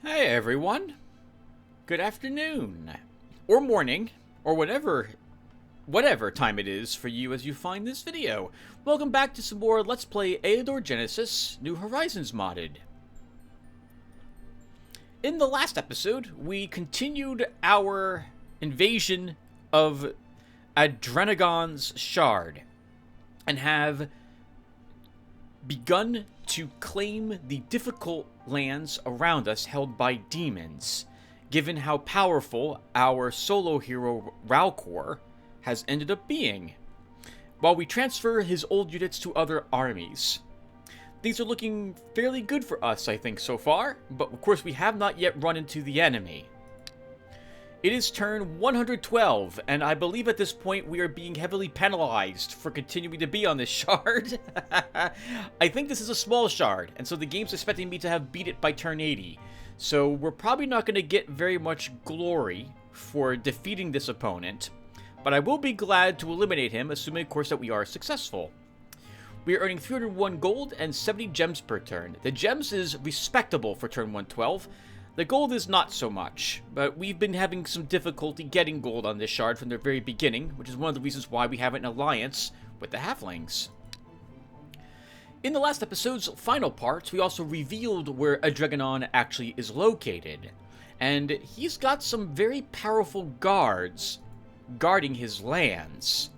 Hey everyone, good afternoon, or morning, or whatever time it is for you as you find this video. Welcome back to some more Let's Play Eador Genesis New Horizons modded. In the last episode, we continued our invasion of Adrenagon's Shard, and have begun to claim the difficult lands around us held by demons, given how powerful our solo hero Ralcor has ended up being, while we transfer his old units to other armies. These are looking fairly good for us, I think, so far, but of course we have not yet run into the enemy. It is turn 112, and I believe at this point we are being heavily penalized for continuing to be on this shard. I think this is a small shard, and so the game's expecting me to have beat it by turn 80. So we're probably not going to get very much glory for defeating this opponent, but I will be glad to eliminate him, assuming of course that we are successful. We are earning 301 gold and 70 gems per turn. The gems is respectable for turn 112. The gold is not so much, but we've been having some difficulty getting gold on this shard from the very beginning, which is one of the reasons why we have an alliance with the halflings. In the last episode's final parts, we also revealed where Adrenagon actually is located, and he's got some very powerful guards guarding his lands.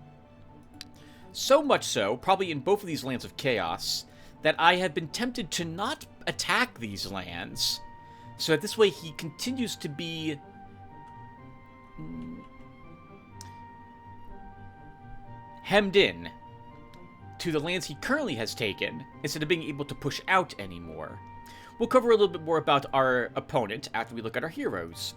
So much so, probably in both of these lands of chaos, that I have been tempted to not attack these lands, so that this way he continues to be hemmed in to the lands he currently has taken, instead of being able to push out anymore. We'll cover a little bit more about our opponent after we look at our heroes.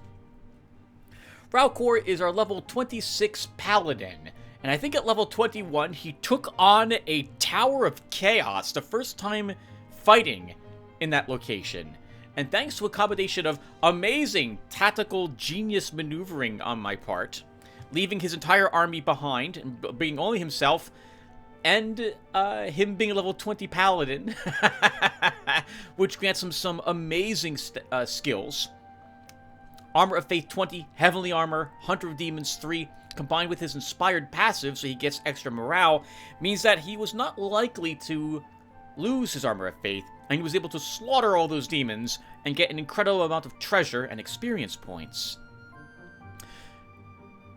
Ralcor is our level 26 paladin, and I think at level 21 he took on a Tower of Chaos, the first time fighting in that location. And thanks to a combination of amazing tactical genius maneuvering on my part, leaving his entire army behind and being only himself, and him being a level 20 paladin, which grants him some amazing skills. Armor of Faith 20, Heavenly Armor, Hunter of Demons 3, combined with his inspired passive so he gets extra morale, means that he was not likely to lose his Armor of Faith, and he was able to slaughter all those demons and get an incredible amount of treasure and experience points.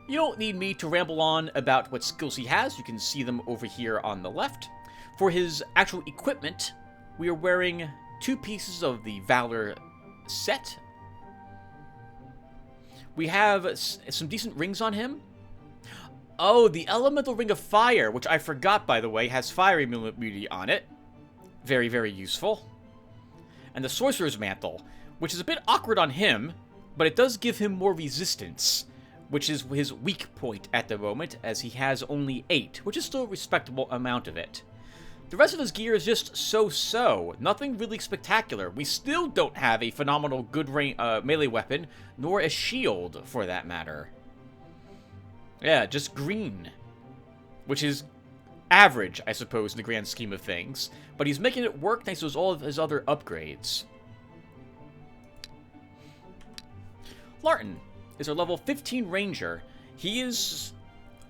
You don't need me to ramble on about what skills he has. You can see them over here on the left. For his actual equipment, we are wearing 2 pieces of the Valor set. We have some decent rings on him. Oh, the Elemental Ring of Fire, which I forgot, by the way, has fire immunity on it. Very, very useful. And the Sorcerer's Mantle, which is a bit awkward on him, but it does give him more resistance, which is his weak point at the moment, as he has only 8, which is still a respectable amount of it. The rest of his gear is just so-so, nothing really spectacular. We still don't have a phenomenal good melee weapon, nor a shield, for that matter. Yeah, just green, which is average, I suppose, in the grand scheme of things, but he's making it work thanks to all of his other upgrades. Larton is our level 15 ranger. He is,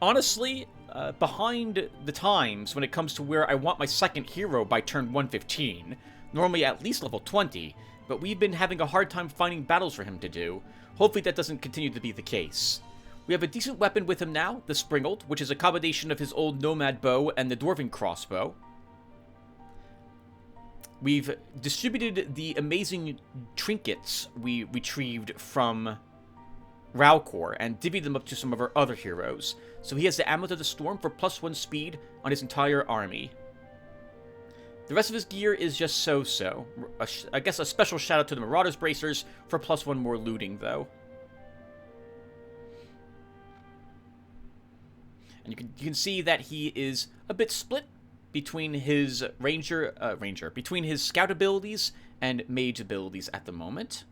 honestly, behind the times when it comes to where I want my second hero by turn 115, normally at least level 20, but we've been having a hard time finding battles for him to do. Hopefully that doesn't continue to be the case. We have a decent weapon with him now, the Springald, which is a combination of his old Nomad bow and the Dwarven crossbow. We've distributed the amazing trinkets we retrieved from Ralcor and divvied them up to some of our other heroes. So he has the Amulet of the Storm for +1 speed on his entire army. The rest of his gear is just so-so. I guess a special shout out to the Marauder's Bracers for +1 more looting, though. And you can see that he is a bit split between his between his scout abilities and mage abilities at the moment.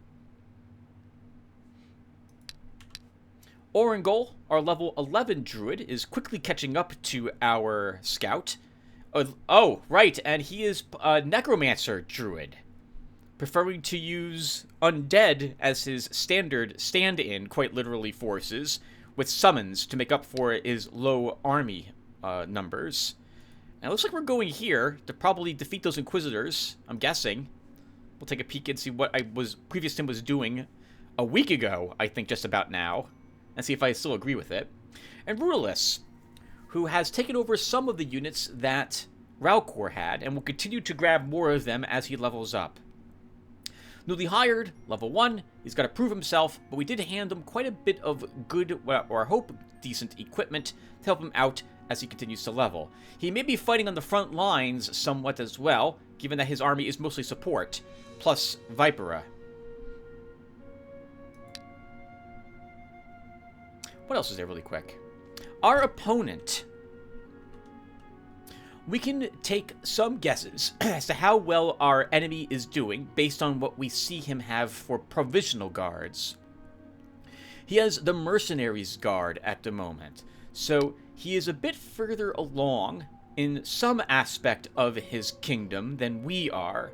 Orangol, our level 11 druid, is quickly catching up to our scout. Oh, right, and he is a necromancer druid, preferring to use undead as his standard stand-in, quite literally, forces, with summons to make up for his low army numbers. And it looks like we're going here to probably defeat those Inquisitors, I'm guessing. We'll take a peek and see what previous Tim was doing a week ago, I think, just about now, and see if I still agree with it. And Rudolus, who has taken over some of the units that Ralcor had, and will continue to grab more of them as he levels up. Newly hired, level 1, he's got to prove himself, but we did hand him quite a bit of good, or I hope decent equipment to help him out as he continues to level. He may be fighting on the front lines somewhat as well, given that his army is mostly support, plus Vipera. What else is there really quick? Our opponent. We can take some guesses as to how well our enemy is doing based on what we see him have for provisional guards. He has the Mercenaries Guard at the moment, so he is a bit further along in some aspect of his kingdom than we are.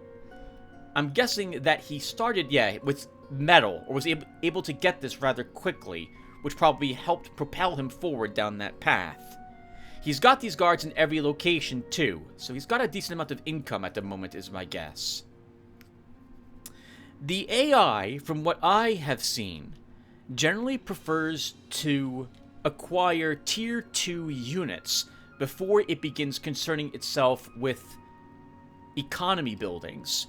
I'm guessing that he started, with metal, or was able to get this rather quickly, which probably helped propel him forward down that path. He's got these guards in every location, too, so he's got a decent amount of income at the moment, is my guess. The AI, from what I have seen, generally prefers to acquire Tier 2 units before it begins concerning itself with economy buildings.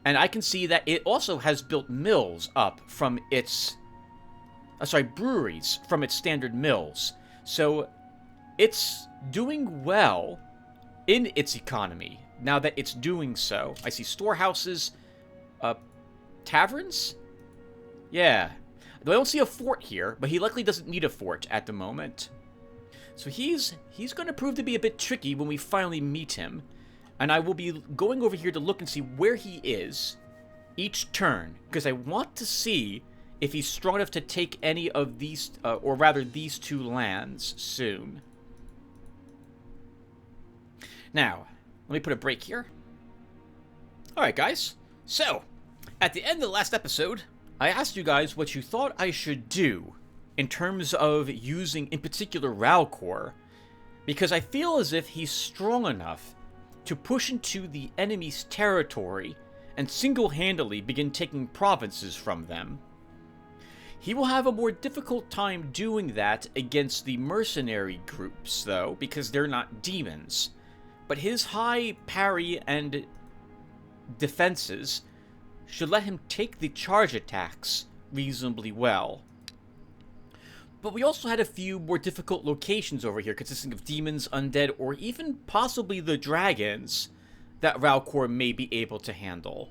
And I can see that it also has built mills up from its... breweries from its standard mills. So it's doing well in its economy now that it's doing so. I see storehouses, taverns? Yeah. I don't see a fort here, but he likely doesn't need a fort at the moment. So he's going to prove to be a bit tricky when we finally meet him. And I will be going over here to look and see where he is each turn, because I want to see if he's strong enough to take any of these, or rather these two lands soon. Now, let me put a break here. Alright guys, so, at the end of the last episode, I asked you guys what you thought I should do in terms of using, in particular, Ralcor, because I feel as if he's strong enough to push into the enemy's territory and single-handedly begin taking provinces from them. He will have a more difficult time doing that against the mercenary groups, though, because they're not demons. But his high parry and defenses should let him take the charge attacks reasonably well. But we also had a few more difficult locations over here, consisting of demons, undead, or even possibly the dragons that Ralcor may be able to handle.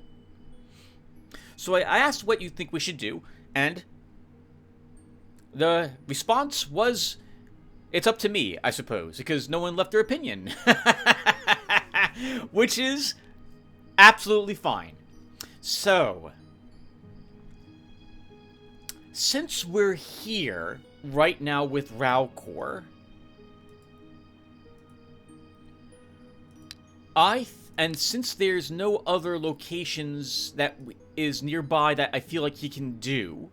So I asked what you think we should do, and the response was, it's up to me, I suppose, because no one left their opinion. Which is absolutely fine. So, since we're here right now with Ralcor, and since there's no other locations that is nearby that I feel like he can do,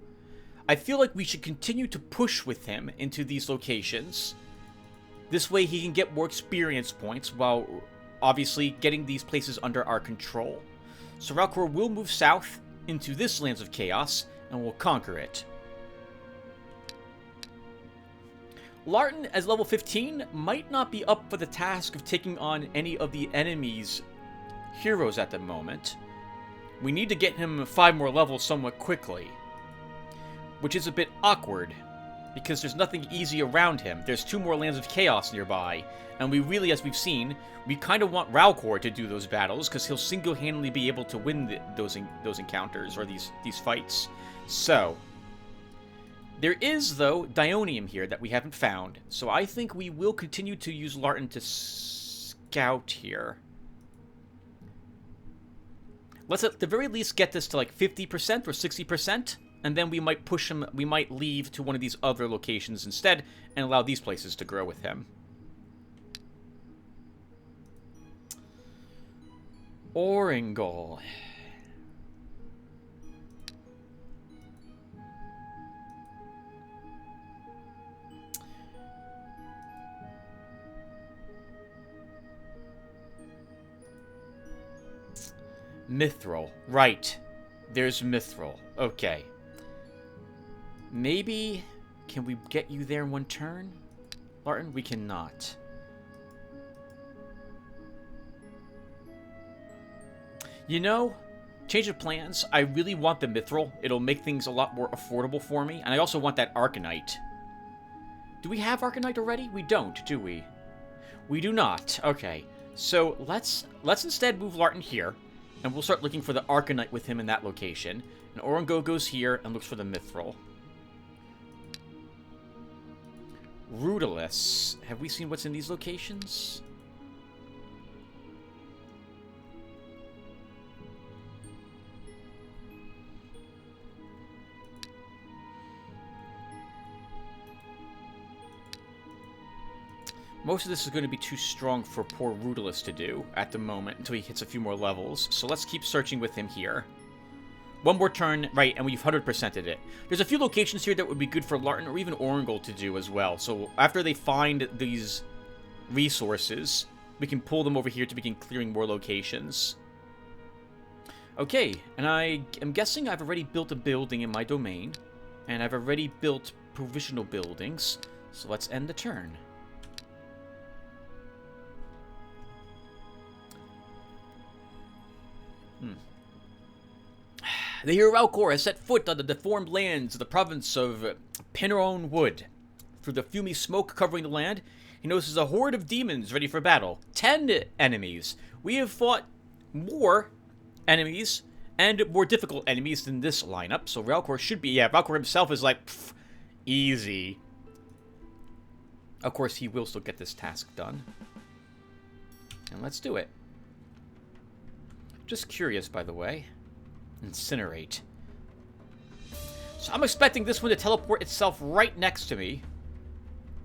I feel like we should continue to push with him into these locations. This way he can get more experience points while obviously getting these places under our control. So Ralcor will move south into this Lands of Chaos and will conquer it. Larton, as level 15, might not be up for the task of taking on any of the enemy's heroes at the moment. We need to get him 5 more levels somewhat quickly, which is a bit awkward, because there's nothing easy around him. There's 2 more Lands of Chaos nearby, and we really, as we've seen, we kind of want Ralcor to do those battles, because he'll single-handedly be able to win those encounters, or these fights. So, there is, though, Dionium here that we haven't found, so I think we will continue to use Larton to scout here. Let's at the very least get this to like 50% or 60%, and then we might push him, we might leave to one of these other locations instead, and allow these places to grow with him. Oringol. Mithril. Right. There's Mithril. Okay. Maybe... Can we get you there in one turn? Larton, we cannot. You know, change of plans. I really want the Mithril. It'll make things a lot more affordable for me. And I also want that Arcanite. Do we have Arcanite already? We don't, do we? We do not. Okay. So let's instead move Larton here. And we'll start looking for the Arcanite with him in that location. And Orengo goes here and looks for the Mithril. Rudolus. Have we seen what's in these locations? Most of this is going to be too strong for poor Rudolus to do at the moment until he hits a few more levels. So let's keep searching with him here. One more turn, right, and we've 100%ed it. There's a few locations here that would be good for Larton or even Orangol to do as well. So after they find these resources, we can pull them over here to begin clearing more locations. Okay, and I am guessing I've already built a building in my domain. And I've already built provisional buildings. So let's end the turn. The hero Alcor has set foot on the deformed lands of the province of Penrone Wood. Through the fumy smoke covering the land, he notices a horde of demons ready for battle. 10 enemies. We have fought more enemies and more difficult enemies than this lineup, so Valcor should be... Yeah, Valcor himself is like, pff, easy. Of course, he will still get this task done. And let's do it. Just curious, by the way. Incinerate. So I'm expecting this one to teleport itself right next to me.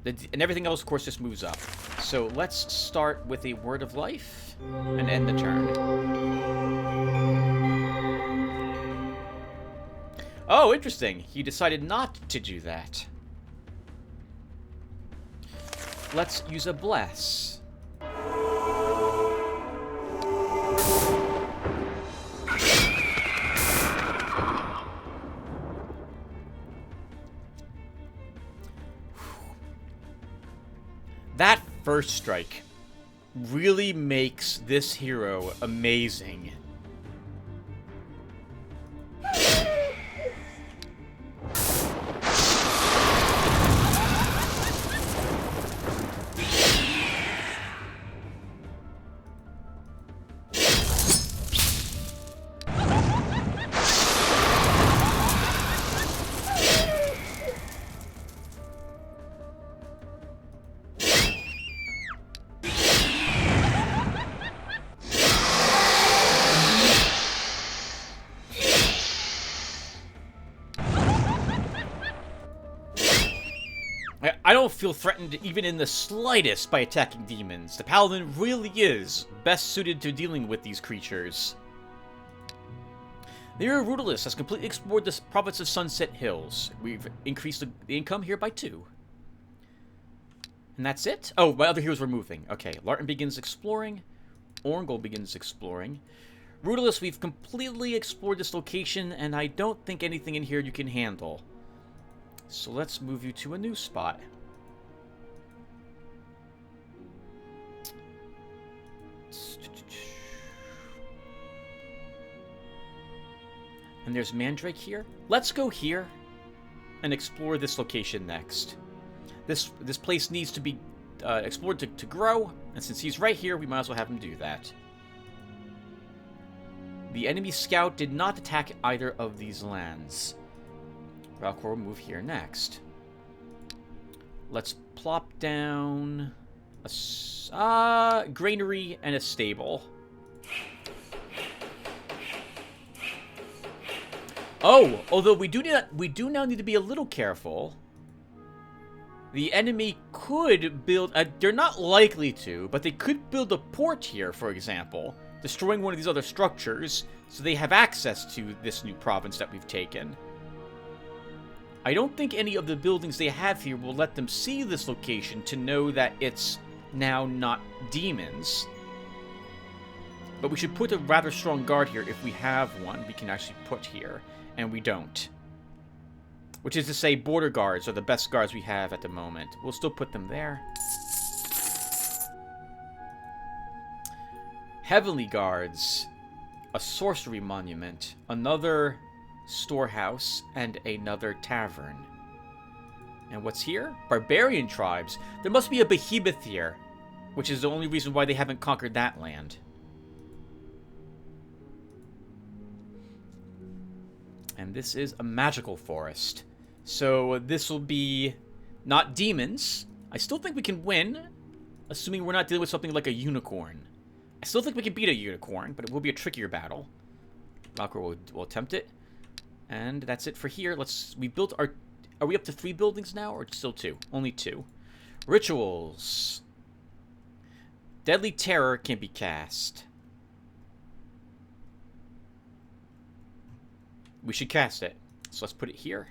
And everything else, of course, just moves up. So let's start with a word of life and end the turn. Oh, interesting. He decided not to do that. Let's use a bless. That first strike really makes this hero amazing. I don't feel threatened even in the slightest by attacking demons. The paladin really is best suited to dealing with these creatures. The hero Rudolus has completely explored the province of Sunset Hills. We've increased the income here by 2. And that's it? Oh, my other heroes were moving. Okay, Larton begins exploring. Orangol begins exploring. Rudolus, we've completely explored this location, and I don't think anything in here you can handle. So let's move you to a new spot. And there's Mandrake here. Let's go here and explore this location next. This place needs to be explored to grow, and since he's right here, we might as well have him do that. The enemy scout did not attack either of these lands. Valcor will move here next. Let's plop down a granary and a stable. Oh, although we do now need to be a little careful. The enemy could build they're not likely to, but they could build a port here, for example, destroying one of these other structures so they have access to this new province that we've taken. I don't think any of the buildings they have here will let them see this location to know that it's now not demons. But we should put a rather strong guard here if we have one we can actually put here. And we don't. Which is to say, border guards are the best guards we have at the moment. We'll still put them there. Heavenly guards. A sorcery monument. Another storehouse. And another tavern. And what's here? Barbarian tribes. There must be a behemoth here. Which is the only reason why they haven't conquered that land. And this is a magical forest. So this will be not demons. I still think we can win. Assuming we're not dealing with something like a unicorn. I still think we can beat a unicorn, but it will be a trickier battle. Valkyr will attempt it. And that's it for here. We built our... Are we up to 3 buildings now, or still 2? Only 2. Rituals. Deadly Terror can be cast. We should cast it. So let's put it here.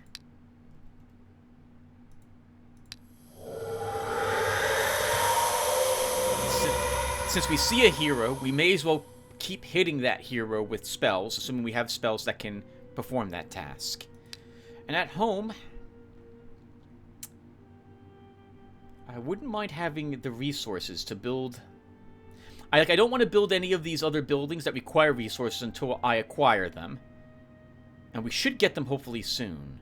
Since we see a hero, we may as well keep hitting that hero with spells, assuming we have spells that can perform that task. And at home, I wouldn't mind having the resources to build... I don't want to build any of these other buildings that require resources until I acquire them. And we should get them hopefully soon.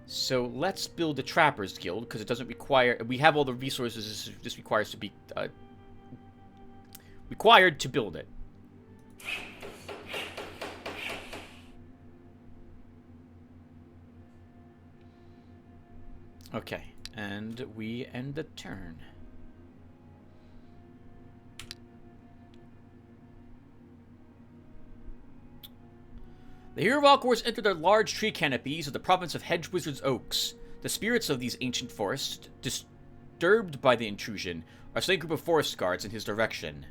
So let's build the Trappers Guild, because it doesn't require... We have all the resources this requires to be... required to build it. Okay, and we end the turn. The hero Valkyrs enter the large tree canopies of the province of Hedge Wizards Oaks. The spirits of these ancient forests, disturbed by the intrusion, are sending a group of forest guards in his direction.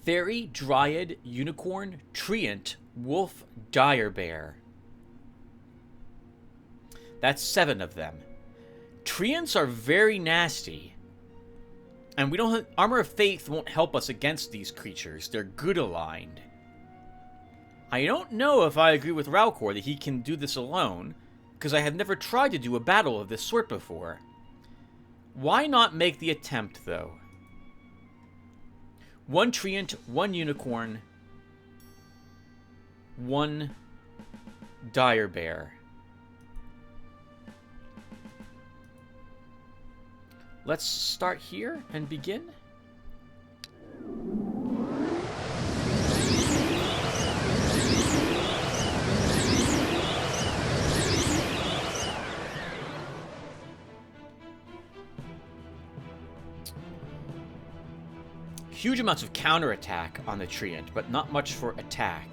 Fairy, Dryad, Unicorn, Treant, Wolf, Direbear. That's 7 of them. Treants are very nasty. And we don't have... Armor of Faith won't help us against these creatures. They're good aligned. I don't know if I agree with Ralcor that he can do this alone, because I have never tried to do a battle of this sort before. Why not make the attempt, though? 1 Treant, 1 Unicorn, 1 Direbear. Let's start here and begin. Huge amounts of counterattack on the Treant, but not much for attack.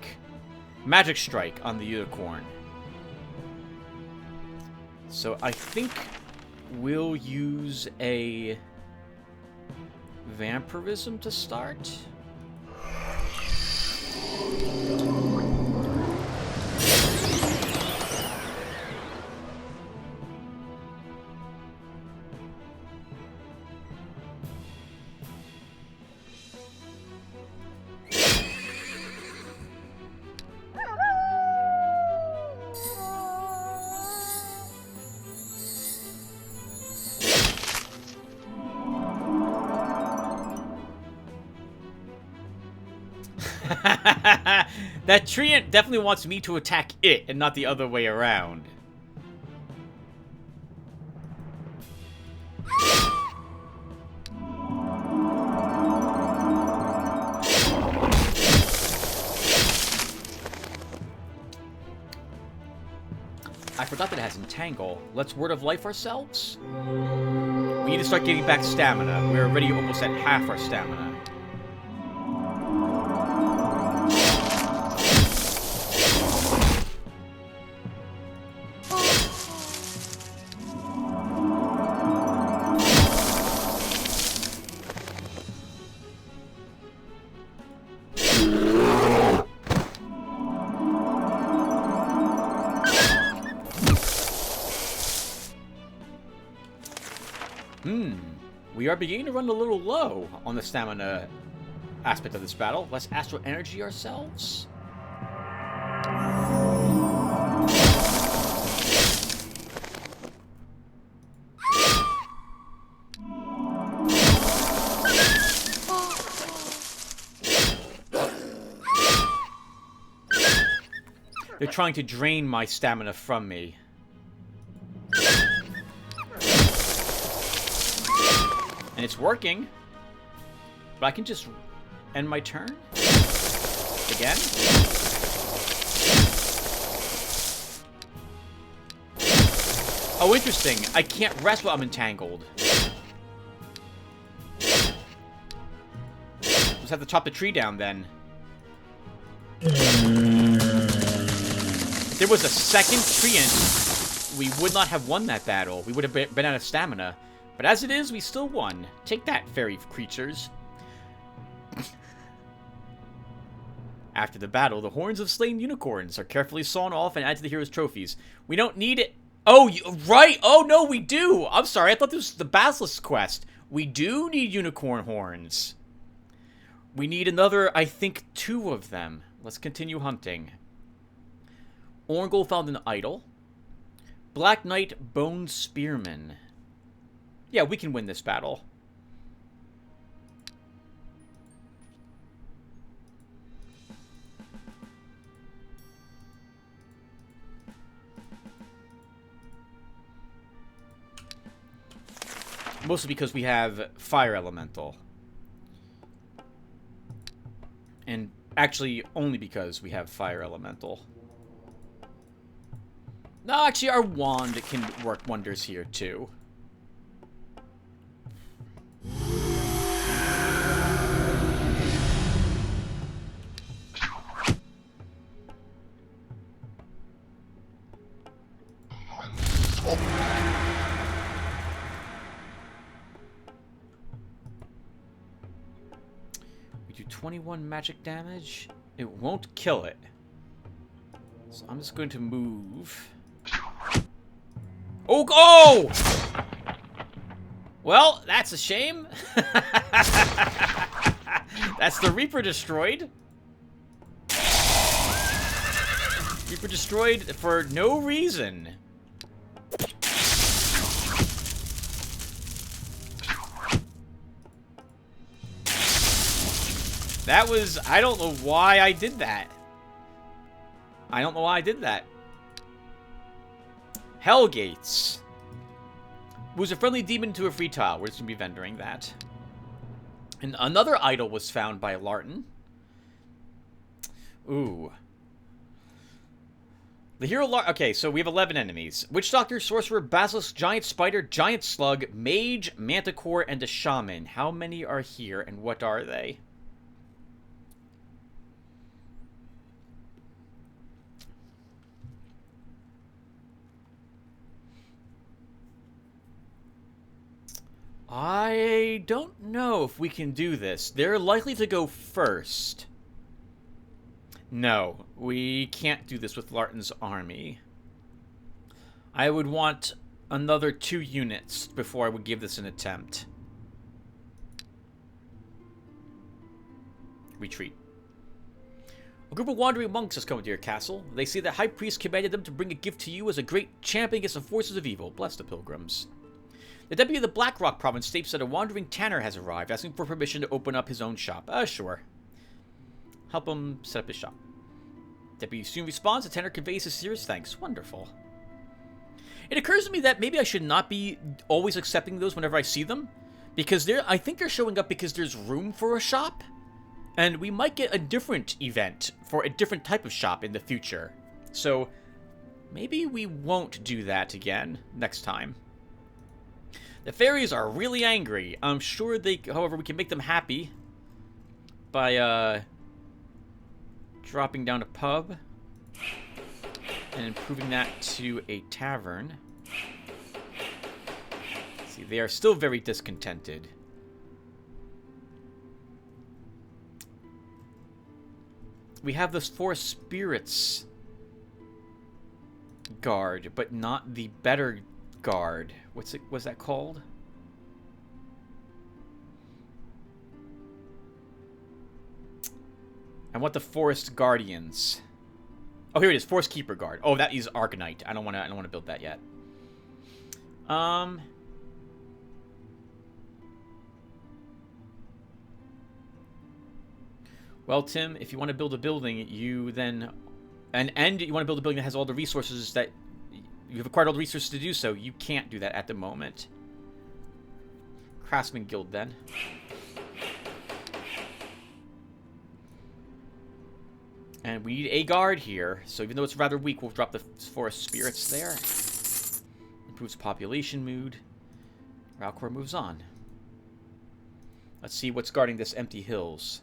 Magic Strike on the Unicorn. So I think we'll use a Vampirism to start. That Treant definitely wants me to attack it and not the other way around. I forgot that it has Entangle. Let's Word of Life ourselves. We need to start getting back stamina. We're already almost at half our stamina. We are beginning to run a little low on the stamina aspect of this battle. Let's astral energy ourselves. They're trying to drain my stamina from me. And it's working. But I can just end my turn. Again. Oh, interesting. I can't rest while I'm entangled. Just have to chop the tree down then. If there was a second treant, we would not have won that battle. We would have been out of stamina. But as it is, we still won. Take that, fairy creatures. After the battle, the horns of slain unicorns are carefully sawn off and added to the hero's trophies. We don't need it. Oh, right. Oh, no, we do. I'm sorry. I thought this was the Basilisk quest. We do need unicorn horns. We need another, I think, 2 of them. Let's continue hunting. Orngol found an idol. Black Knight Bone Spearman. Yeah, we can win this battle. Mostly because we have Fire Elemental. And actually, only because we have Fire Elemental. No, actually, our wand can work wonders here, too. We do 21 magic damage. It won't kill it. So I'm just going to move. Oh, go! Well, that's a shame. That's the Reaper destroyed. Reaper destroyed for no reason. That was... I don't know why I did that. I don't know why I did that. Hellgates. Moves a friendly demon into a free tile. We're just going to be vendoring that. And another idol was found by Larton. Ooh. The hero... Okay, so we have 11 enemies. Witch Doctor, Sorcerer, Basilisk, Giant Spider, Giant Slug, Mage, Manticore, and a Shaman. How many are here, and what are they? I don't know if we can do this. They're likely to go first. No, we can't do this with Larton's army. I would want another 2 units before I would give this an attempt. Retreat. A group of wandering monks has come to your castle. They say the High Priest commanded them to bring a gift to you as a great champion against the forces of evil. Bless the pilgrims. The deputy of the Blackrock province states that a wandering tanner has arrived, asking for permission to open up his own shop. Sure. Help him set up his shop. Deputy soon responds. The tanner conveys his serious thanks. Wonderful. It occurs to me that maybe I should not be always accepting those whenever I see them, because I think they're showing up because there's room for a shop, and we might get a different event for a different type of shop in the future. So maybe we won't do that again next time. The fairies are really angry. I'm sure however, we can make them happy by, dropping down a pub and improving that to a tavern. See, they are still very discontented. We have this 4 spirits guard, but not the better guard. What's that called? I want the Forest Guardians. Oh, here it is. Forest Keeper Guard. Oh, that is Arcanite. I don't want to build that yet. Well, Tim, if you want to build a building, you then... And you want to build a building that has all the resources that... You've acquired all the resources to do so. You can't do that at the moment. Craftsman Guild, then. And we need a guard here. So even though it's rather weak, we'll drop the Forest Spirits there. Improves population mood. Ralcor moves on. Let's see what's guarding this empty hills.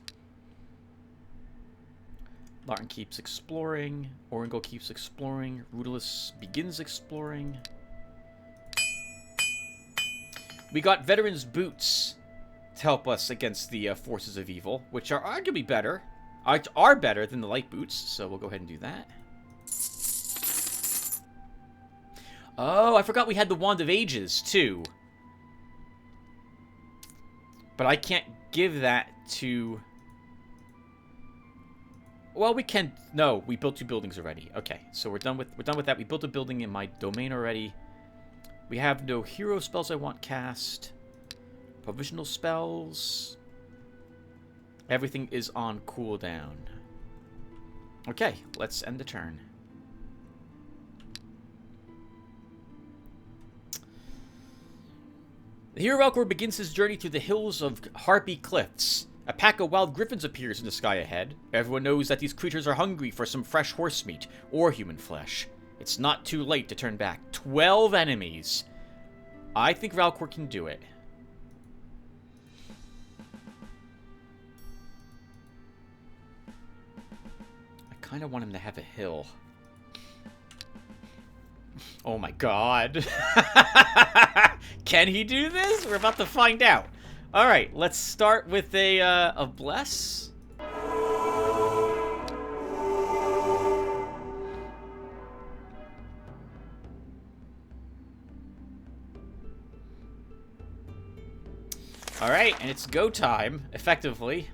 Larton keeps exploring. Oringo keeps exploring. Rudolus begins exploring. We got Veteran's Boots to help us against the forces of evil, which are arguably better. Are better than the Light Boots, so we'll go ahead and do that. Oh, I forgot we had the Wand of Ages, too. But I can't give that to... Well, we can... No, we built 2 buildings already. Okay, so we're done with that. We built a building in my domain already. We have no hero spells I want cast. Provisional spells. Everything is on cooldown. Okay, let's end the turn. The hero Ralcor begins his journey through the hills of Harpy Cliffs. A pack of wild griffins appears in the sky ahead. Everyone knows that these creatures are hungry for some fresh horse meat or human flesh. It's not too late to turn back. 12 enemies. I think Ralcor can do it. I kind of want him to have a hill. Oh my god. Can he do this? We're about to find out. Alright, let's start with a bless. Alright, and it's go time, effectively.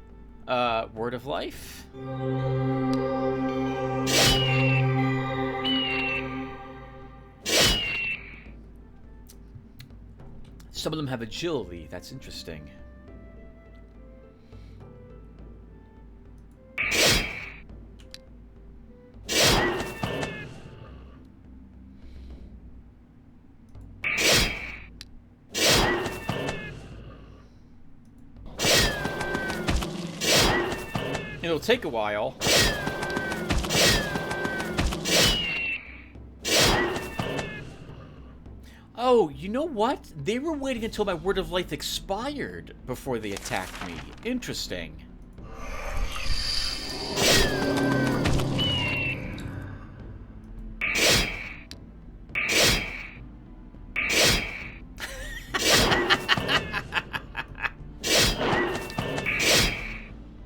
Word of Life. Some of them have agility. That's interesting. It'll take a while. Oh, you know what? They were waiting until my Word of Life expired before they attacked me. Interesting.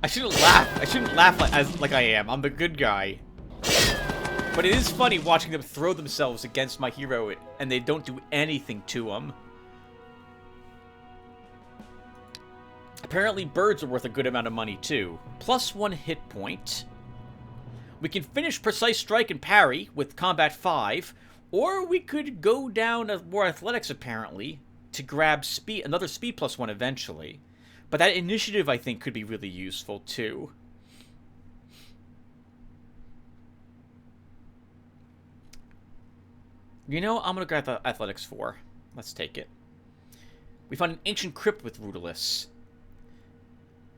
I shouldn't laugh. I shouldn't laugh like I am. I'm the good guy. But it is funny watching them throw themselves against my hero and they don't do anything to him. Apparently birds are worth a good amount of money too. +1 hit point. We can finish Precise Strike and Parry with Combat 5, or we could go down more Athletics apparently to grab speed, another Speed +1 eventually. But that Initiative I think could be really useful too. You know, I'm gonna grab the Athletics 4. Let's take it. We found an ancient crypt with Rudolus.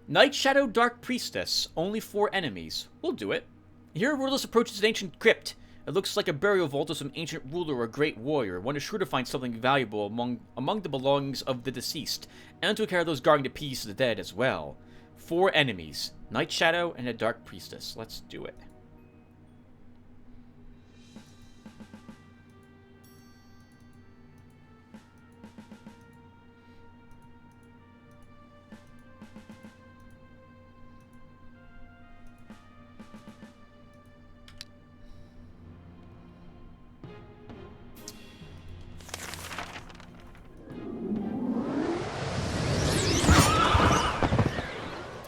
Night Shadow Dark Priestess. Only 4 enemies. We'll do it. Here Rudolus approaches an ancient crypt. It looks like a burial vault of some ancient ruler or great warrior. One is sure to find something valuable among the belongings of the deceased, and to care of those guarding the peace of the dead as well. 4 enemies. Night Shadow and a Dark Priestess. Let's do it.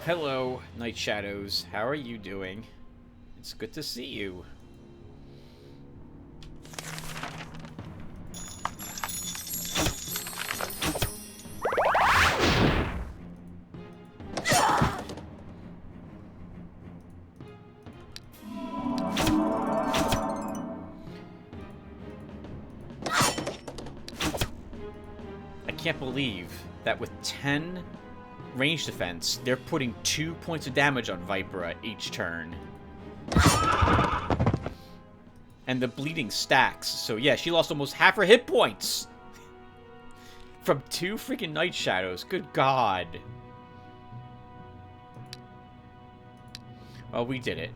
hello, Night Shadows. How are you doing? It's good to see you. I can't believe that with 10 range defense, they're putting 2 points of damage on Vipera each turn. And the bleeding stacks. So yeah, she lost almost half her hit points. From 2 freaking Night Shadows. Good God. Well, we did it.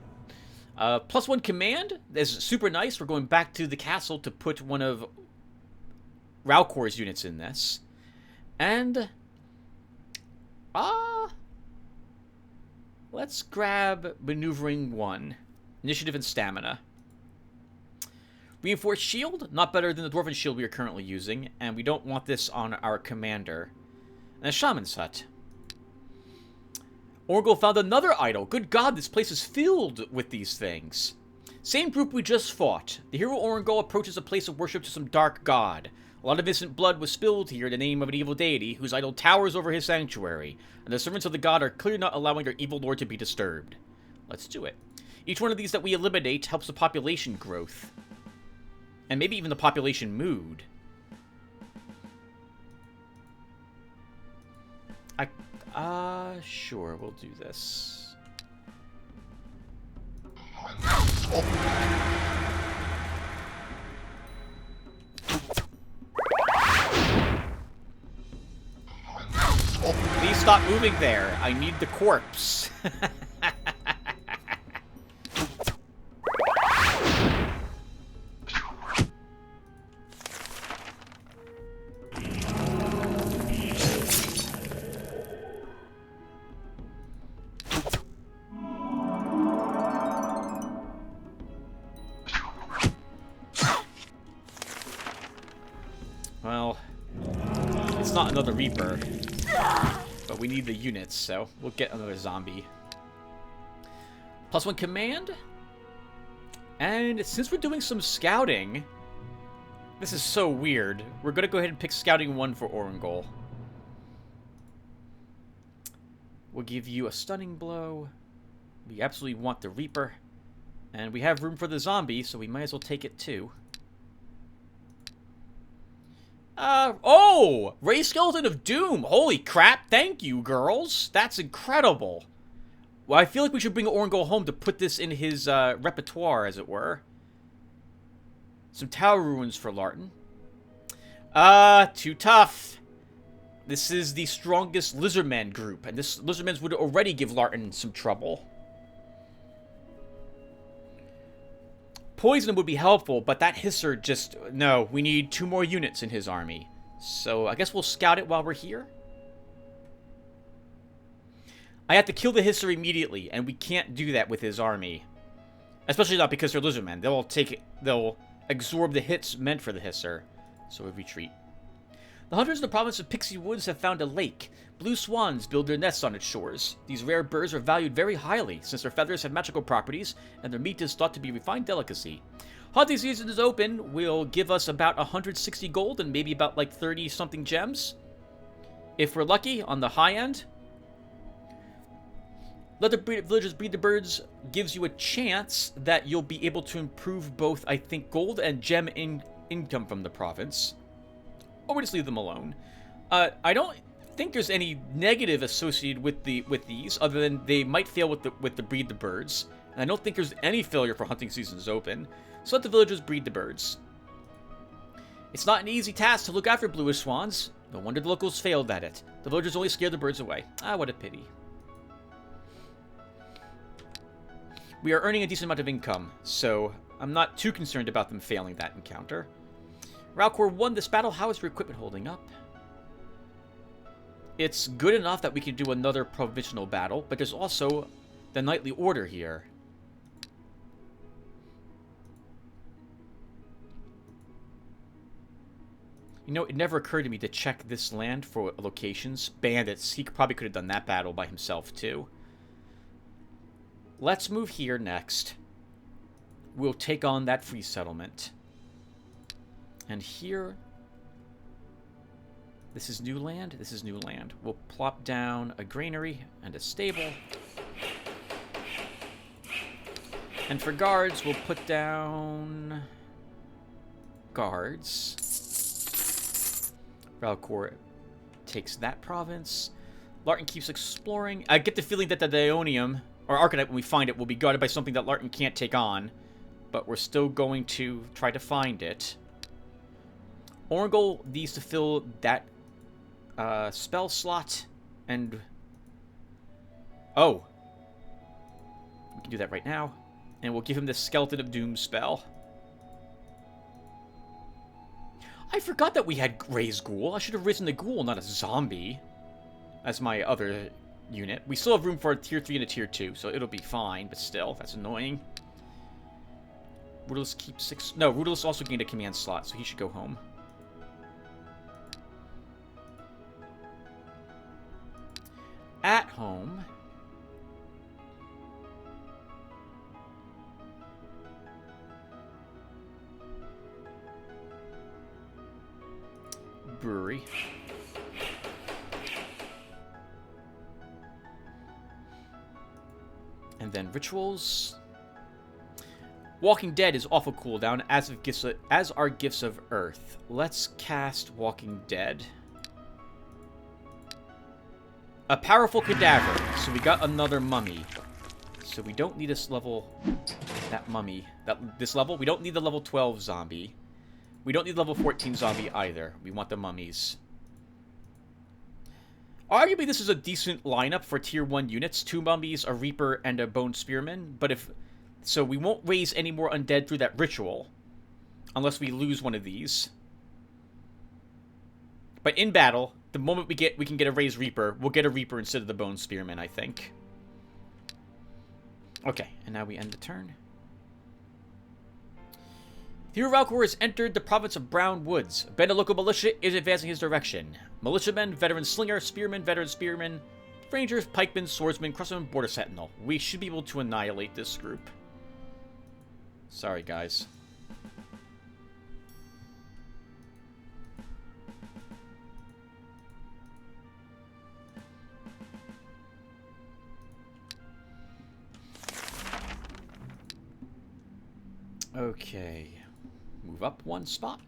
+1 command is super nice. We're going back to the castle to put one of Ralcor's units in this. And let's grab Maneuvering 1. Initiative and Stamina. Reinforced Shield, not better than the Dwarven Shield we are currently using, and we don't want this on our commander. And a Shaman's Hut. Orgel found another idol. Good God, this place is filled with these things. Same group we just fought. The hero Orangol approaches a place of worship to some dark god. A lot of innocent blood was spilled here in the name of an evil deity whose idol towers over his sanctuary, and the servants of the god are clearly not allowing their evil lord to be disturbed. Let's do it. Each one of these that we eliminate helps the population growth. And maybe even the population mood. Sure, we'll do this. Please stop moving there. I need the corpse. Well, it's not another Reaper, but we need the units, so we'll get another zombie. +1 command. And since we're doing some scouting, this is so weird. We're going to go ahead and pick Scouting 1 for Orangol. We'll give you a Stunning Blow. We absolutely want the Reaper. And we have room for the zombie, so we might as well take it too. Oh! Ray Skeleton of Doom! Holy crap, thank you, girls! That's incredible! Well, I feel like we should bring Orangol home to put this in his, repertoire, as it were. Some Tower Ruins for Larton. Too tough. This is the strongest Lizardman group, and this Lizardmans would already give Larton some trouble. Poison would be helpful, but that Hisser just... No, we need 2 more units in his army. So I guess we'll scout it while we're here. I have to kill the Hisser immediately, and we can't do that with his army. Especially not because they're Lizardmen. They'll absorb the hits meant for the Hisser. So we retreat. The hunters in the province of Pixie Woods have found a lake. Blue swans build their nests on its shores. These rare birds are valued very highly, since their feathers have magical properties, and their meat is thought to be a refined delicacy. Hunting season is open, will give us about 160 gold and maybe about like 30-something gems. If we're lucky, on the high end. Let the villagers breed the birds gives you a chance that you'll be able to improve both, I think, gold and gem income from the province. Or we just leave them alone. I don't think there's any negative associated with these, other than they might fail with the breed the birds. And I don't think there's any failure for hunting seasons open. So let the villagers breed the birds. It's not an easy task to look after bluish swans. No wonder the locals failed at it. The villagers only scared the birds away. Ah, what a pity. We are earning a decent amount of income, so I'm not too concerned about them failing that encounter. Ralcor won this battle. How is your equipment holding up? It's good enough that we can do another provisional battle, but there's also the Knightly Order here. You know, it never occurred to me to check this land for locations. Bandits, he probably could have done that battle by himself too. let's move here next. We'll take on that free settlement. And here... This is new land? This is new land. We'll plop down a granary and a stable. And for guards, we'll put down... guards. Valcor takes that province. Larton keeps exploring. I get the feeling that the Dionium, or Arcanite, when we find it, will be guarded by something that Larton can't take on. But we're still going to try to find it. Orangol needs to fill that spell slot, and... Oh. We can do that right now. And we'll give him the Skeleton of Doom spell. I forgot that we had raised Ghoul. I should have risen the Ghoul, not a zombie. As my other unit. We still have room for a tier 3 and a tier 2, so it'll be fine, but still, that's annoying. Rudolus keeps 6... No, Rudolus also gained a command slot, so he should go home. At home... Brewery. And then rituals. Walking Dead is off a cooldown, as are Gifts of Earth. Let's cast Walking Dead. A powerful cadaver. So we got another mummy. So we don't need this level... That mummy. This level? We don't need the level 12 zombie. We don't need level 14 zombie either. We want the mummies. Arguably, this is a decent lineup for tier 1 units. 2 mummies, a reaper, and a bone spearman. But if... So we won't raise any more undead through that ritual. Unless we lose one of these. But in battle, the moment we can get a raised reaper, we'll get a reaper instead of the bone spearman, I think. Okay, and now we end the turn. Hero Valcor has entered the province of Brown Woods. A band of local militia is advancing his direction. Militiamen, veteran slinger, spearmen, veteran spearmen, rangers, pikemen, swordsmen, crossbowmen, border sentinel. We should be able to annihilate this group. Sorry, guys. Okay. Move up one spot.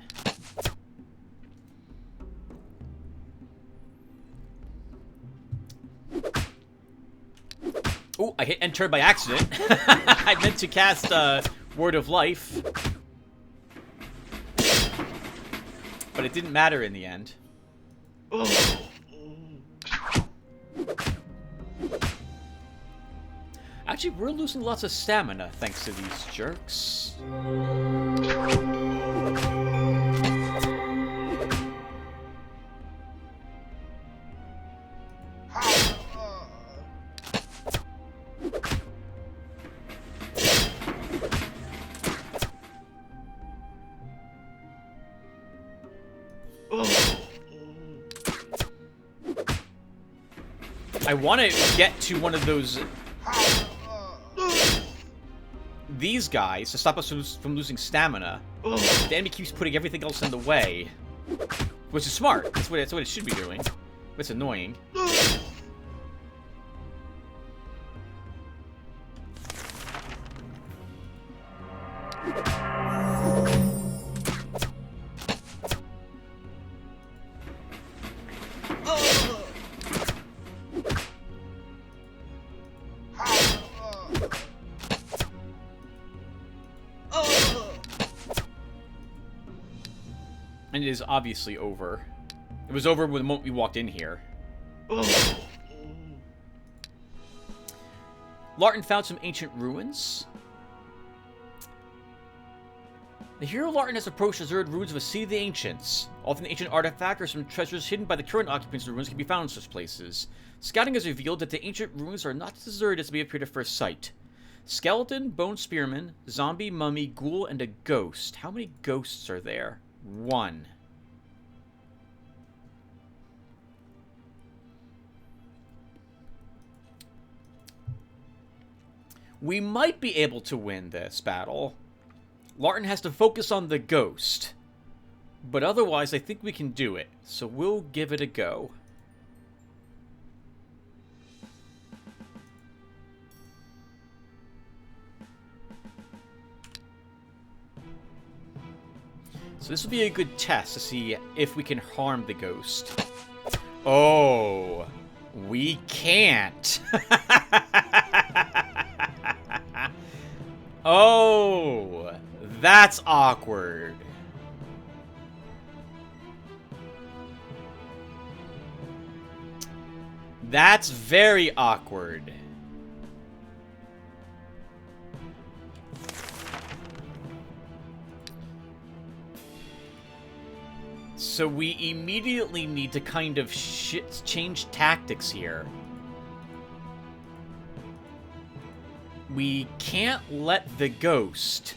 Oh, I hit enter by accident. I meant to cast Word of Life. But it didn't matter in the end. Actually, we're losing lots of stamina thanks to these jerks. I want to get to one of those... These guys to stop us from losing stamina. The enemy keeps putting everything else in the way. Which is smart. That's what it should be doing. But it's annoying. And it is obviously over. It was over the moment we walked in here. Larton found some ancient ruins. The hero Larton has approached the deserted ruins of a City of the Ancients. Often ancient artifacts or some treasures hidden by the current occupants of the ruins can be found in such places. Scouting has revealed that the ancient ruins are not as deserted as may appear at first sight. Skeleton, bone spearman, zombie, mummy, ghoul, and a ghost. How many ghosts are there? 1. We might be able to win this battle. Larton has to focus on the ghost. But otherwise, I think we can do it. So we'll give it a go. So this will be a good test to see if we can harm the ghost. Oh, we can't. Oh, that's awkward. That's very awkward. So we immediately need to kind of change tactics here. We can't let the ghost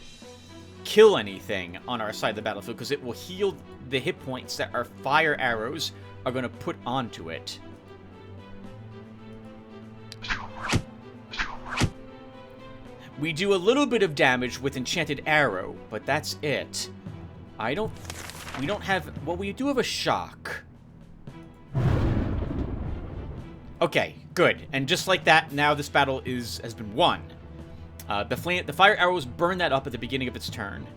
kill anything on our side of the battlefield because it will heal the hit points that our fire arrows are going to put onto it. We do a little bit of damage with Enchanted Arrow, but that's it. We don't have... Well, we do have a shock. Okay, good. And just like that, now this battle has been won. The fire arrows burn that up at the beginning of its turn.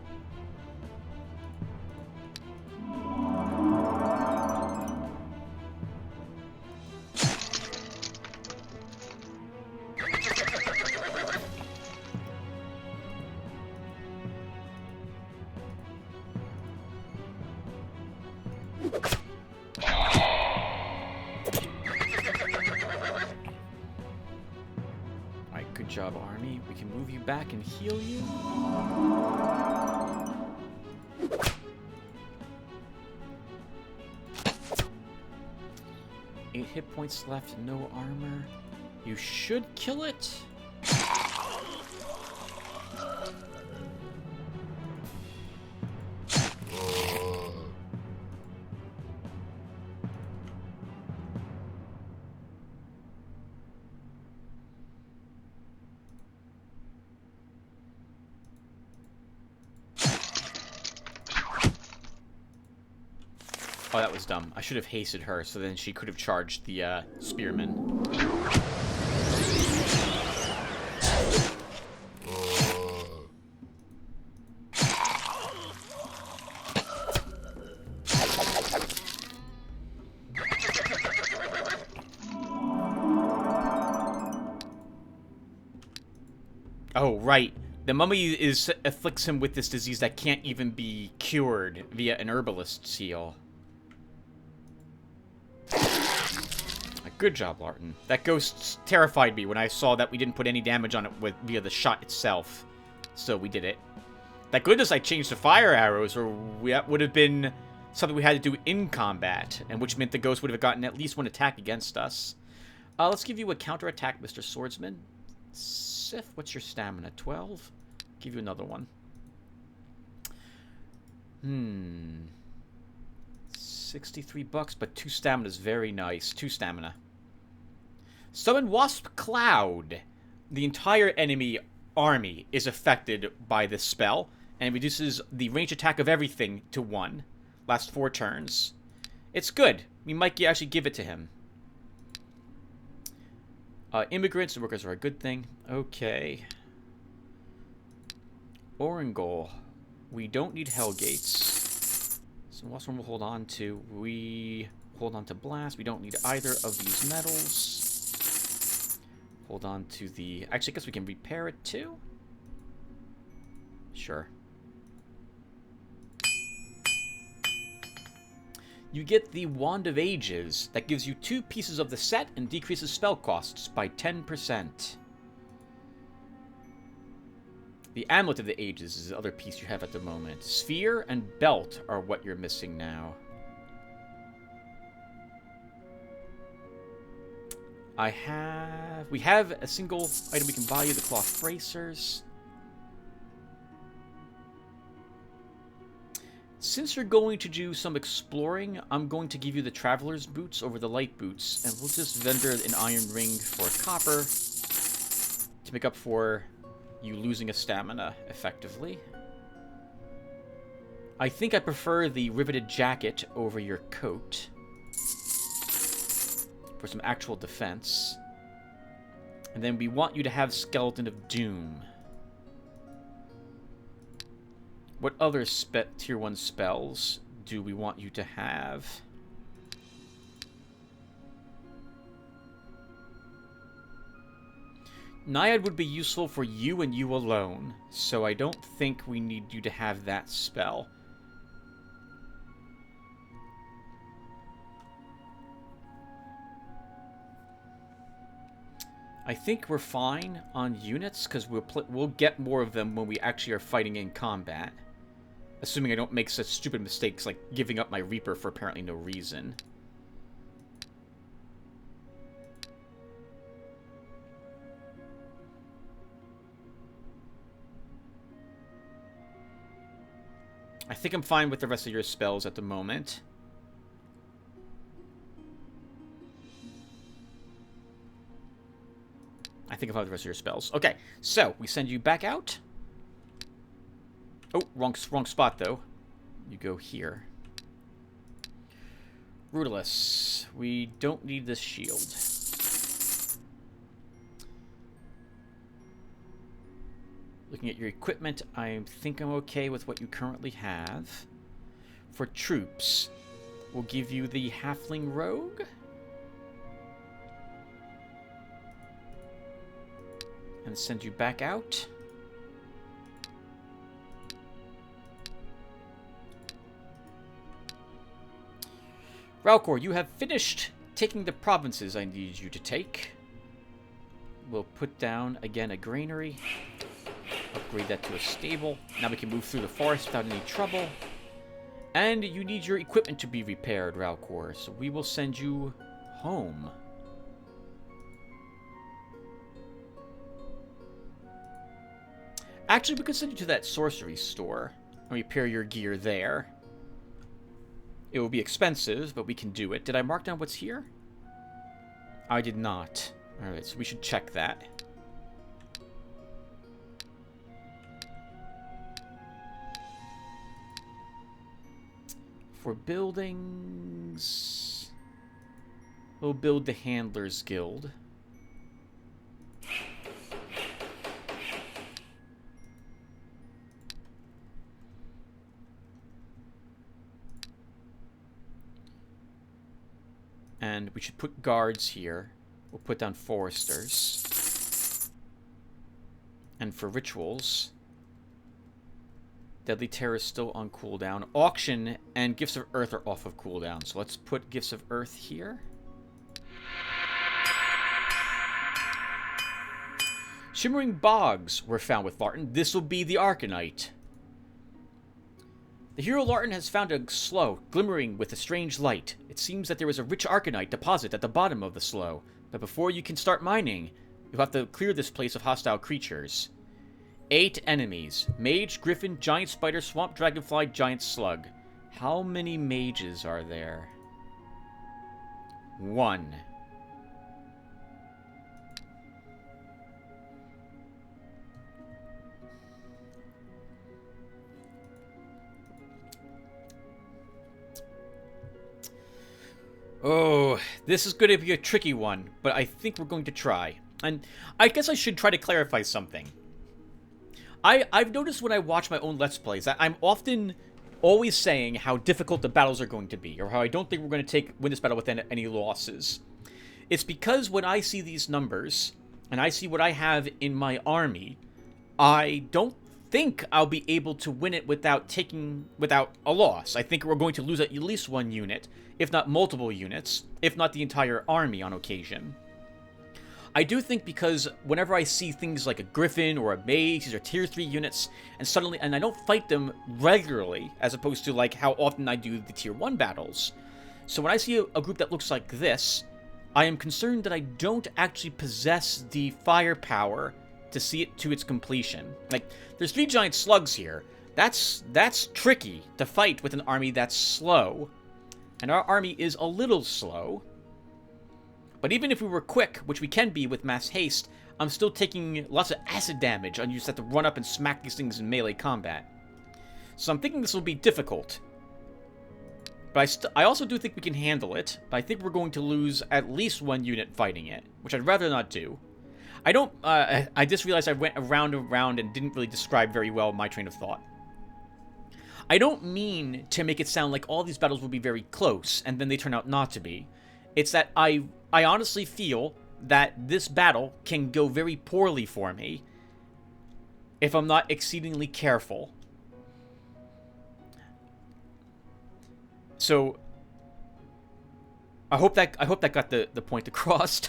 Good job, Army. We can move you back and heal you. 8 hit points left, no armor. You should kill it. Oh, that was dumb. I should have hasted her, so then she could have charged the spearman. Oh, right. The mummy afflicts him with this disease that can't even be cured via an herbalist seal. Good job, Larton. That ghost terrified me when I saw that we didn't put any damage on it via the shot itself. So we did it. Thank goodness I changed to fire arrows, or that would have been something we had to do in combat, and which meant the ghost would have gotten at least one attack against us. Let's give you a counterattack, Mr. Swordsman. Sif, what's your stamina? 12? Give you another one. 63 bucks, but 2 stamina is very nice. 2 stamina. Summon Wasp Cloud. The entire enemy army is affected by this spell, and it reduces the range attack of everything to 1. Lasts 4 turns. It's good. We might actually give it to him. Immigrants and workers are a good thing. Okay. Orangol. We don't need Hellgates. So what one we'll hold on to? We hold on to Blast. We don't need either of these metals. Hold on to the... Actually, I guess we can repair it too? Sure. You get the Wand of Ages. That gives you 2 pieces of the set and decreases spell costs by 10%. The Amulet of the Ages is the other piece you have at the moment. Sphere and Belt are what you're missing now. We have a single item we can buy you, the Cloth Bracers. Since you're going to do some exploring, I'm going to give you the Traveler's Boots over the Light Boots, and we'll just vendor an iron ring for copper to make up for you losing a stamina, effectively. I think I prefer the riveted jacket over your coat for some actual defense. And then we want you to have Skeleton of Doom. What other tier 1 spells do we want you to have? Naiad would be useful for you and you alone, so I don't think we need you to have that spell. I think we're fine on units, because we'll get more of them when we actually are fighting in combat. Assuming I don't make such stupid mistakes like giving up my Reaper for apparently no reason. I think I'm fine with the rest of your spells at the moment. I think I'm fine with the rest of your spells. Okay, so we send you back out. Oh, wrong spot, though. You go here. Rudolus. We don't need this shield. Looking at your equipment, I think I'm okay with what you currently have. For troops, we'll give you the Halfling Rogue. And send you back out. Ralcor, you have finished taking the provinces I need you to take. We'll put down, again, a granary. Upgrade that to a stable. Now we can move through the forest without any trouble. And you need your equipment to be repaired, Ralcor, so we will send you home. Actually, we could send you to that sorcery store and repair your gear there. It will be expensive, but we can do it. Did I mark down what's here? I did not. Alright, so we should check that. For buildings, we'll build the Handlers Guild. And we should put guards here. We'll put down foresters. And for rituals, Deadly Terror is still on cooldown. Auction and Gifts of Earth are off of cooldown. So let's put Gifts of Earth here. Shimmering Bogs were found with Larton. This will be the Arcanite. The hero Larton has found a slough glimmering with a strange light. It seems that there is a rich Arcanite deposit at the bottom of the slough. But before you can start mining, you'll have to clear this place of hostile creatures. 8 enemies. Mage, Griffin, Giant Spider, Swamp Dragonfly, Giant Slug. How many mages are there? 1. Oh, this is going to be a tricky one, but I think we're going to try. And I guess I should try to clarify something. I've noticed when I watch my own Let's Plays that I'm often always saying how difficult the battles are going to be, or how I don't think we're going to win this battle with any losses. It's because when I see these numbers, and I see what I have in my army, I don't think I'll be able to win it without a loss. I think we're going to lose at least 1 unit, if not multiple units, if not the entire army on occasion. I do think because whenever I see things like a Griffin or a Mage, these are tier 3 units, and I don't fight them regularly, as opposed to like how often I do the tier 1 battles. So when I see a group that looks like this, I am concerned that I don't actually possess the firepower to see it to its completion. Like, there's 3 giant slugs here. That's tricky to fight with an army that's slow. And our army is a little slow. But even if we were quick, which we can be with mass haste, I'm still taking lots of acid damage, and you just have to run up and smack these things in melee combat. So I'm thinking this will be difficult. But I also do think we can handle it, but I think we're going to lose at least one unit fighting it, which I'd rather not do. I just realized I went around and around and didn't really describe very well my train of thought. I don't mean to make it sound like all these battles will be very close, and then they turn out not to be. It's that I honestly feel that this battle can go very poorly for me if I'm not exceedingly careful. So I hope that got the point across.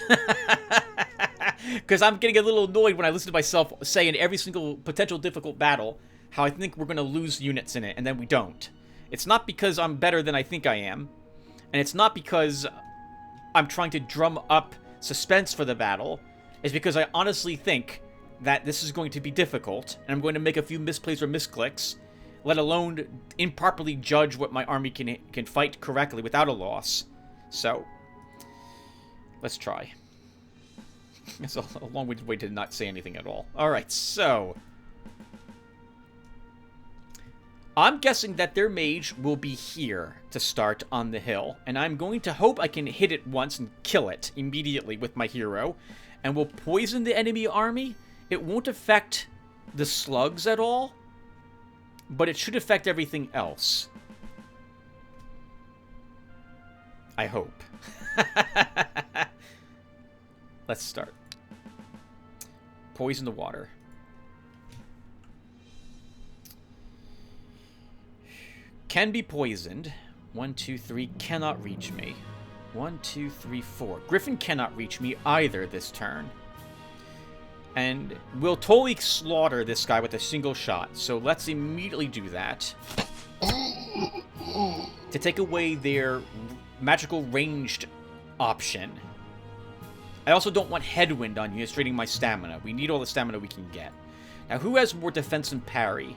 Because I'm getting a little annoyed when I listen to myself say in every single potential difficult battle how I think we're going to lose units in it, and then we don't. It's not because I'm better than I think I am, and it's not because I'm trying to drum up suspense for the battle. It's because I honestly think that this is going to be difficult, and I'm going to make a few misplays or misclicks, let alone improperly judge what my army can fight correctly without a loss. So, let's try. It's a long-winded way to not say anything at all. Alright, so I'm guessing that their mage will be here to start on the hill, and I'm going to hope I can hit it once and kill it immediately with my hero, and will poison the enemy army. It won't affect the slugs at all, but it should affect everything else. I hope. Let's start. Poison the water. Can be poisoned. 1, 2, 3 cannot reach me. 1, 2, 3, 4. Griffin cannot reach me either this turn. And we'll totally slaughter this guy with a single shot. So let's immediately do that. To take away their magical ranged option. I also don't want headwind on you, draining my stamina. We need all the stamina we can get. Now, who has more defense and parry?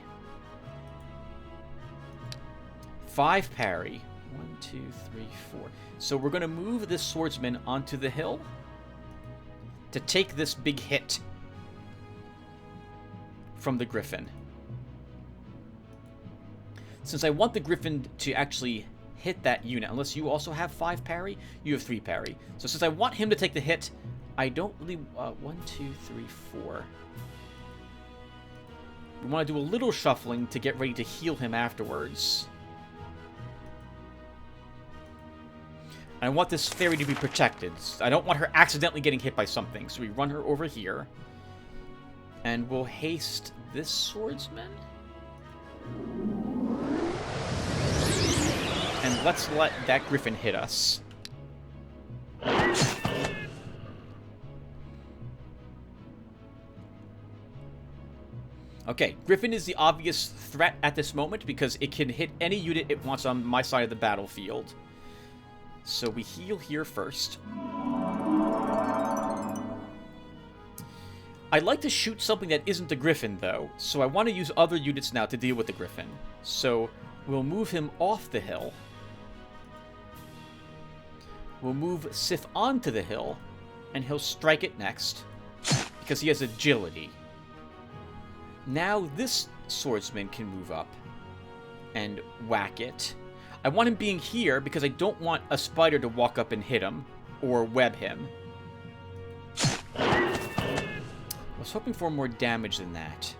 5 parry. 1, 2, 3, 4. So we're going to move this swordsman onto the hill to take this big hit from the griffin. Since I want the griffin to actually hit that unit, unless you also have 5 parry, you have 3 parry. So since I want him to take the hit, I don't really... 1, 2, 3, 4. We want to do a little shuffling to get ready to heal him afterwards. I want this fairy to be protected. I don't want her accidentally getting hit by something. So we run her over here. And we'll haste this swordsman. And let's let that griffin hit us. Okay, griffin is the obvious threat at this moment because it can hit any unit it wants on my side of the battlefield. So we heal here first. I'd like to shoot something that isn't the griffin, though, so I want to use other units now to deal with the griffin. So we'll move him off the hill. We'll move Sif onto the hill, and he'll strike it next, because he has agility. Now this swordsman can move up and whack it. I want him being here because I don't want a spider to walk up and hit him, or web him. I was hoping for more damage than that.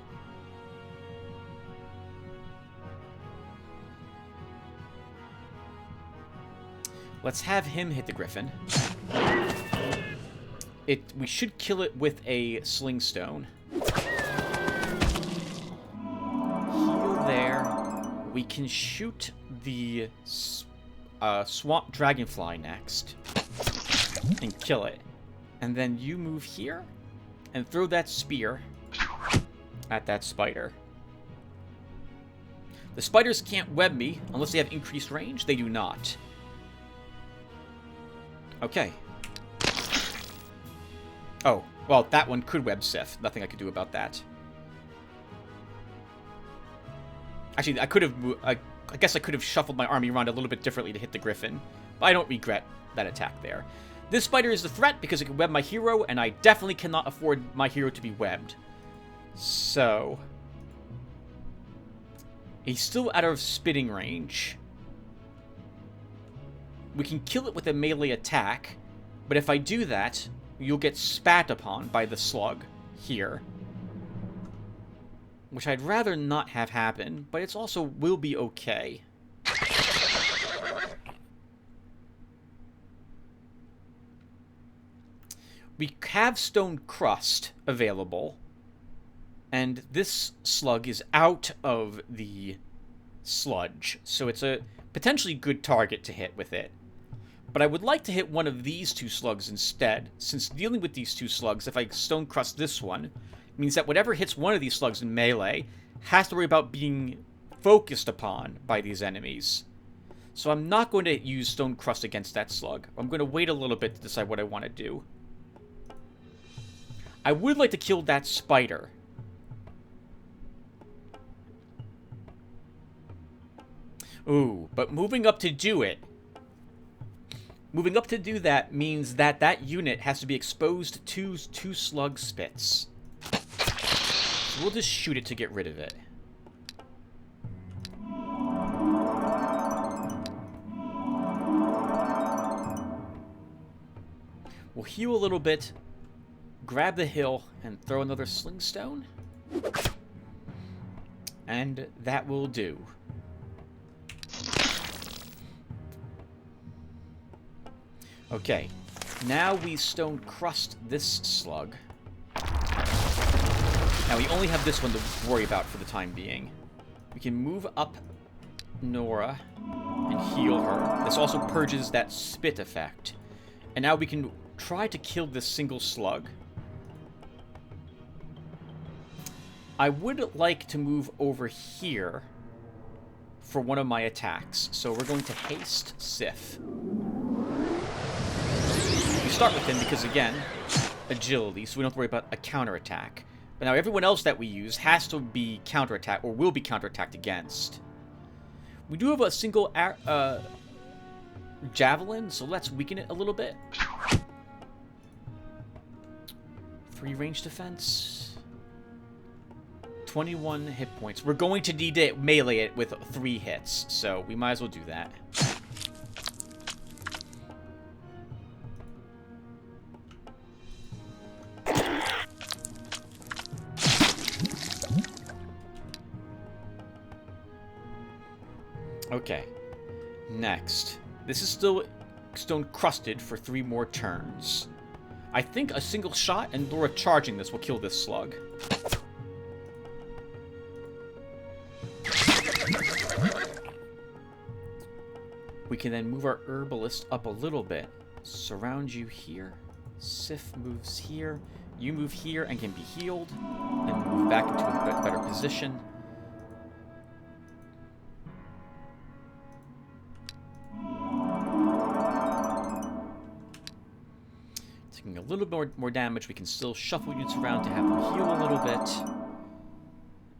Let's have him hit the griffin. We should kill it with a sling stone. Heal there. We can shoot the swamp dragonfly next and kill it. And then you move here and throw that spear at that spider. The spiders can't web me unless they have increased range. They do not. Okay. Oh, well, that one could web Sif. Nothing I could do about that. Actually, I could have... I guess I could have shuffled my army around a little bit differently to hit the griffin. But I don't regret that attack there. This spider is the threat because it can web my hero, and I definitely cannot afford my hero to be webbed. So... he's still out of spitting range. We can kill it with a melee attack, but if I do that, you'll get spat upon by the slug here. Which I'd rather not have happen, but it's also will be okay. We have stone crust available, and this slug is out of the sludge, so it's a potentially good target to hit with it. But I would like to hit one of these two slugs instead, since dealing with these two slugs, if I stone crust this one, means that whatever hits one of these slugs in melee has to worry about being focused upon by these enemies. So I'm not going to use stone crust against that slug. I'm going to wait a little bit to decide what I want to do. I would like to kill that spider. Ooh, but moving up to do it. Moving up to do that means that that unit has to be exposed to two slug spits. So we'll just shoot it to get rid of it. We'll heal a little bit. Grab the hill and throw another sling stone. And that will do. Okay, now we stone crust this slug. Now we only have this one to worry about for the time being. We can move up Nora and heal her. This also purges that spit effect. And now we can try to kill this single slug. I would like to move over here for one of my attacks. So we're going to haste Sif. We start with him because, again, agility, so we don't have to worry about a counterattack. But now everyone else that we use has to be counterattacked, or will be counterattacked against. We do have a single javelin, so let's weaken it a little bit. 3 range defense. 21 hit points. We're going to need to melee it with 3 hits, so we might as well do that. Okay. Next. This is still stone crusted for 3 more turns. I think a single shot and Laura charging this will kill this slug. We can then move our herbalist up a little bit. Surround you here. Sif moves here. You move here and can be healed. Then move back into a better position. Taking a little more damage. We can still shuffle units around to have them heal a little bit.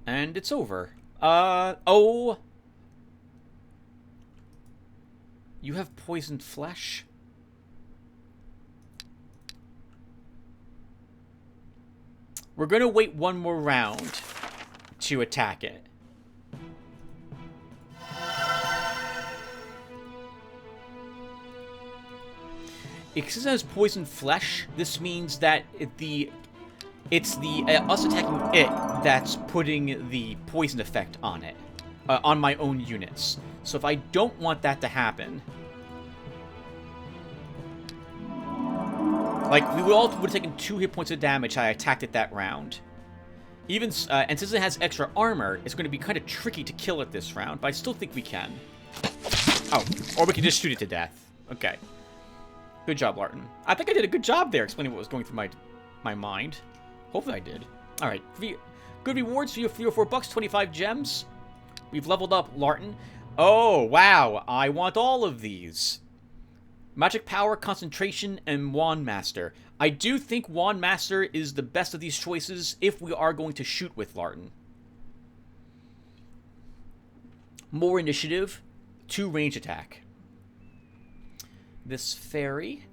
And it's over. Oh... You have poisoned flesh? We're going to wait one more round to attack it. Because it has poisoned flesh, this means that it's us attacking it that's putting the poison effect on it. On my own units. So if I don't want that to happen... Like, we would have taken 2 hit points of damage had I attacked it that round. Even, and since it has extra armor, it's going to be kind of tricky to kill it this round, but I still think we can. Oh, or we can just shoot it to death. Okay. Good job, Larton. I think I did a good job there explaining what was going through my mind. Hopefully I did. Alright, good rewards for you, 3 or 4 bucks, 25 gems. We've leveled up Larton. Oh, wow. I want all of these. Magic Power, Concentration, and Wand Master. I do think Wand Master is the best of these choices if we are going to shoot with Larton. More initiative, 2 range attack. This fairy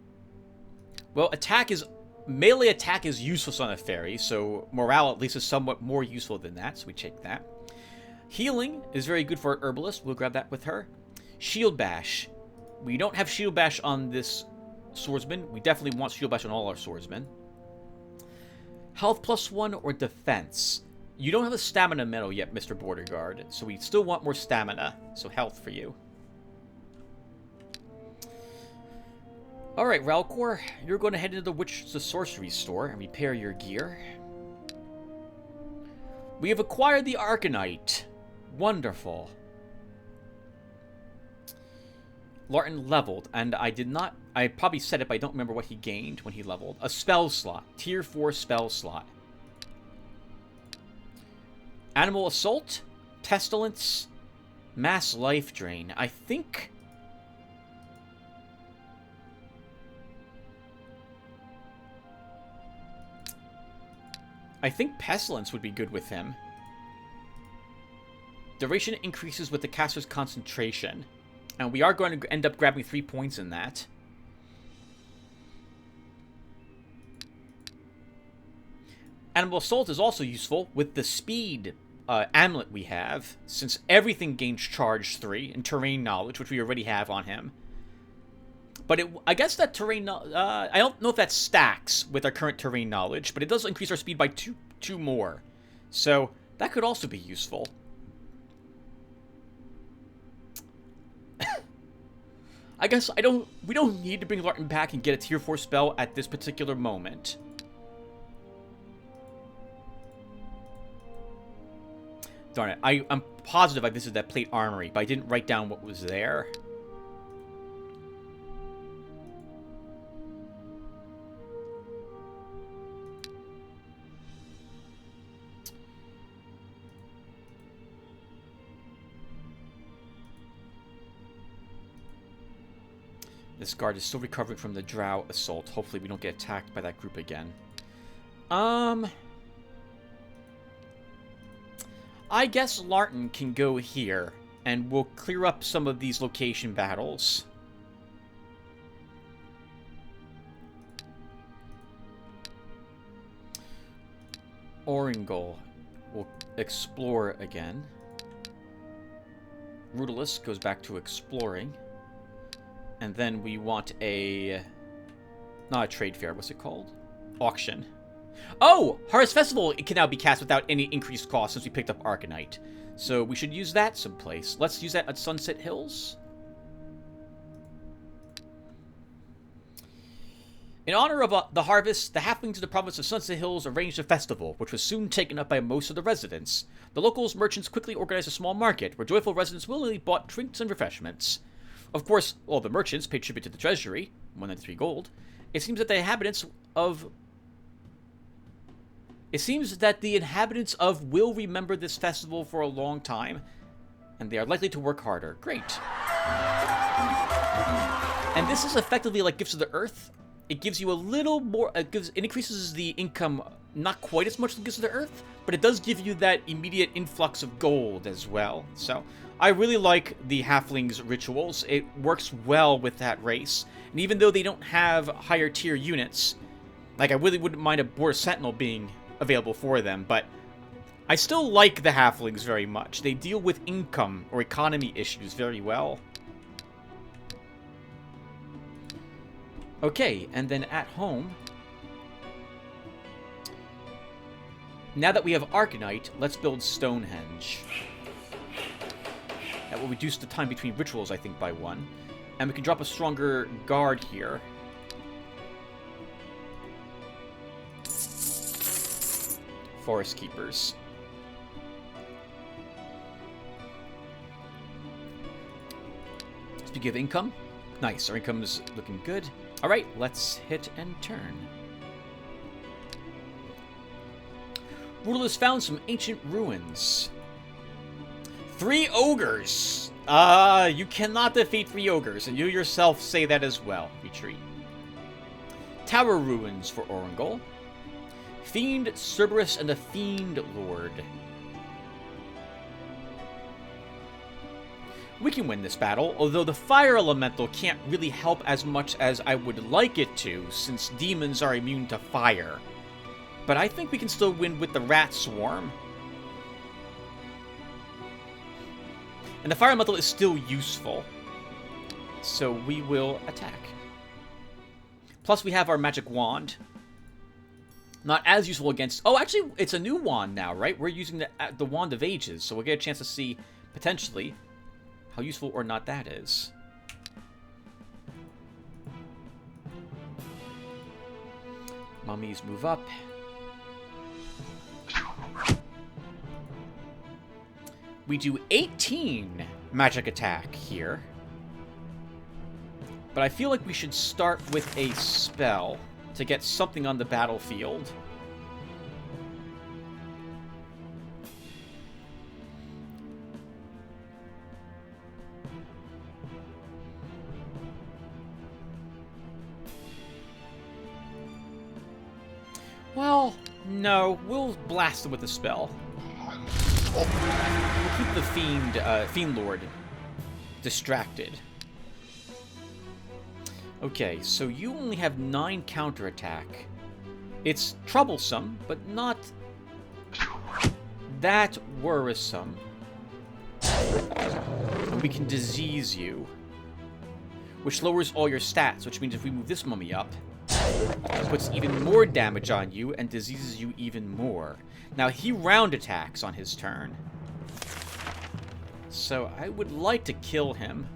Well, melee attack is useless on a fairy, so morale at least is somewhat more useful than that, so we take that. Healing is very good for our herbalist. We'll grab that with her. Shield bash. We don't have shield bash on this swordsman. We definitely want shield bash on all our swordsmen. Health +1 or defense. You don't have a stamina medal yet, Mr. Border Guard, so we still want more stamina. So health for you. Alright, Ralcor, you're going to head into the sorcery store and repair your gear. We have acquired the Arcanite. Wonderful. Larton leveled, and I probably said it, but I don't remember what he gained when he leveled. A spell slot. Tier 4 spell slot. Animal Assault, Pestilence, Mass Life Drain. I think Pestilence would be good with him. Duration increases with the caster's concentration. And we are going to end up grabbing 3 points in that. Animal Assault is also useful with the speed amulet we have, since everything gains charge 3 and terrain knowledge, which we already have on him. But I guess that terrain... I don't know if that stacks with our current terrain knowledge, but it does increase our speed by 2 more. So that could also be useful. I guess we don't need to bring Larton back and get a tier 4 spell at this particular moment. Darn it. I'm positive I visited that plate armory, but I didn't write down what was there. This guard is still recovering from the Drow assault. Hopefully we don't get attacked by that group again. I guess Larton can go here, and we'll clear up some of these location battles. Oringol will explore again. Rudalus goes back to exploring. And then we want not a trade fair, what's it called? Auction. Oh! Harvest Festival it can now be cast without any increased cost since we picked up Arcanite. So we should use that someplace. Let's use that at Sunset Hills. In honor of the harvest, the halflings of the province of Sunset Hills arranged a festival, which was soon taken up by most of the residents. The locals merchants quickly organized a small market, where joyful residents willingly bought drinks and refreshments. Of course, all the merchants paid tribute to the treasury, 193 gold. It seems that the inhabitants of will remember this festival for a long time, and they are likely to work harder. Great. And this is effectively like Gifts of the Earth. It gives you a little more, it increases the income not quite as much as Gifts of the Earth, but it does give you that immediate influx of gold as well. So I really like the Halflings rituals. It works well with that race. And even though they don't have higher tier units, like I really wouldn't mind a Border Sentinel being available for them, but I still like the Halflings very much. They deal with income or economy issues very well. Okay, and then at home, now that we have Arcanite, let's build Stonehenge. That will reduce the time between rituals, I think, by 1. And we can drop a stronger guard here. Forest Keepers. Speaking of income, nice, our income is looking good. Alright, let's hit and turn. Rudal has found some ancient ruins. 3 ogres! You cannot defeat 3 ogres, and you yourself say that as well. Retreat. Tower ruins for Orangol. Fiend Cerberus and the Fiend Lord. We can win this battle, although the fire elemental can't really help as much as I would like it to, since demons are immune to fire. But I think we can still win with the rat swarm. And the fire elemental is still useful. So we will attack. Plus we have our magic wand. Not as useful against... Oh, actually, it's a new wand now, right? We're using the Wand of Ages, so we'll get a chance to see, potentially, how useful or not that is. Mummies move up. We do 18 magic attack here. But I feel like we should start with a spell to get something on the battlefield. Well, no, we'll blast him with a spell. We'll keep the Fiend Lord distracted. Okay, so you only have 9 counterattack. It's troublesome, but not that worrisome. And we can disease you, which lowers all your stats, which means if we move this mummy up, it puts even more damage on you and diseases you even more. Now, he round attacks on his turn. So I would like to kill him.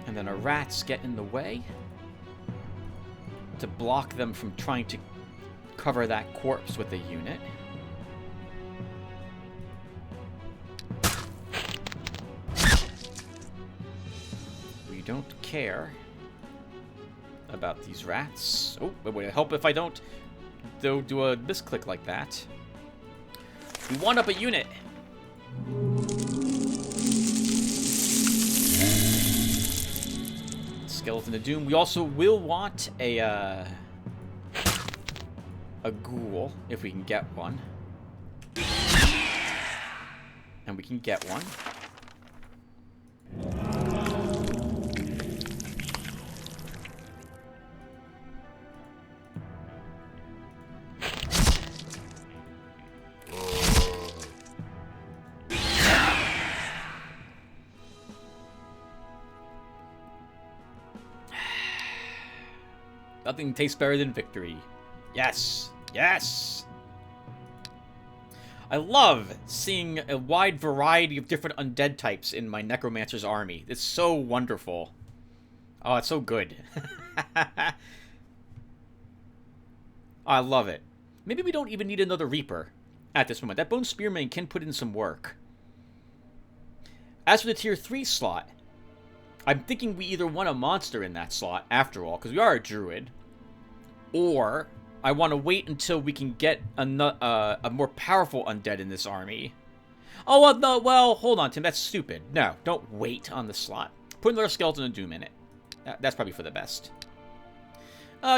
And then our rats get in the way to block them from trying to cover that corpse with a unit. We don't care about these rats. Oh, it would help if I don't do a misclick like that. We want up a unit. Skeleton of Doom. We also will want a ghoul, if we can get one. And we can get one. Nothing tastes better than victory. Yes! Yes! I love seeing a wide variety of different undead types in my Necromancer's army. It's so wonderful. Oh, it's so good. I love it. Maybe we don't even need another Reaper at this moment. That Bone Spearman can put in some work. As for the tier 3 slot, I'm thinking we either want a monster in that slot, after all, because we are a druid, or I want to wait until we can get a more powerful undead in this army. Oh, well, no, well, hold on, Tim, that's stupid. No, don't wait on the slot. Put another Skeleton of Doom in it. That's probably for the best.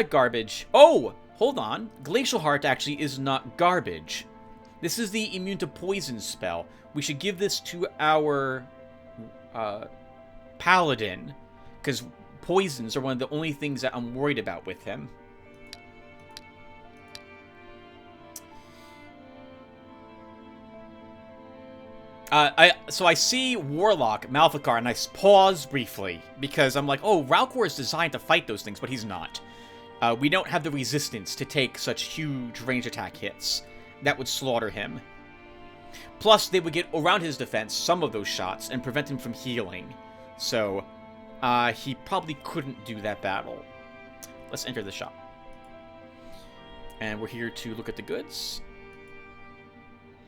Garbage. Oh, hold on. Glacial Heart actually is not garbage. This is the immune to poison spell. We should give this to our paladin, because poisons are one of the only things that I'm worried about with him. So I see Warlock, Malfikar, and I pause briefly, because I'm like, oh, Ralcor is designed to fight those things, but he's not. We don't have the resistance to take such huge range attack hits. That would slaughter him. Plus, they would get around his defense some of those shots and prevent him from healing. So, he probably couldn't do that battle. Let's enter the shop. And we're here to look at the goods.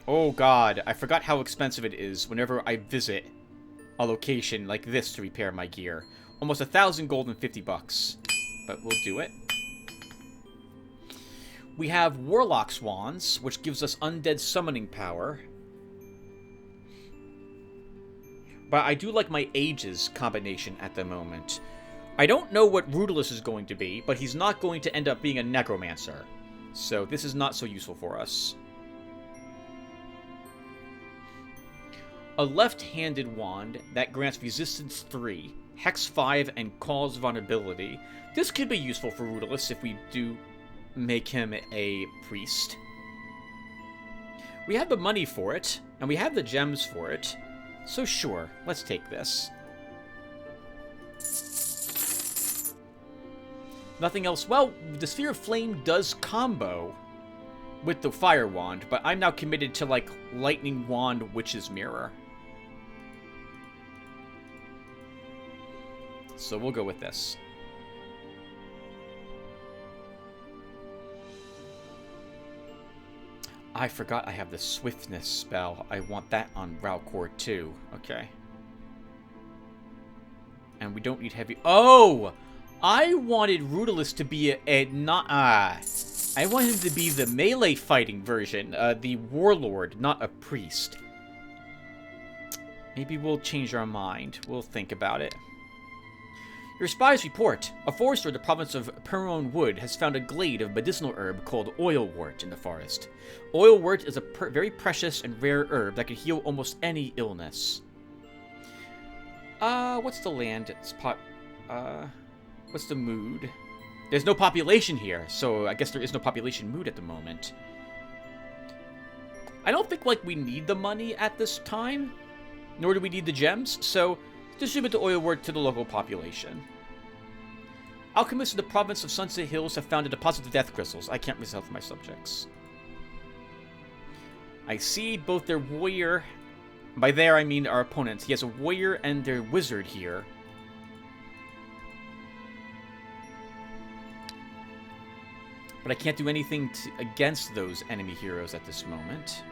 Oh god, I forgot how expensive it is whenever I visit a location like this to repair my gear. Almost 1,000 gold and 50 bucks. But we'll do it. We have Warlock's Wands, which gives us undead summoning power. But I do like my ages combination at the moment. I don't know what Rudolus is going to be, but he's not going to end up being a necromancer. So this is not so useful for us. A left-handed wand that grants resistance 3, hex 5, and cause vulnerability. This could be useful for Rudolus if we do make him a priest. We have the money for it, and we have the gems for it. So sure, let's take this. Nothing else. Well, the Sphere of Flame does combo with the Fire Wand, but I'm now committed to, like, Lightning Wand Witch's Mirror. So we'll go with this. I forgot I have the Swiftness spell. I want that on Ralcor too. Okay. And we don't need heavy... Oh! I wanted Rudolus to be I wanted him to be the melee fighting version. The warlord, not a priest. Maybe we'll change our mind. We'll think about it. Your spies report. A forester in the province of Perron Wood has found a glade of medicinal herb called oilwort in the forest. Oilwort is a very precious and rare herb that can heal almost any illness. What's the land? What's the mood? There's no population here, so I guess there is no population mood at the moment. I don't think, like, we need the money at this time, nor do we need the gems, so distribute the oilwort to the local population. Alchemists in the province of Sunset Hills have found a deposit of death crystals. I can't resell for my subjects. I see both their warrior... By there, I mean our opponents. He has a warrior and their wizard here. But I can't do anything against those enemy heroes at this moment.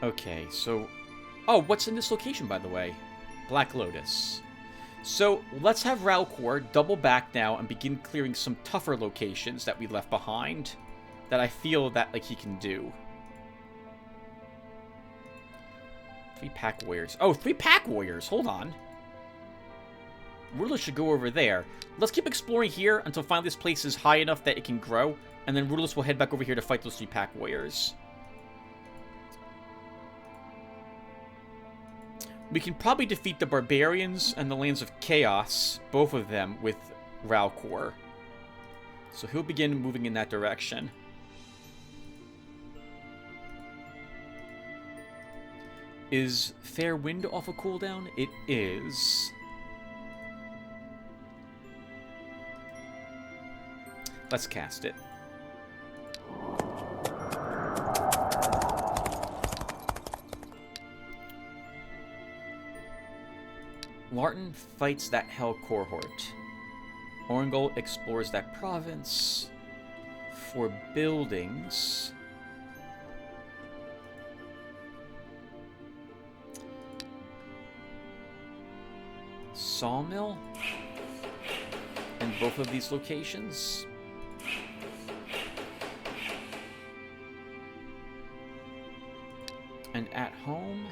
Okay, so... Oh, what's in this location, by the way? Black Lotus. So, let's have Ralcor double back now and begin clearing some tougher locations that we left behind. That I feel that, like, he can do. 3 pack warriors. Oh, 3 pack warriors! Hold on. Rudolus should go over there. Let's keep exploring here until finally this place is high enough that it can grow. And then Rudolus will head back over here to fight those 3 pack warriors. We can probably defeat the Barbarians and the Lands of Chaos, both of them, with Ralcor. So he'll begin moving in that direction. Is Fair Wind off a cooldown? It is. Let's cast it. Larton fights that Hell cohort. Orangol explores that province. For buildings... Sawmill? In both of these locations? And at home?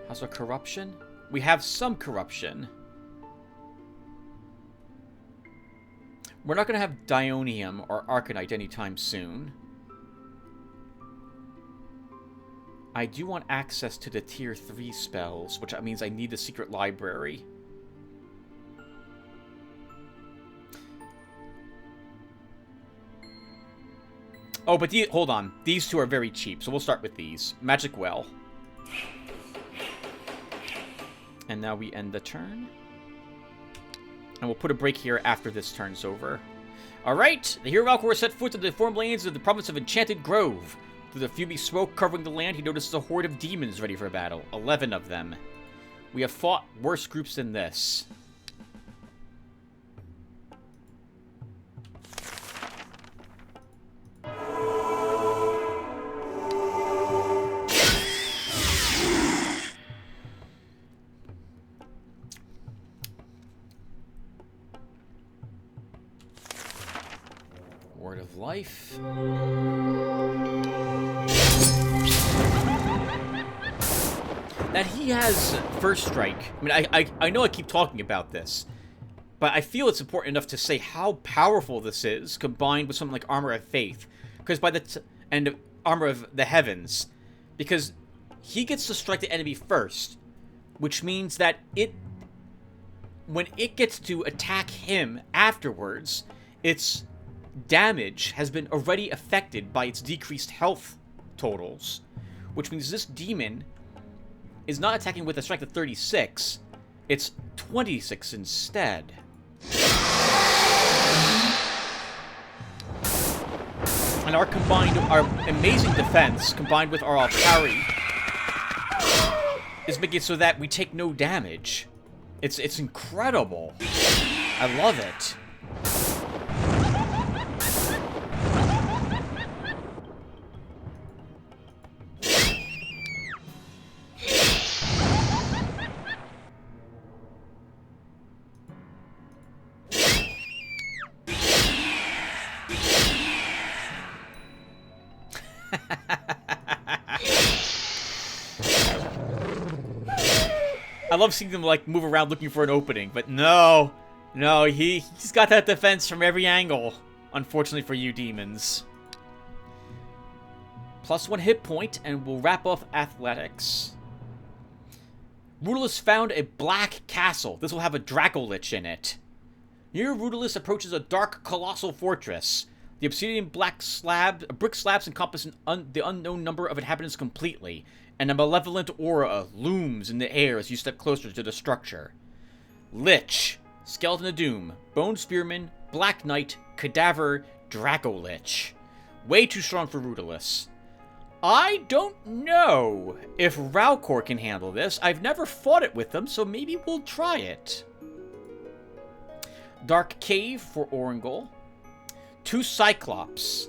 How's our corruption? We have some corruption. We're not going to have Dionium or Arcanite anytime soon. I do want access to the tier 3 spells, which means I need the secret library. Oh, but hold on. These 2 are very cheap, so we'll start with these. Magic Well. And now we end the turn. And we'll put a break here after this turn's over. Alright, the hero Ralcor set foot to the deformed lands of the province of Enchanted Grove. Through the fumy smoke covering the land, he notices a horde of demons ready for battle. 11 of them. We have fought worse groups than this. life. That he has first strike. I mean, I know I keep talking about this, but I feel it's important enough to say how powerful this is, combined with something like Armor of Faith, because and Armor of the Heavens, because he gets to strike the enemy first, which means that when it gets to attack him afterwards, its damage has been already affected by its decreased health totals, which means this demon is not attacking with a strength of 36, it's 26 instead. And our amazing defense, combined with our parry, is making it so that we take no damage. It's incredible. I love it. I love seeing them, like, move around looking for an opening, but no, he's got that defense from every angle, unfortunately for you demons. +1 hit point, and we'll wrap off athletics. Rudolus found a black castle. This will have a Dracolich in it. Here, Rudolus approaches a dark, colossal fortress. The obsidian brick slabs encompass the unknown number of inhabitants completely, and a malevolent aura looms in the air as you step closer to the structure. Lich, Skeleton of Doom, Bone Spearman, Black Knight, Cadaver, Dracolich. Way too strong for Rudolus. I don't know if Ralcor can handle this. I've never fought it with them, so maybe we'll try it. Dark Cave for Orangol. 2 Cyclops.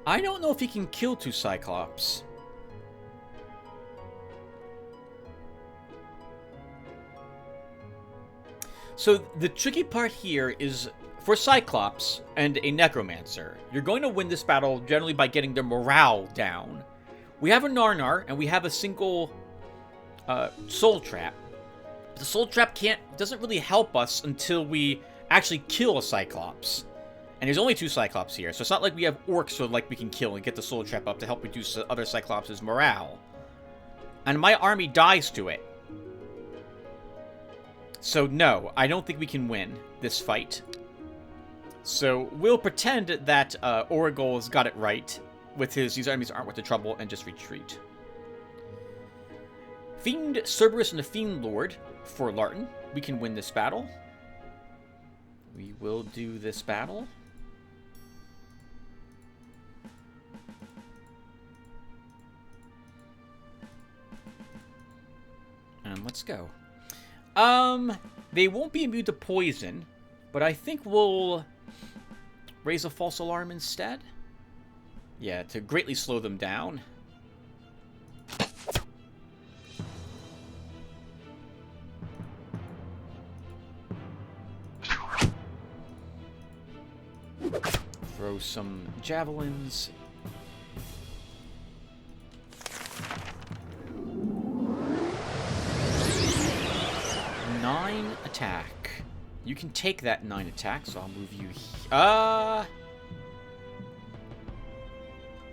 I don't know if he can kill 2 Cyclops. So the tricky part here is, for Cyclops and a Necromancer, you're going to win this battle generally by getting their morale down. We have a Narnar, and we have a single Soul Trap. The Soul Trap doesn't really help us until we actually kill a Cyclops. And there's only 2 Cyclops here, so it's not like we have orcs so like we can kill and get the Soul Trap up to help reduce the other Cyclops' morale. And my army dies to it. So no, I don't think we can win this fight. So we'll pretend that Oragol's got it right with these enemies aren't worth the trouble, and just retreat. Fiend Cerberus and the Fiend Lord for Larton. We can win this battle. We will do this battle. And let's go. They won't be immune to poison, but I think we'll raise a false alarm instead. Yeah, to greatly slow them down. Throw some javelins. Nine attack. You can take that 9 attack, so I'll move you.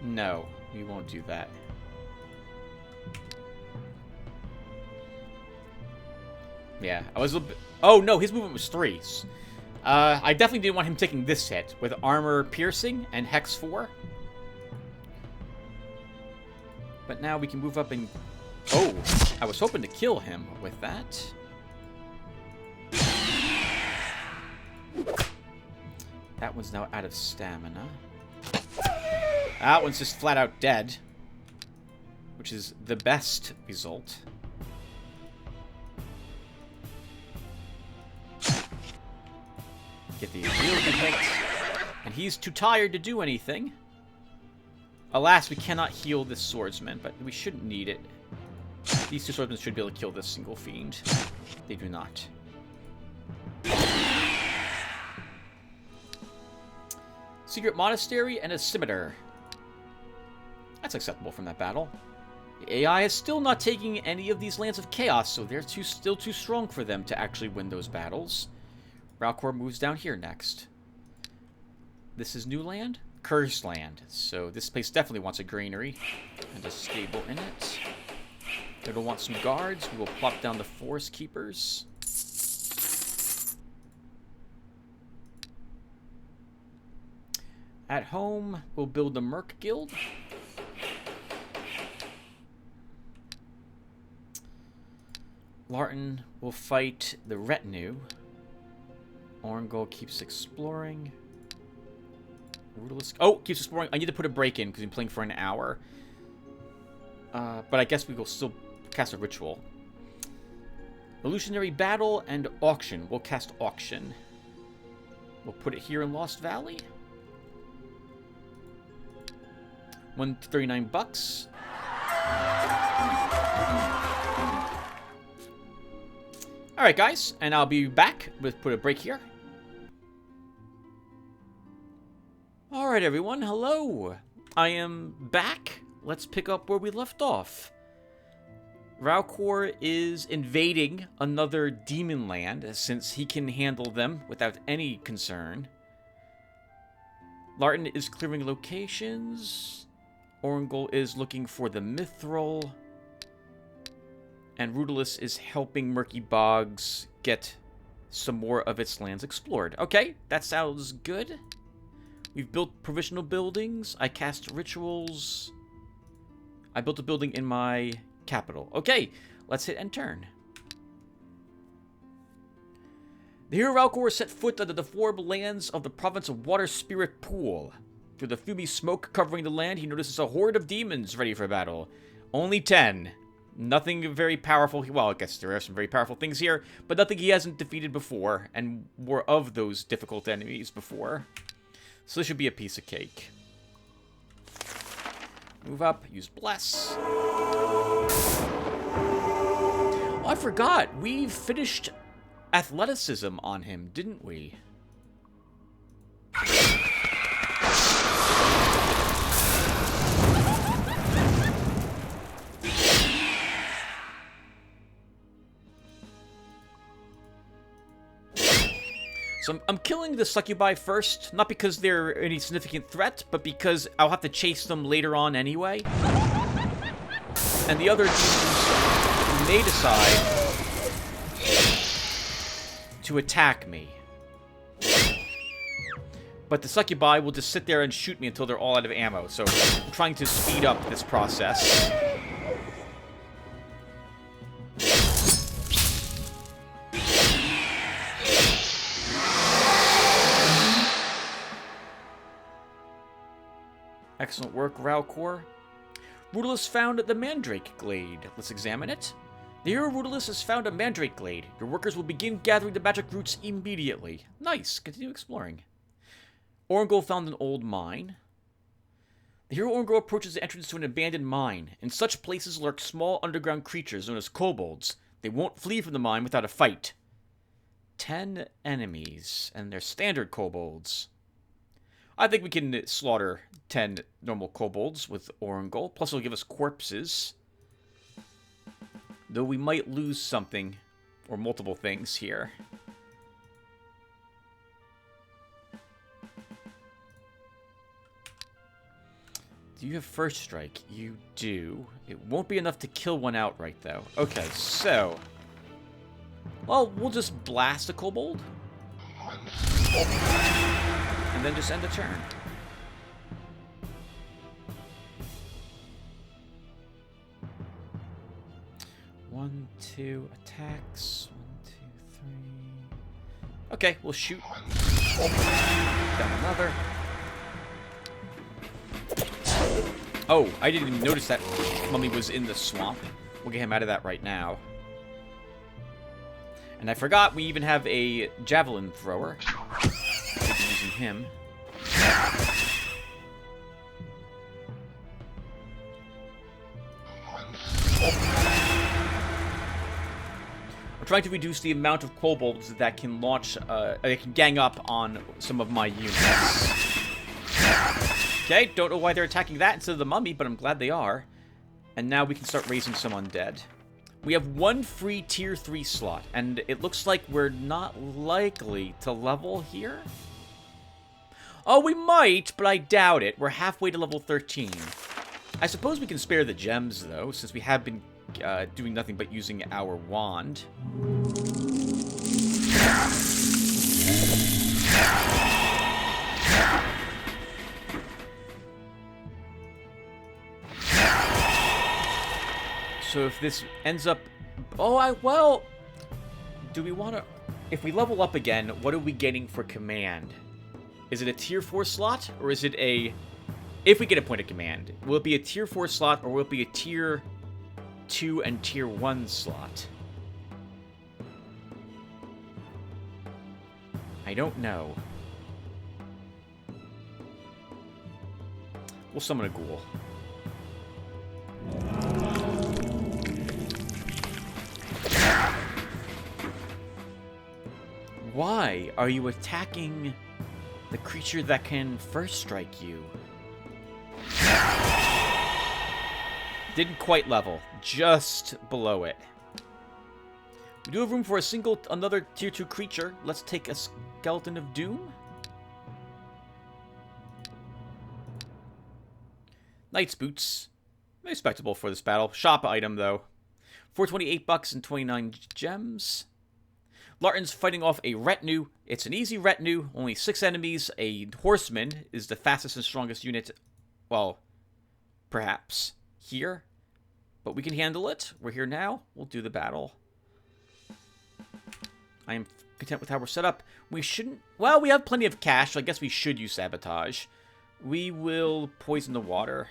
No, we won't do that. Yeah, I was a little bit... Oh, no, his movement was 3. I definitely didn't want him taking this hit with armor piercing and hex 4. But now we can move up and... Oh, I was hoping to kill him with that. That one's now out of stamina. That one's just flat out dead, which is the best result. Get the real good hit. And he's too tired to do anything. Alas, we cannot heal this swordsman, but we shouldn't need it. These two swordsmen should be able to kill this single fiend. They do not. Secret monastery and a scimitar. That's acceptable from that battle. The AI is still not taking any of these lands of chaos, so they're still too strong for them to actually win those battles. Ralcor moves down here next. This is new land? Cursed land. So this place definitely wants a granary and a stable in it. It'll want some guards. We will plop down the forest keepers. At home, we'll build the Merc Guild. Larton will fight the retinue. Orangol keeps exploring. Oh, keeps exploring. I need to put a break in because I'm playing for an hour. But I guess we will still cast a ritual. Illusionary Battle and Auction. We'll cast Auction. We'll put it here in Lost Valley. 139 bucks. Alright, guys. And I'll be back. Let's put a break here. Alright, everyone. Hello. I am back. Let's pick up where we left off. Ralcor is invading another demon land, since he can handle them without any concern. Larton is clearing locations. Orangol is looking for the Mithril. And Rudolus is helping Murky Bogs get some more of its lands explored. Okay, that sounds good. We've built provisional buildings. I cast rituals. I built a building in my capital. Okay, let's hit end turn. The hero Ralcor set foot on the deformed lands of the province of Water Spirit Pool. Through the fumy smoke covering the land, he notices a horde of demons ready for battle. Only 10. Nothing very powerful. Well, I guess there are some very powerful things here, but nothing he hasn't defeated before, and were of those difficult enemies before. So this should be a piece of cake. Move up, use Bless. Oh, I forgot. We finished athleticism on him, didn't we? So I'm killing the succubi first, not because they're any significant threat, but because I'll have to chase them later on anyway. And the other demons may decide to attack me. But the succubi will just sit there and shoot me until they're all out of ammo, so I'm trying to speed up this process. Excellent work, Ralcor. Rudolus found the Mandrake Glade. Let's examine it. The hero Rudolus has found a Mandrake Glade. Your workers will begin gathering the magic roots immediately. Nice. Continue exploring. Orangol found an old mine. The hero Orangol approaches the entrance to an abandoned mine. In such places lurk small underground creatures known as kobolds. They won't flee from the mine without a fight. 10 enemies, and they're standard kobolds. I think we can slaughter 10 normal kobolds with Orangol. Plus it'll give us corpses. Though we might lose something, or multiple things here. Do you have first strike? You do. It won't be enough to kill one outright, though. Okay, so... well, we'll just blast a kobold. And then just end the turn. One, two attacks. 1, 2, 3. Okay, we'll shoot. Down another. Oh, I didn't even notice that mummy was in the swamp. We'll get him out of that right now. And I forgot we even have a javelin thrower. Using him. trying to reduce the amount of kobolds that can launch, they can gang up on some of my units. Okay, don't know why they're attacking that instead of the mummy, but I'm glad they are. And now we can start raising some undead. We have one free tier 3 slot, and it looks like we're not likely to level here. Oh, we might, but I doubt it. We're halfway to level 13. I suppose we can spare the gems, though, since we have been doing nothing but using our wand. So if this ends up... Oh, well... Do we want to... If we level up again, what are we getting for command? Is it a tier 4 slot? Or is it a... If we get a point of command, will it be a tier 4 slot or will it be a tier 2 and tier 1 slot? I don't know. We'll summon a ghoul. Why are you attacking the creature that can first strike you? Didn't quite level, just below it. We do have room for another tier 2 creature. Let's take a Skeleton of Doom. Knight's Boots. Respectable for this battle. Shop item, though. 428 bucks and 29 gems. Larton's fighting off a retinue. It's an easy retinue, only 6 enemies. A horseman is the fastest and strongest unit, well, perhaps, here. But we can handle it. We're here now. We'll do the battle. I am content with how we're set up. We shouldn't... Well, we have plenty of cash, so I guess we should use Sabotage. We will poison the water.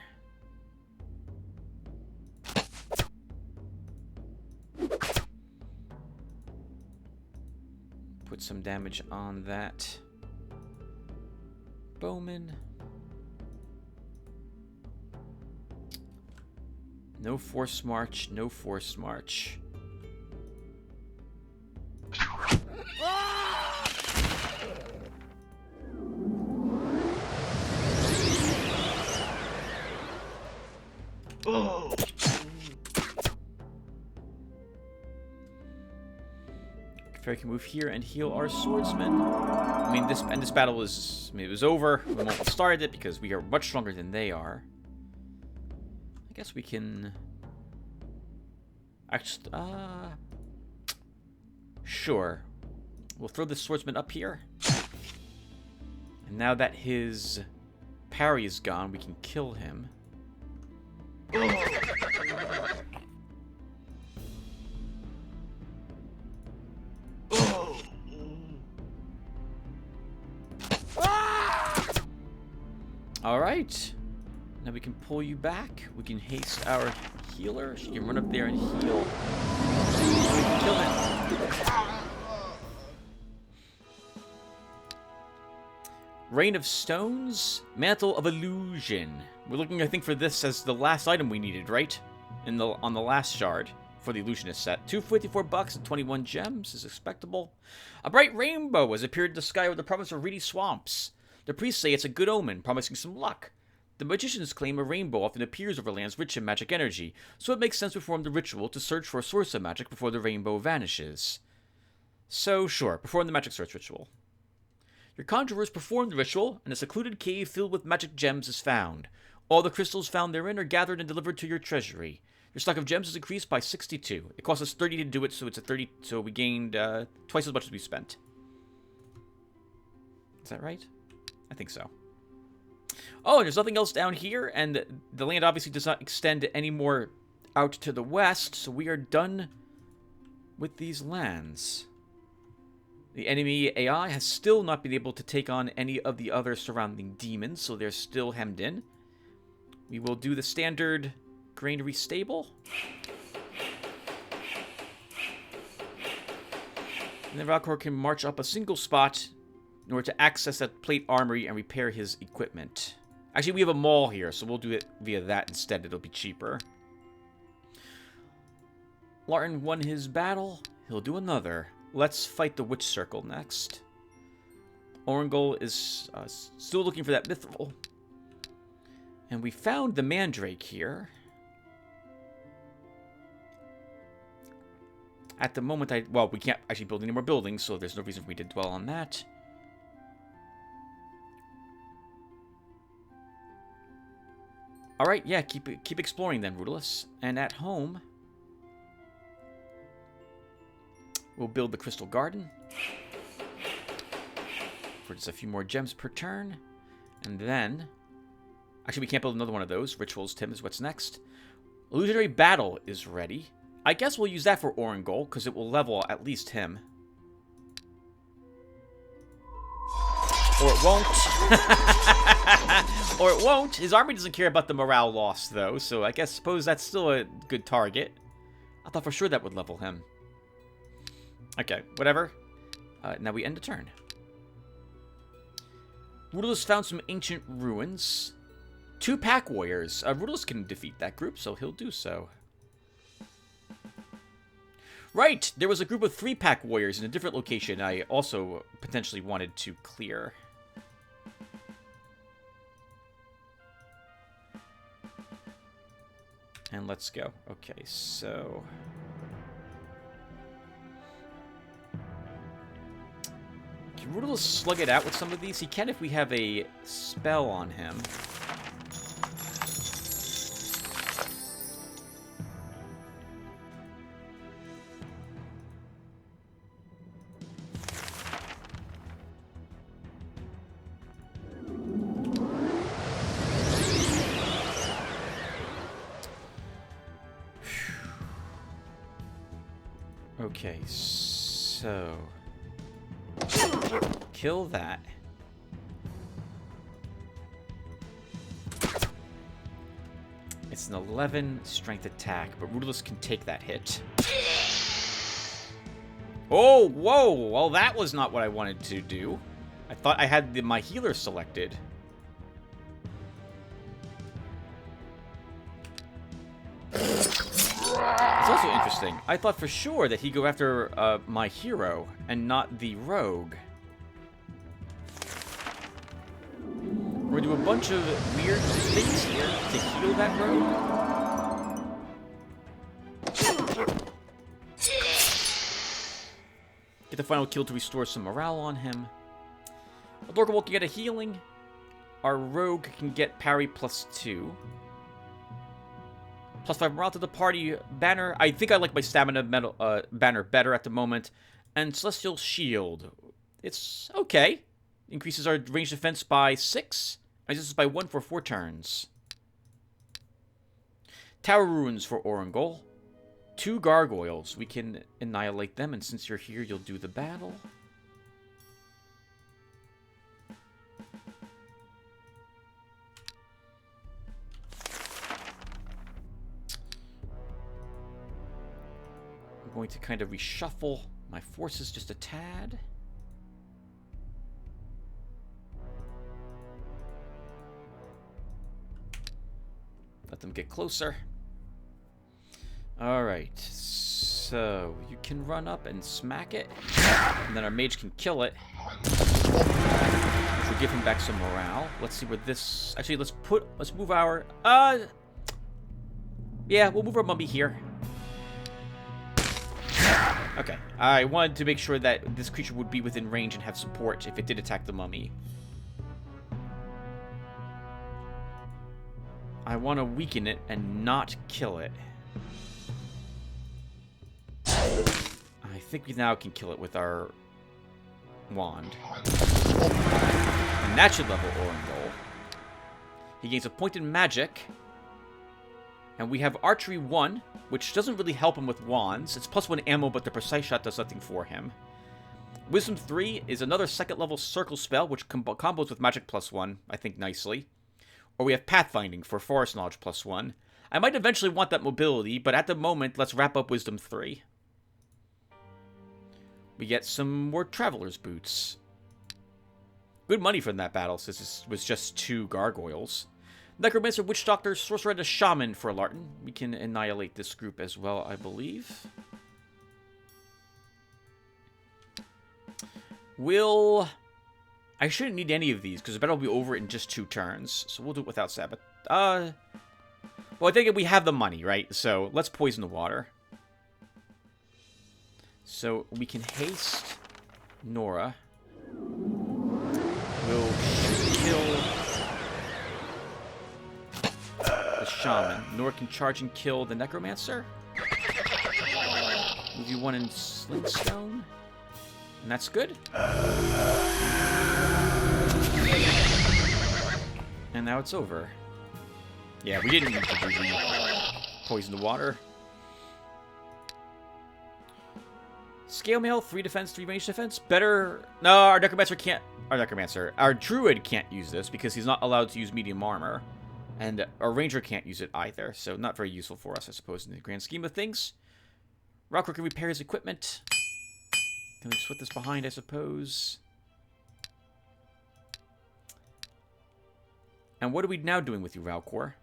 Put some damage on that bowman. No force march, no force march. Oh. Fairy can move here and heal our swordsman. I mean, this battle is... I mean, it was over. We won't have started it because we are much stronger than they are. I guess we can... Actually, sure. We'll throw this swordsman up here. And now that his parry is gone, we can kill him. Alright. Now we can pull you back. We can haste our healer. She can run up there and heal. We can kill him. Rain of Stones. Mantle of Illusion. We're looking, I think, for this as the last item we needed, right? On the last shard for the Illusionist set. 254 bucks and 21 gems is expectable. A bright rainbow has appeared in the sky over the province of Reedy Swamps. The priests say it's a good omen, promising some luck. The magicians claim a rainbow often appears over lands rich in magic energy, so it makes sense to perform the ritual to search for a source of magic before the rainbow vanishes. So, sure, perform the magic search ritual. Your conjurers perform the ritual, and a secluded cave filled with magic gems is found. All the crystals found therein are gathered and delivered to your treasury. Your stock of gems is increased by 62. It cost us 30 to do it, so it's a 30. So we gained twice as much as we spent. Is that right? I think so. Oh, and there's nothing else down here, and the land obviously does not extend any more out to the west, so we are done with these lands. The enemy AI has still not been able to take on any of the other surrounding demons, so they're still hemmed in. We will do the standard granary stable. And then Valkor can march up a single spot in order to access that plate armory and repair his equipment. Actually, we have a mall here, so we'll do it via that instead. It'll be cheaper. Larton won his battle. He'll do another. Let's fight the Witch Circle next. Orangol is still looking for that mithril. And we found the Mandrake here. At the moment, well, we can't actually build any more buildings, so there's no reason for me to dwell on that. Alright, yeah, keep exploring then, Rudolus. And at home, we'll build the Crystal Garden for just a few more gems per turn. And then, actually, we can't build another one of those. Rituals, Tim, is what's next. Illusionary Battle is ready. I guess we'll use that for Orangol, because it will level at least him. Or it won't. Or it won't. His army doesn't care about the morale loss, though, so I suppose that's still a good target. I thought for sure that would level him. Okay, whatever. Now we end the turn. Rudolus found some ancient ruins. 2 pack warriors. Rudolus can defeat that group, so he'll do so. Right! There was a group of 3 pack warriors in a different location I also potentially wanted to clear. And let's go. Okay, so... Can Rudolus slug it out with some of these? He can if we have a spell on him. Okay, so... Kill that. It's an 11 strength attack, but Rudolus can take that hit. Oh, whoa! Well, that was not what I wanted to do. I thought I had my healer selected. It's also interesting. I thought for sure that he'd go after my hero and not the rogue. We're gonna do a bunch of weird things here to heal that rogue. Get the final kill to restore some morale on him. Adorable can get a healing. Our rogue can get parry +2. +5 morale to the party banner. I think I like my stamina banner better at the moment. And Celestial Shield. It's okay. Increases our range defense by 6. Resists by 1 for 4 turns. Tower Ruins for Orangol. 2 gargoyles. We can annihilate them, and since you're here, you'll do the battle. I'm going to kind of reshuffle my forces just a tad. Let them get closer. Alright, so you can run up and smack it, and then our mage can kill it, which will give him back some morale. Let's see what this... Actually, let's move our... Yeah, we'll move our mummy here. Okay, I wanted to make sure that this creature would be within range and have support if it did attack the mummy. I want to weaken it and not kill it. I think we now can kill it with our wand. And that should level Orangol. He gains a point in magic. And we have Archery 1, which doesn't really help him with wands. It's +1 ammo, but the precise shot does nothing for him. Wisdom 3 is another 2nd level circle spell, which combos with magic +1, I think, nicely. Or we have Pathfinding for Forest Knowledge +1. I might eventually want that mobility, but at the moment, let's wrap up Wisdom 3. We get some more Traveler's Boots. Good money from that battle, since this was just 2 gargoyles. Necromancer, Witch Doctor, Sorcerer, and a Shaman for Larton. We can annihilate this group as well, I believe. Will... I shouldn't need any of these, because the battle will be over in just 2 turns. So we'll do it without Sabbath. Well, I think we have the money, right? So let's poison the water. So we can haste Nora. We'll kill the shaman. Nora can charge and kill the necromancer. Move you 1 in Slingstone. And that's good. And now it's over. Yeah, we didn't need to do the poison the water. Scale mail, 3 defense, 3 range defense. Better... No, our necromancer can't... Our druid can't use this because he's not allowed to use medium armor. And our ranger can't use it either. So not very useful for us, I suppose, in the grand scheme of things. Rockworker can repair his equipment. Can we just put this behind, I suppose? And what are we now doing with you, Ralcor?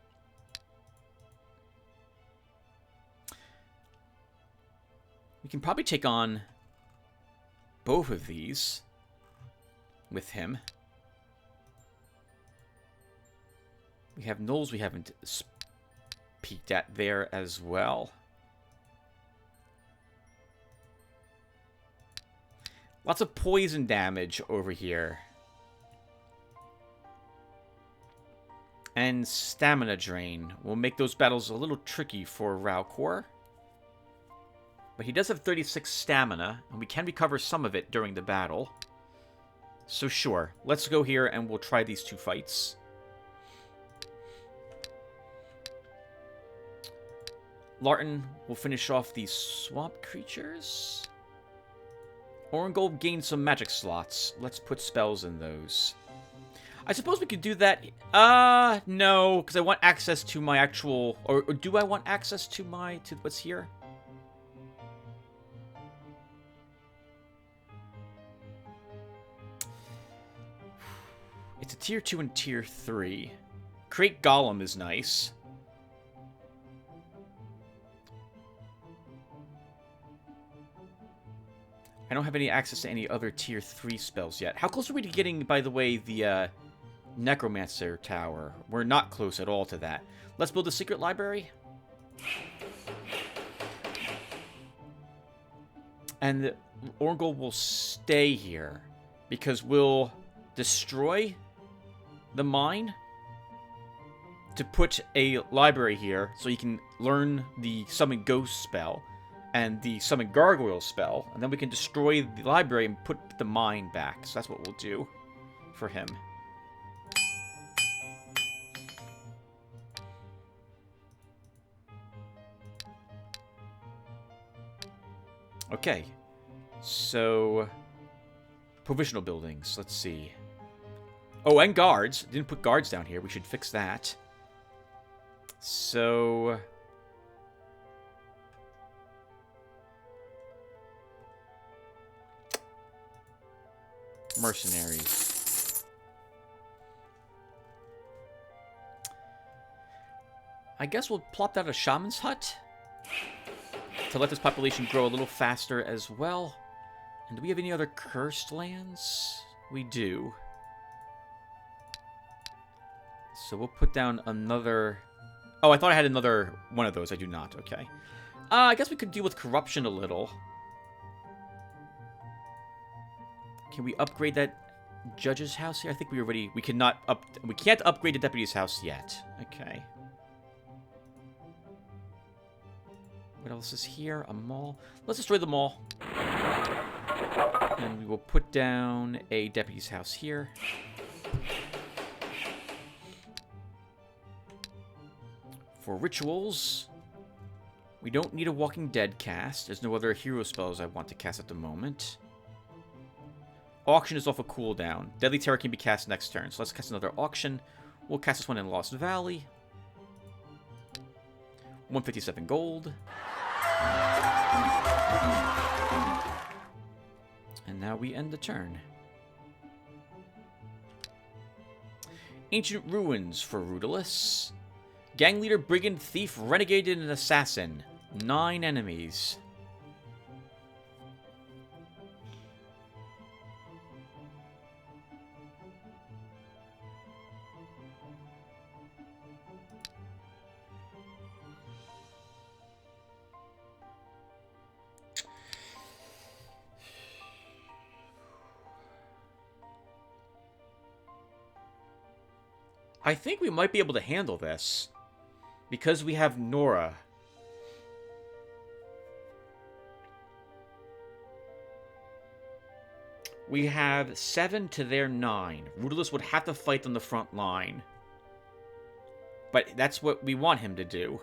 We can probably take on both of these with him. We have gnolls we haven't peeked at there as well. Lots of poison damage over here. And stamina drain will make those battles a little tricky for Ralcor. But he does have 36 stamina, and we can recover some of it during the battle. So sure, let's go here and we'll try these 2 fights. Larton will finish off these swamp creatures. Orengold gained some magic slots. Let's put spells in those. I suppose we could do that. No, because I want access to my actual... Or do I want access to my... to what's here? It's a tier 2 and tier 3. Create Golem is nice. I don't have any access to any other tier 3 spells yet. How close are we to getting, by the way, the Necromancer Tower? We're not close at all to that. Let's build a secret library. And Orgel will stay here because we'll destroy the mine to put a library here so you can learn the Summon Ghost spell and the Summon Gargoyle spell, and then we can destroy the library and put the mine back. So that's what we'll do for him. Okay, so provisional buildings, let's see. Oh, and guards. Didn't put guards down here. We should fix that. So... mercenaries. I guess we'll plop down a shaman's hut to let this population grow a little faster as well. And do we have any other cursed lands? We do. So we'll put down another... Oh, I thought I had another one of those. I do not. Okay. I guess we could deal with corruption a little. Can we upgrade that judge's house here? I think we already... We cannot up... We can't upgrade the deputy's house yet. Okay. What else is here? A mall. Let's destroy the mall. And we will put down a deputy's house here. For rituals, we don't need a Walking Dead cast. There's no other hero spells I want to cast at the moment. Auction is off a cooldown. Deadly Terror can be cast next turn. So let's cast another auction. We'll cast this one in Lost Valley. 157 gold. And now we end the turn. Ancient Ruins for Rudolus. Gang leader, brigand, thief, renegade, and an assassin. 9 enemies. I think we might be able to handle this. Because we have Nora. We have 7 to their 9. Rudolus would have to fight on the front line. But that's what we want him to do.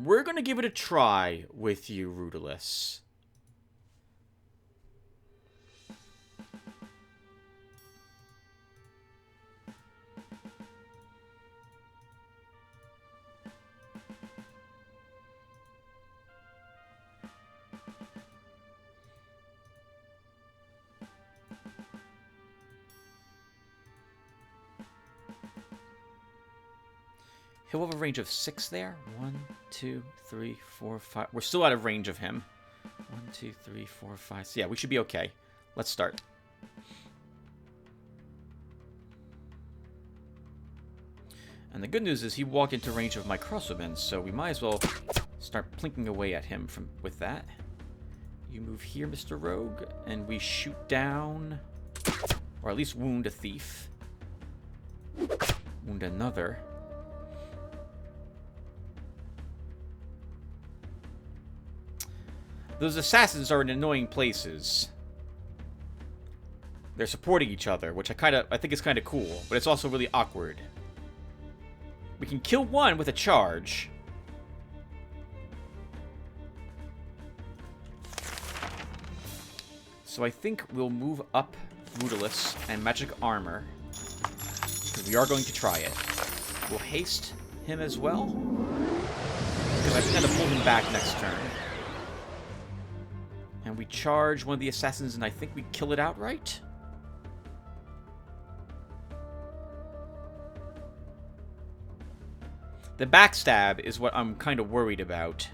We're going to give it a try with you, Rudolus. He'll have a range of 6 there. 1, 2, 3, 4, 5. We're still out of range of him. 1, 2, 3, 4, 5. So yeah, we should be okay. Let's start. And the good news is he walked into range of my crossbowmen, so we might as well start plinking away at him with that. You move here, Mr. Rogue, and we shoot down, or at least wound a thief. Wound another. Those assassins are in annoying places. They're supporting each other, which I think is kind of cool, but it's also really awkward. We can kill one with a charge. So I think we'll move up Rudolus and Magic Armor. Because we are going to try it. We'll haste him as well. Because I think I'm going to pull him back next turn. And we charge one of the assassins, and I think we kill it outright. The backstab is what I'm kind of worried about.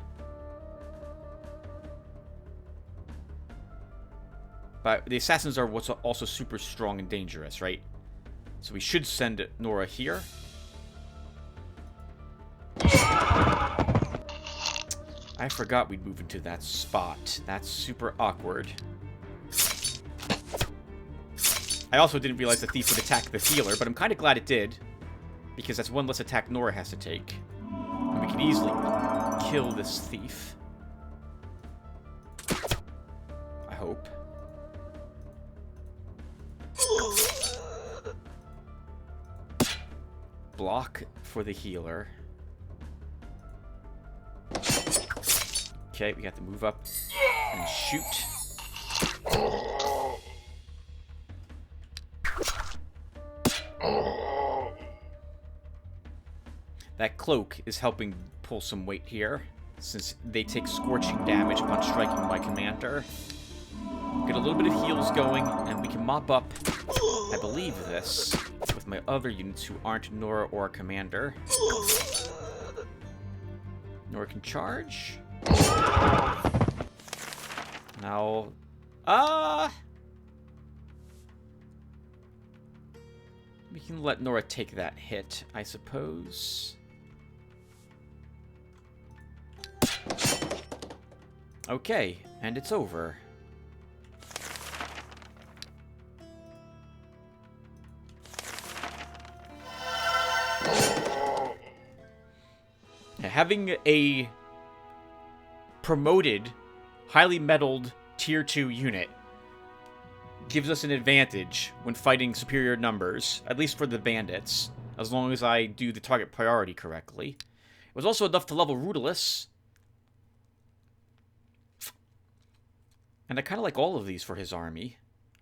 But the assassins are what's also super strong and dangerous, right? So we should send Nora here. I forgot we'd move into that spot. That's super awkward. I also didn't realize the thief would attack the healer, but I'm kind of glad it did. Because that's one less attack Nora has to take. And we can easily kill this thief. I hope. Block for the healer. Okay, we have to move up and shoot. That cloak is helping pull some weight here, since they take scorching damage upon striking my commander. Get a little bit of heals going, and we can mop up, I believe, this with my other units who aren't Nora or a commander. Nora can charge. Now, we can let Nora take that hit, I suppose. Okay, and it's over. Now, having a promoted, highly metalled tier 2 unit gives us an advantage when fighting superior numbers, at least for the bandits, as long as I do the target priority correctly. It was also enough to level Rudolus. And I kind of like all of these for his army.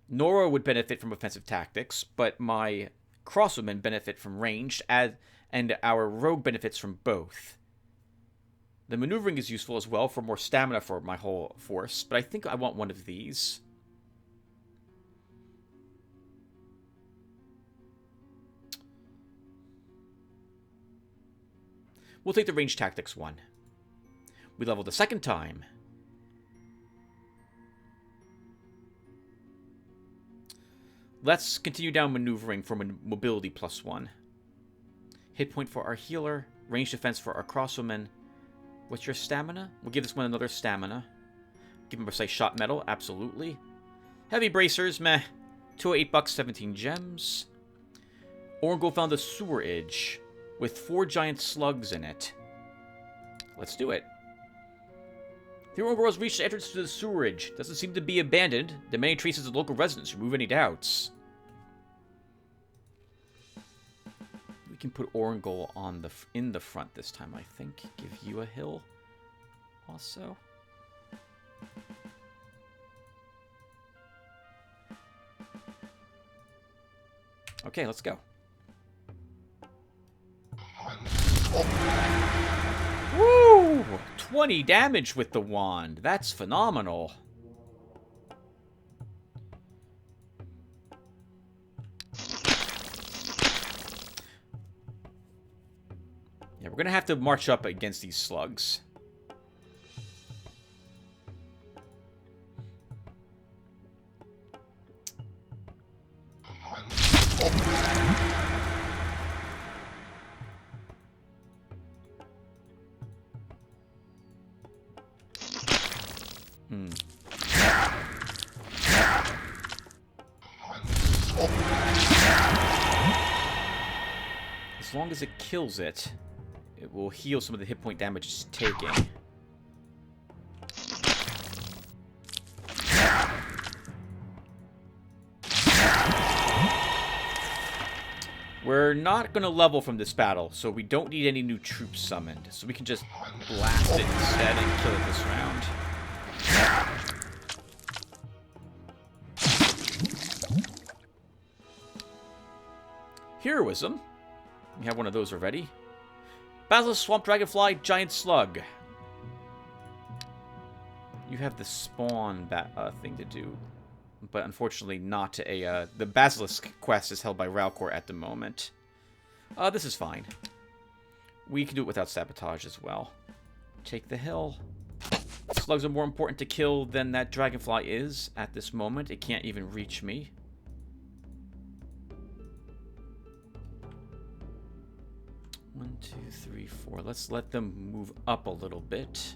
Nora would benefit from offensive tactics, but my crossbowmen benefit from ranged, and our rogue benefits from both. The maneuvering is useful as well for more stamina for my whole force, but I think I want one of these. We'll take the ranged tactics one. We leveled a second time. Let's continue down maneuvering for mobility +1. Hit point for our healer. Range defense for our crossbowmen. What's your stamina? We'll give this one another stamina. Give him precise shot metal. Absolutely. Heavy bracers. Meh. 208 bucks, 17 gems. Orangol found a sewerage with 4 giant slugs in it. Let's do it. The Orangol has reached the entrance to the sewerage. Doesn't seem to be abandoned. There are many traces of local residents. Remove any doubts. We can put Orangol on in the front this time, I think. Give you a hill also. Okay, let's go. Woo! 20 damage with the wand. That's phenomenal. Yeah, we're gonna have to march up against these slugs. As long as it kills it, it will heal some of the hit point damage it's taking. We're not going to level from this battle, so we don't need any new troops summoned. So we can just blast it instead and kill it this round. Heroism. We have one of those already. Basilisk, Swamp Dragonfly, Giant Slug. You have the spawn thing to do. But unfortunately not a... the Basilisk quest is held by Ralcor at the moment. This is fine. We can do it without sabotage as well. Take the hill. Slugs are more important to kill than that Dragonfly is at this moment. It can't even reach me. One, two, three, four. Let's let them move up a little bit.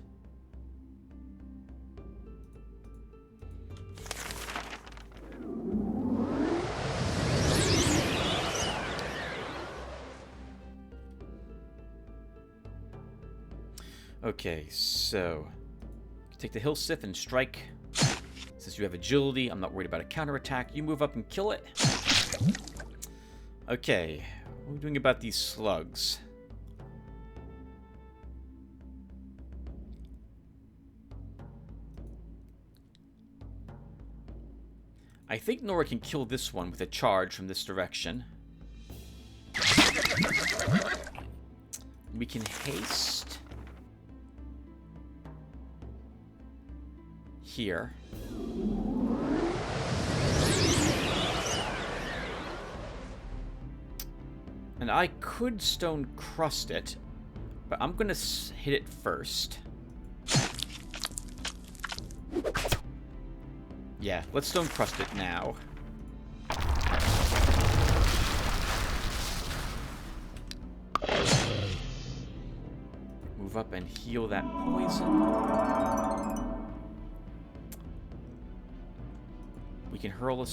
Okay, so take the hill sith and strike. Since you have agility, I'm not worried about a counterattack. You move up and kill it. Okay, what are we doing about these slugs? I think Nora can kill this one with a charge from this direction. We can haste here. And I could stone crust it, but I'm gonna hit it first. Yeah, let's stone crust it now. Move up and heal that poison. We can hurl a...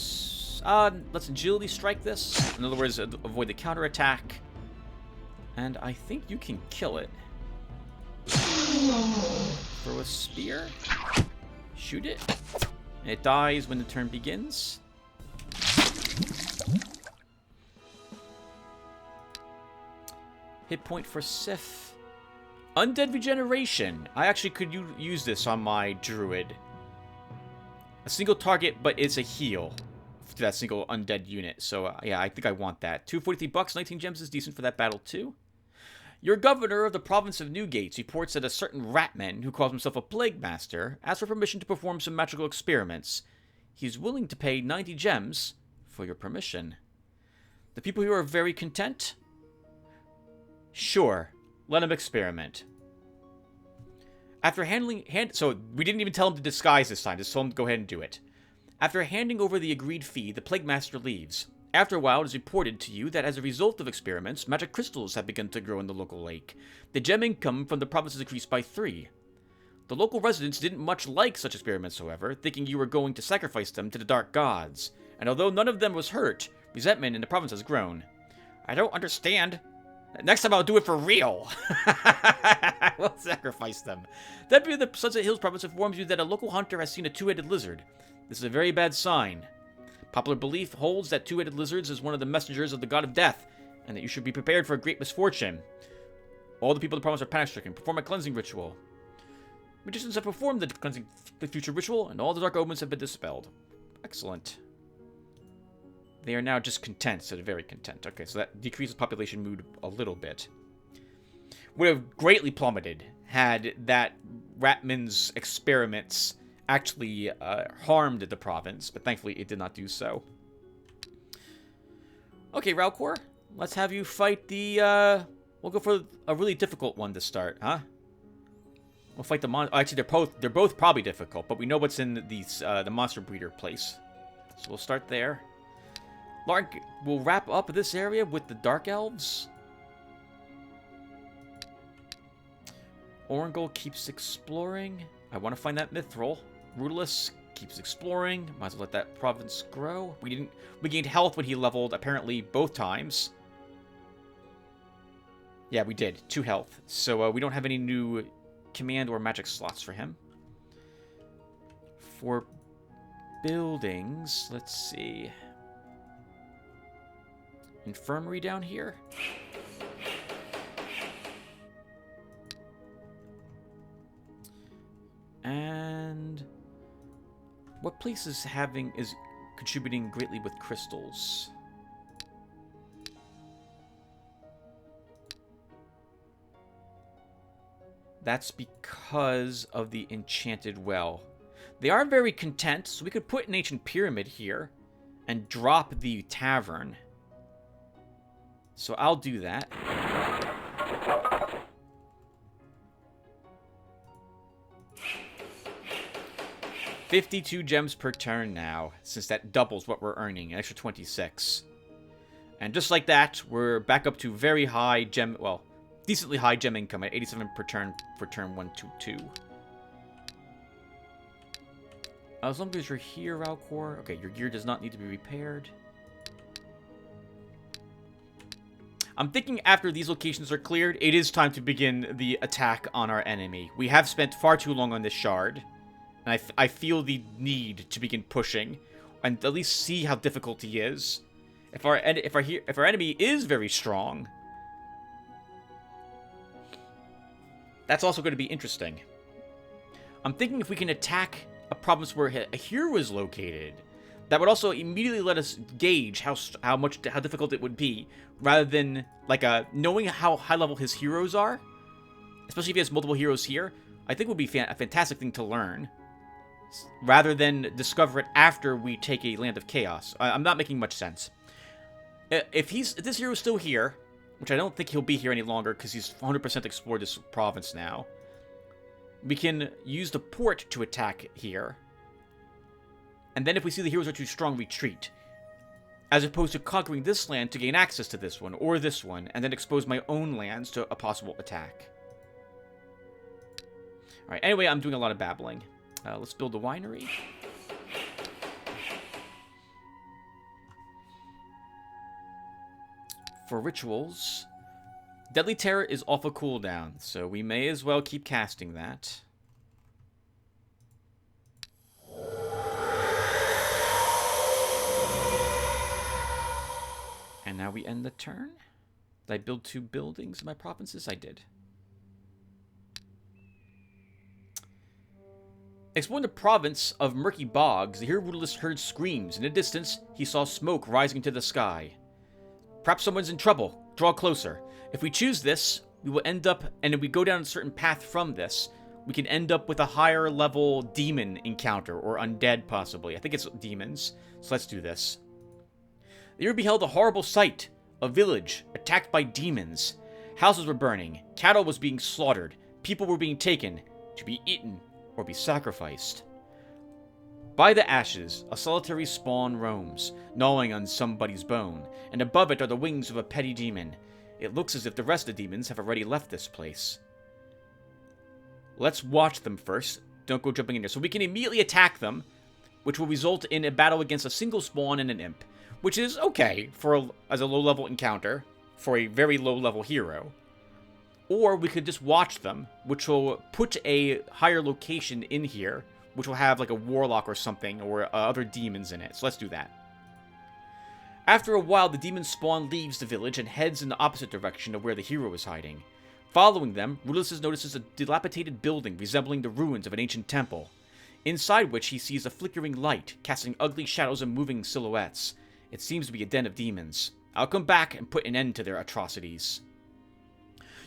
let's agility strike this. In other words, avoid the counterattack. And I think you can kill it. Throw a spear. Shoot it. And it dies when the turn begins. Hit point for Sif. Undead regeneration. I actually could use this on my druid. A single target, but it's a heal to that single undead unit. So, yeah, I think I want that. 243 bucks, 19 gems is decent for that battle, too. Your governor of the province of Newgate reports that a certain ratman, who calls himself a plague master, asked for permission to perform some magical experiments. He's willing to pay 90 gems for your permission. The people here are very content? Sure, let him experiment. After so we didn't even tell him to disguise this time, just told him to go ahead and do it. After handing over the agreed fee, the plague master leaves. After a while, it is reported to you that as a result of experiments, magic crystals have begun to grow in the local lake. The gem income from the province has increased by 3. The local residents didn't much like such experiments, however, thinking you were going to sacrifice them to the dark gods. And although none of them was hurt, resentment in the province has grown. I don't understand. Next time I'll do it for real. We'll sacrifice them. Deputy of the Sunset Hills province informs you that a local hunter has seen a two-headed lizard. This is a very bad sign. Popular belief holds that two-headed lizards is one of the messengers of the god of death, and that you should be prepared for a great misfortune. All the people of the province are panic-stricken. Perform a cleansing ritual. Magicians have performed the future ritual, and all the dark omens have been dispelled. Excellent. They are now just content, so they're very content. Okay, so that decreases population mood a little bit. Would have greatly plummeted had that Ratman's experiments actually harmed the province, but thankfully it did not do so. Okay, Ralcor, let's have you fight the, we'll go for a really difficult one to start, huh? We'll fight the actually, they're both probably difficult, but we know what's in these, the monster breeder place. So we'll start there. Lark will wrap up this area with the Dark Elves. Orangol keeps exploring. I want to find that Mithril. Rudolus keeps exploring. Might as well let that province grow. We gained health when he leveled, apparently, both times. Yeah, we did. 2 health. So we don't have any new command or magic slots for him. For buildings, let's see. Infirmary down here. And what place is contributing greatly with crystals? That's because of the enchanted well. They are very content, so we could put an ancient pyramid here and drop the tavern. So I'll do that. $52 gems per turn now, since that doubles what we're earning, an extra 26. And just like that, we're back up to very high gem, well, decently high gem income at 87 per turn for turn 1, 2, 2. As long as you're here, Ralcor. Okay, your gear does not need to be repaired. I'm thinking after these locations are cleared, it is time to begin the attack on our enemy. We have spent far too long on this shard, and I feel the need to begin pushing, and at least see how difficult he is. If our enemy is very strong, that's also going to be interesting. I'm thinking if we can attack a province where a hero is located, that would also immediately let us gauge how difficult it would be, rather than like knowing how high level his heroes are, especially if he has multiple heroes here. I think would be a fantastic thing to learn, rather than discover it after we take a Land of Chaos. I'm not making much sense. If this hero is still here, which I don't think he'll be here any longer because he's 100% explored this province now, we can use the port to attack here. And then if we see the heroes are too strong, retreat. As opposed to conquering this land to gain access to this one, or this one, and then expose my own lands to a possible attack. Alright, anyway, I'm doing a lot of babbling. Let's build a winery. For rituals, Deadly Terror is off a cooldown, so we may as well keep casting that. And now we end the turn. Did I build 2 buildings in my provinces? I did. Exploring the province of Murky Bogs, the hero Rudolus heard screams. In the distance, he saw smoke rising to the sky. Perhaps someone's in trouble. Draw closer. If we choose this, we will end up, and if we go down a certain path from this, we can end up with a higher level demon encounter, or undead possibly. I think it's demons, so let's do this. The hero beheld a horrible sight. A village attacked by demons. Houses were burning. Cattle was being slaughtered. People were being taken to be eaten or be sacrificed. By the ashes, a solitary spawn roams, gnawing on somebody's bone, and above it are the wings of a petty demon. It looks as if the rest of the demons have already left this place. Let's watch them first. Don't go jumping in there. So we can immediately attack them, which will result in a battle against a single spawn and an imp, which is okay as a low-level encounter. for a very low-level hero. Or we could just watch them, which will put a higher location in here, which will have like a warlock or something, or other demons in it. So let's do that. After a while, the demon spawn leaves the village and heads in the opposite direction of where the hero is hiding. Following them, Rudolphus notices a dilapidated building resembling the ruins of an ancient temple, inside which he sees a flickering light, casting ugly shadows and moving silhouettes. It seems to be a den of demons. I'll come back and put an end to their atrocities.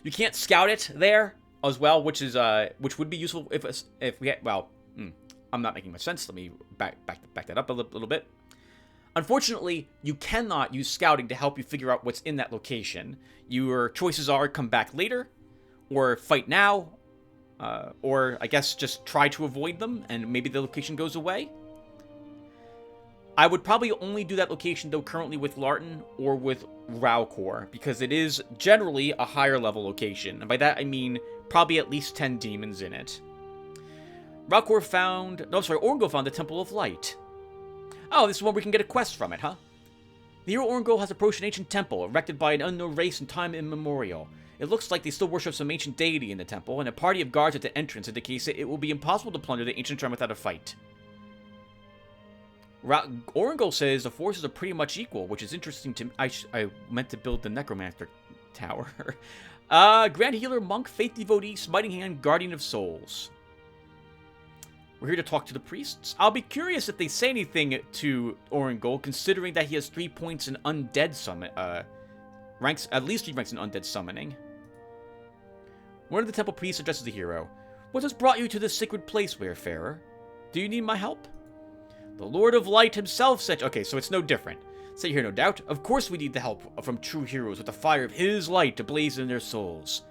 You can't scout it there as well, which would be useful if we had, well, I'm not making much sense. Let me back that up a little bit. Unfortunately, you cannot use scouting to help you figure out what's in that location. Your choices are come back later, or fight now, or I guess just try to avoid them, and maybe the location goes away. I would probably only do that location, though, currently with Larton or with Raucor, because it is generally a higher level location, and by that I mean probably at least 10 demons in it. Orengo found the Temple of Light. Oh, this is where we can get a quest from it, huh? The hero Orengo has approached an ancient temple, erected by an unknown race in time immemorial. It looks like they still worship some ancient deity in the temple, and a party of guards at the entrance indicates that it will be impossible to plunder the ancient shrine without a fight. Orengo says the forces are pretty much equal, which is interesting to me. I meant to build the Necromancer Tower. Grand Healer, Monk, Faith Devotee, Smiting Hand, Guardian of Souls. We're here to talk to the priests. I'll be curious if they say anything to Orengo, considering that he has 3 points in undead summon, ranks, at least 3 ranks in undead summoning. One of the temple priests addresses the hero. What has brought you to this sacred place, wayfarer? Do you need my help? The Lord of Light himself said... Okay, so it's no different. Say here, no doubt. Of course we need the help from true heroes with the fire of his light to blaze in their souls.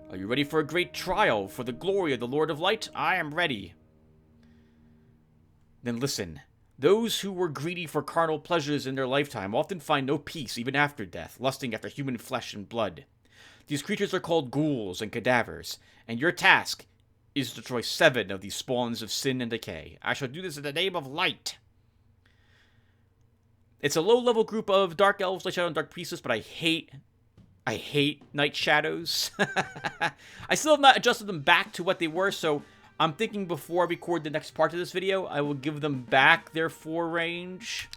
Are you ready for a great trial for the glory of the Lord of Light? I am ready. Then listen. Those who were greedy for carnal pleasures in their lifetime often find no peace even after death, lusting after human flesh and blood. These creatures are called ghouls and cadavers, and your task is to destroy 7 of these spawns of sin and decay. I shall do this in the name of light. It's a low-level group of Dark Elves, Light Shadow, and Dark Priestess, but I hate Night Shadows. I still have not adjusted them back to what they were, so I'm thinking before I record the next part of this video, I will give them back their 4 range.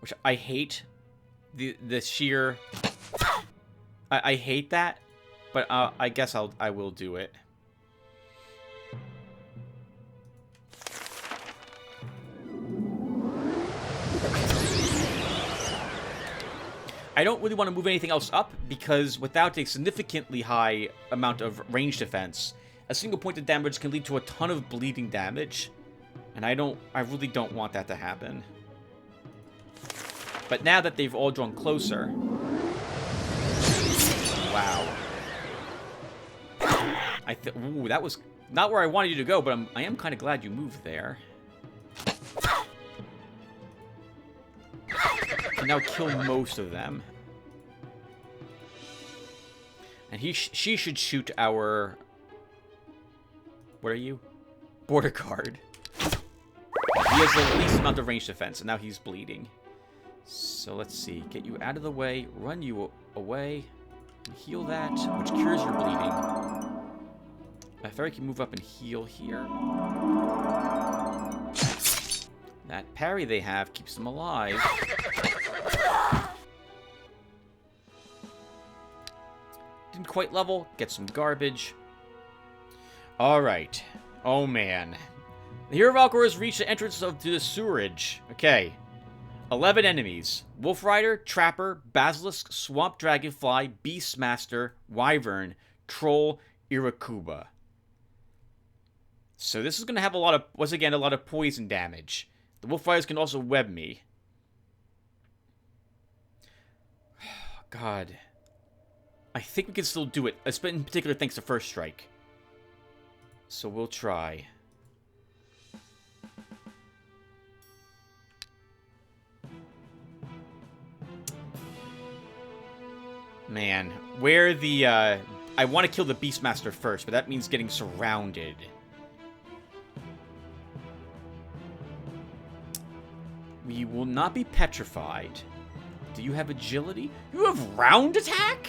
Which I hate. The sheer... I hate that. But I guess I will do it. I don't really want to move anything else up, because without a significantly high amount of range defense, a single point of damage can lead to a ton of bleeding damage. And I really don't want that to happen. But now that they've all drawn closer... Wow. Ooh, that was not where I wanted you to go, but I am kind of glad you moved there. Can now kill most of them. And she should shoot our... What are you? Border guard. He has the least amount of range defense, and now he's bleeding. So let's see. Get you out of the way. Run you away. Heal that, which cures your bleeding. If I can move up and heal here. That parry they have keeps them alive. Didn't quite level. Get some garbage. Alright. Oh, man. The hero Valkyr has reached the entrance to the sewerage. Okay. 11 enemies. Wolf Rider, Trapper, Basilisk, Swamp Dragonfly, Beastmaster, Wyvern, Troll, Irakuba. So this is going to have a lot of, once again, a lot of poison damage. The Wolf Riders can also web me. God. I think we can still do it, in particular thanks to First Strike. So we'll try. Man, where the, I want to kill the Beastmaster first, but that means getting surrounded. We will not be petrified. Do you have agility? You have round attack?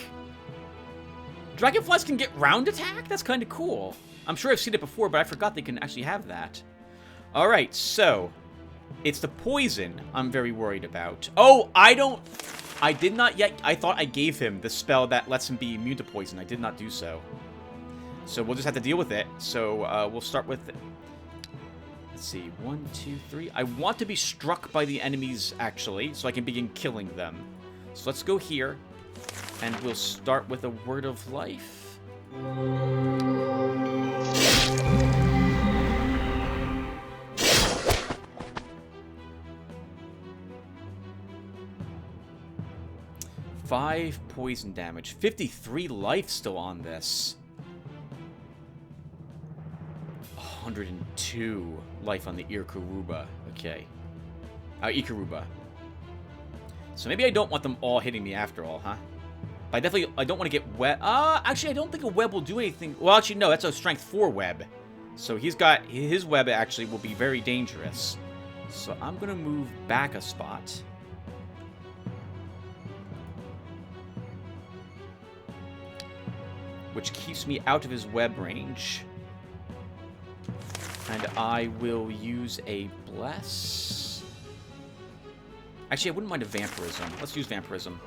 Dragonflies can get round attack? That's kind of cool. I'm sure I've seen it before, but I forgot they can actually have that. Alright, so... it's the poison I'm very worried about. Oh, I did not yet... I thought I gave him the spell that lets him be immune to poison. I did not do so. So we'll just have to deal with it. So we'll start with... let's see. 1, 2, 3. I want to be struck by the enemies, actually, so I can begin killing them. So let's go here. And we'll start with a word of life. Five poison damage. 53 life still on this. 102 life on the Ikaruba. Okay. Ikaruba. So maybe I don't want them all hitting me after all, huh? But I don't want to get web. Actually, I don't think a web will do anything. Well, actually, no, that's a strength 4 web. So he's got, his web actually will be very dangerous. So I'm going to move back a spot. Which keeps me out of his web range. And I will use a bless. Actually, I wouldn't mind a vampirism. Let's use vampirism.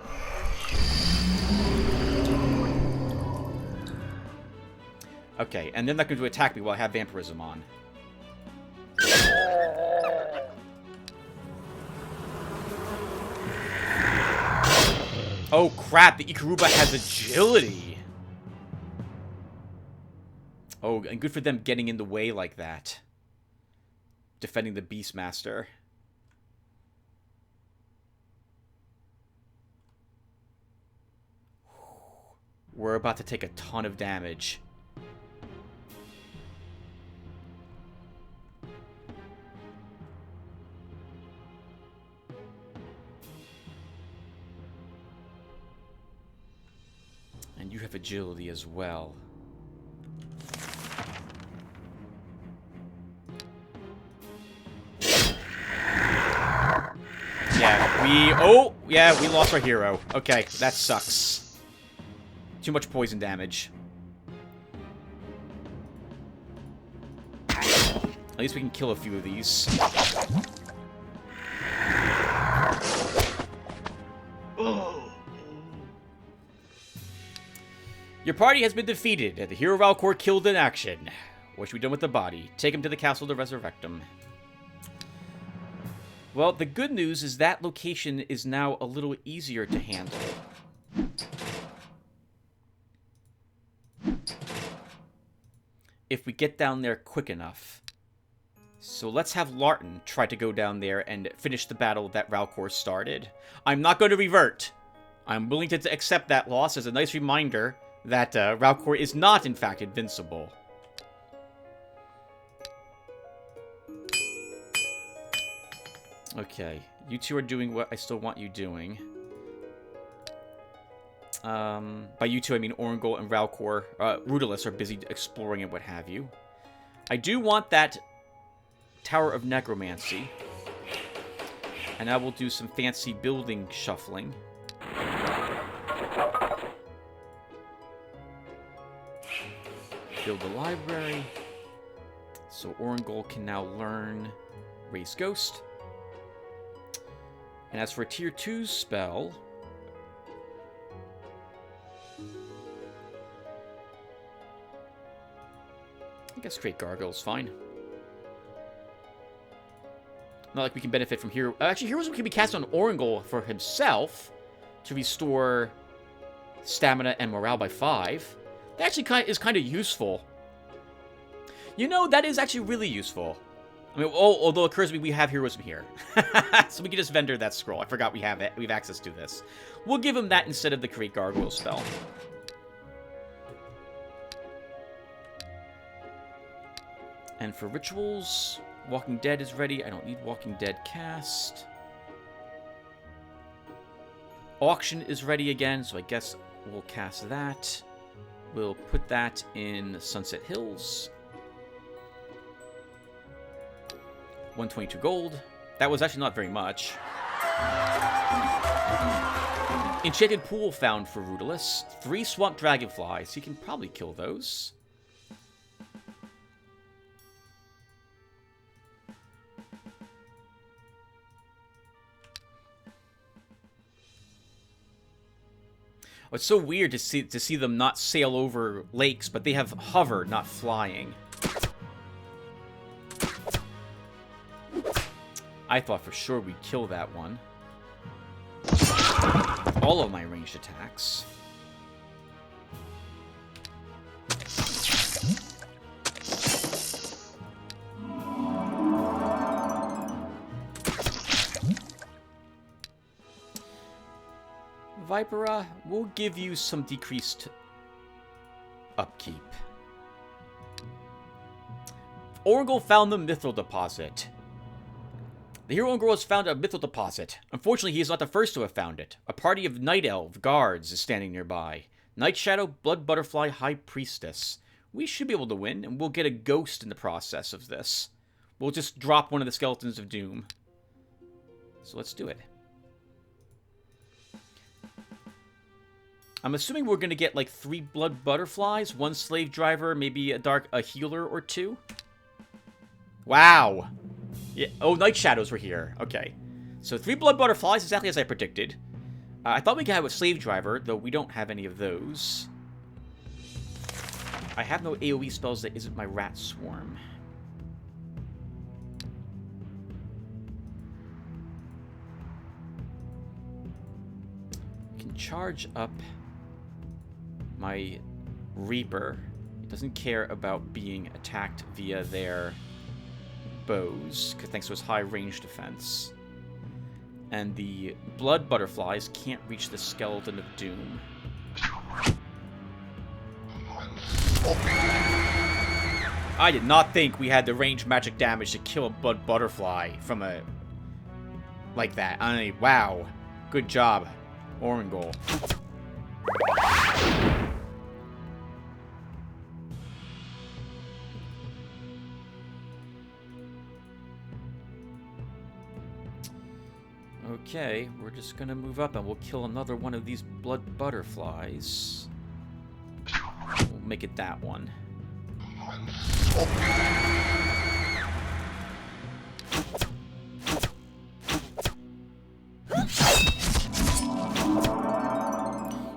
Okay, and they're not going to attack me while I have vampirism on. Oh crap, the Ikaruba has agility. Oh, and good for them getting in the way like that. Defending the Beastmaster. We're about to take a ton of damage. And you have agility as well. Yeah, we lost our hero. Okay, that sucks. Too much poison damage. At least we can kill a few of these. Your party has been defeated, and the hero Valcor killed in action. What should be done with the body? Take him to the castle to resurrect him. Well, the good news is that location is now a little easier to handle. If we get down there quick enough. So let's have Larton try to go down there and finish the battle that Valcor started. I'm not going to revert. I'm willing to accept that loss as a nice reminder that Valcor is not, in fact, invincible. Okay, you two are doing what I still want you doing. By you two, I mean Orangol and Valcor. Rudolus are busy exploring and what have you. I do want that Tower of Necromancy. And I will do some fancy building shuffling. Build a library. So Orangol can now learn Raise Ghost. And as for a Tier 2 spell... I guess Create Gargoyle's fine. Not like we can benefit from Hero... Actually, Heroism can be cast on Orangol for himself to restore stamina and morale by 5. That actually is kind of useful. You know, that is actually really useful. I mean, although it occurs to me we have Heroism here. So we can just vendor that scroll. I forgot we have it. We have access to this. We'll give him that instead of the Create Gargoyle spell. And for rituals, Walking Dead is ready. I don't need Walking Dead cast. Auction is ready again, so I guess we'll cast that. We'll put that in Sunset Hills. 122 gold. That was actually not very much. Enchanted pool found for Rudolus. 3 swamp dragonflies. He can probably kill those. Oh, it's so weird to see them not sail over lakes, but they have hover, not flying. I thought for sure we'd kill that one. All of my ranged attacks. Vipera, we'll give you some decreased upkeep. Orangol found the Mithril deposit. The hero Orangol has found a Mithril deposit. Unfortunately, he is not the first to have found it. A party of Night Elf guards is standing nearby. Night Shadow, Blood Butterfly, High Priestess. We should be able to win, and we'll get a ghost in the process of this. We'll just drop one of the Skeletons of Doom. So let's do it. I'm assuming we're going to get like 3 Blood Butterflies, 1 Slave Driver, maybe a healer or 2. Wow. Yeah. Oh, Night Shadows were here. Okay. So 3 Blood Butterflies, exactly as I predicted. I thought we could have a Slave Driver, though we don't have any of those. I have no AoE spells that isn't my Rat Swarm. I can charge up my Reaper. It doesn't care about being attacked via their bows, thanks to his high range defense. And the Blood Butterflies can't reach the Skeleton of Doom. I did not think we had the range magic damage to kill a Blood Butterfly from a... like that. I mean, wow. Good job, Orangol. Okay, we're just gonna move up and we'll kill another one of these Blood Butterflies. We'll make it that one.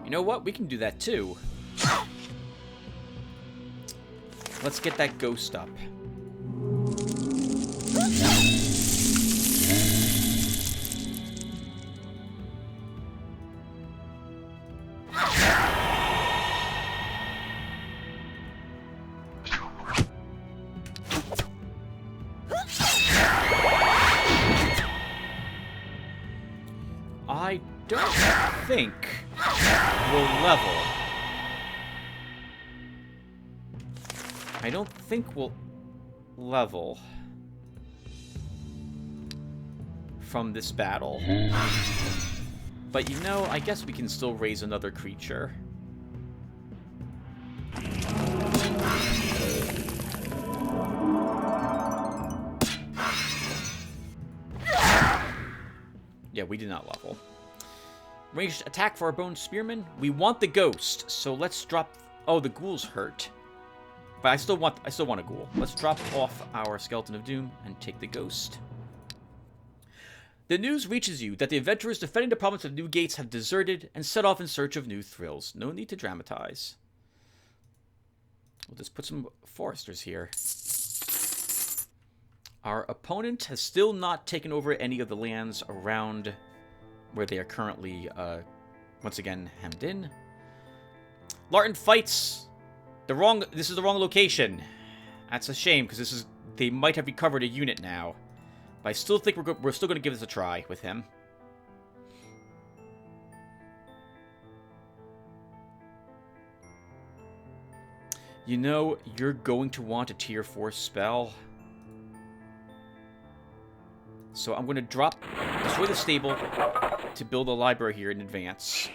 You know what? We can do that too. Let's get that ghost up. I don't think we'll level. I don't think we'll level from this battle. But you know, I guess we can still raise another creature. Yeah, we did not level. Ranged attack for our Bone Spearman. We want the ghost, so let's drop... Oh, the ghoul's hurt. But I still want a ghoul. Let's drop off our Skeleton of Doom and take the ghost. The news reaches you that the adventurers defending the province of New Gates have deserted and set off in search of new thrills. No need to dramatize. We'll just put some foresters here. Our opponent has still not taken over any of the lands around where they are currently, once again, hemmed in. Larton fights this is the wrong location. That's a shame, because they might have recovered a unit now. But I still think we're still going to give this a try with him. You know, you're going to want a tier 4 spell. So I'm going to destroy the stable to build a library here in advance.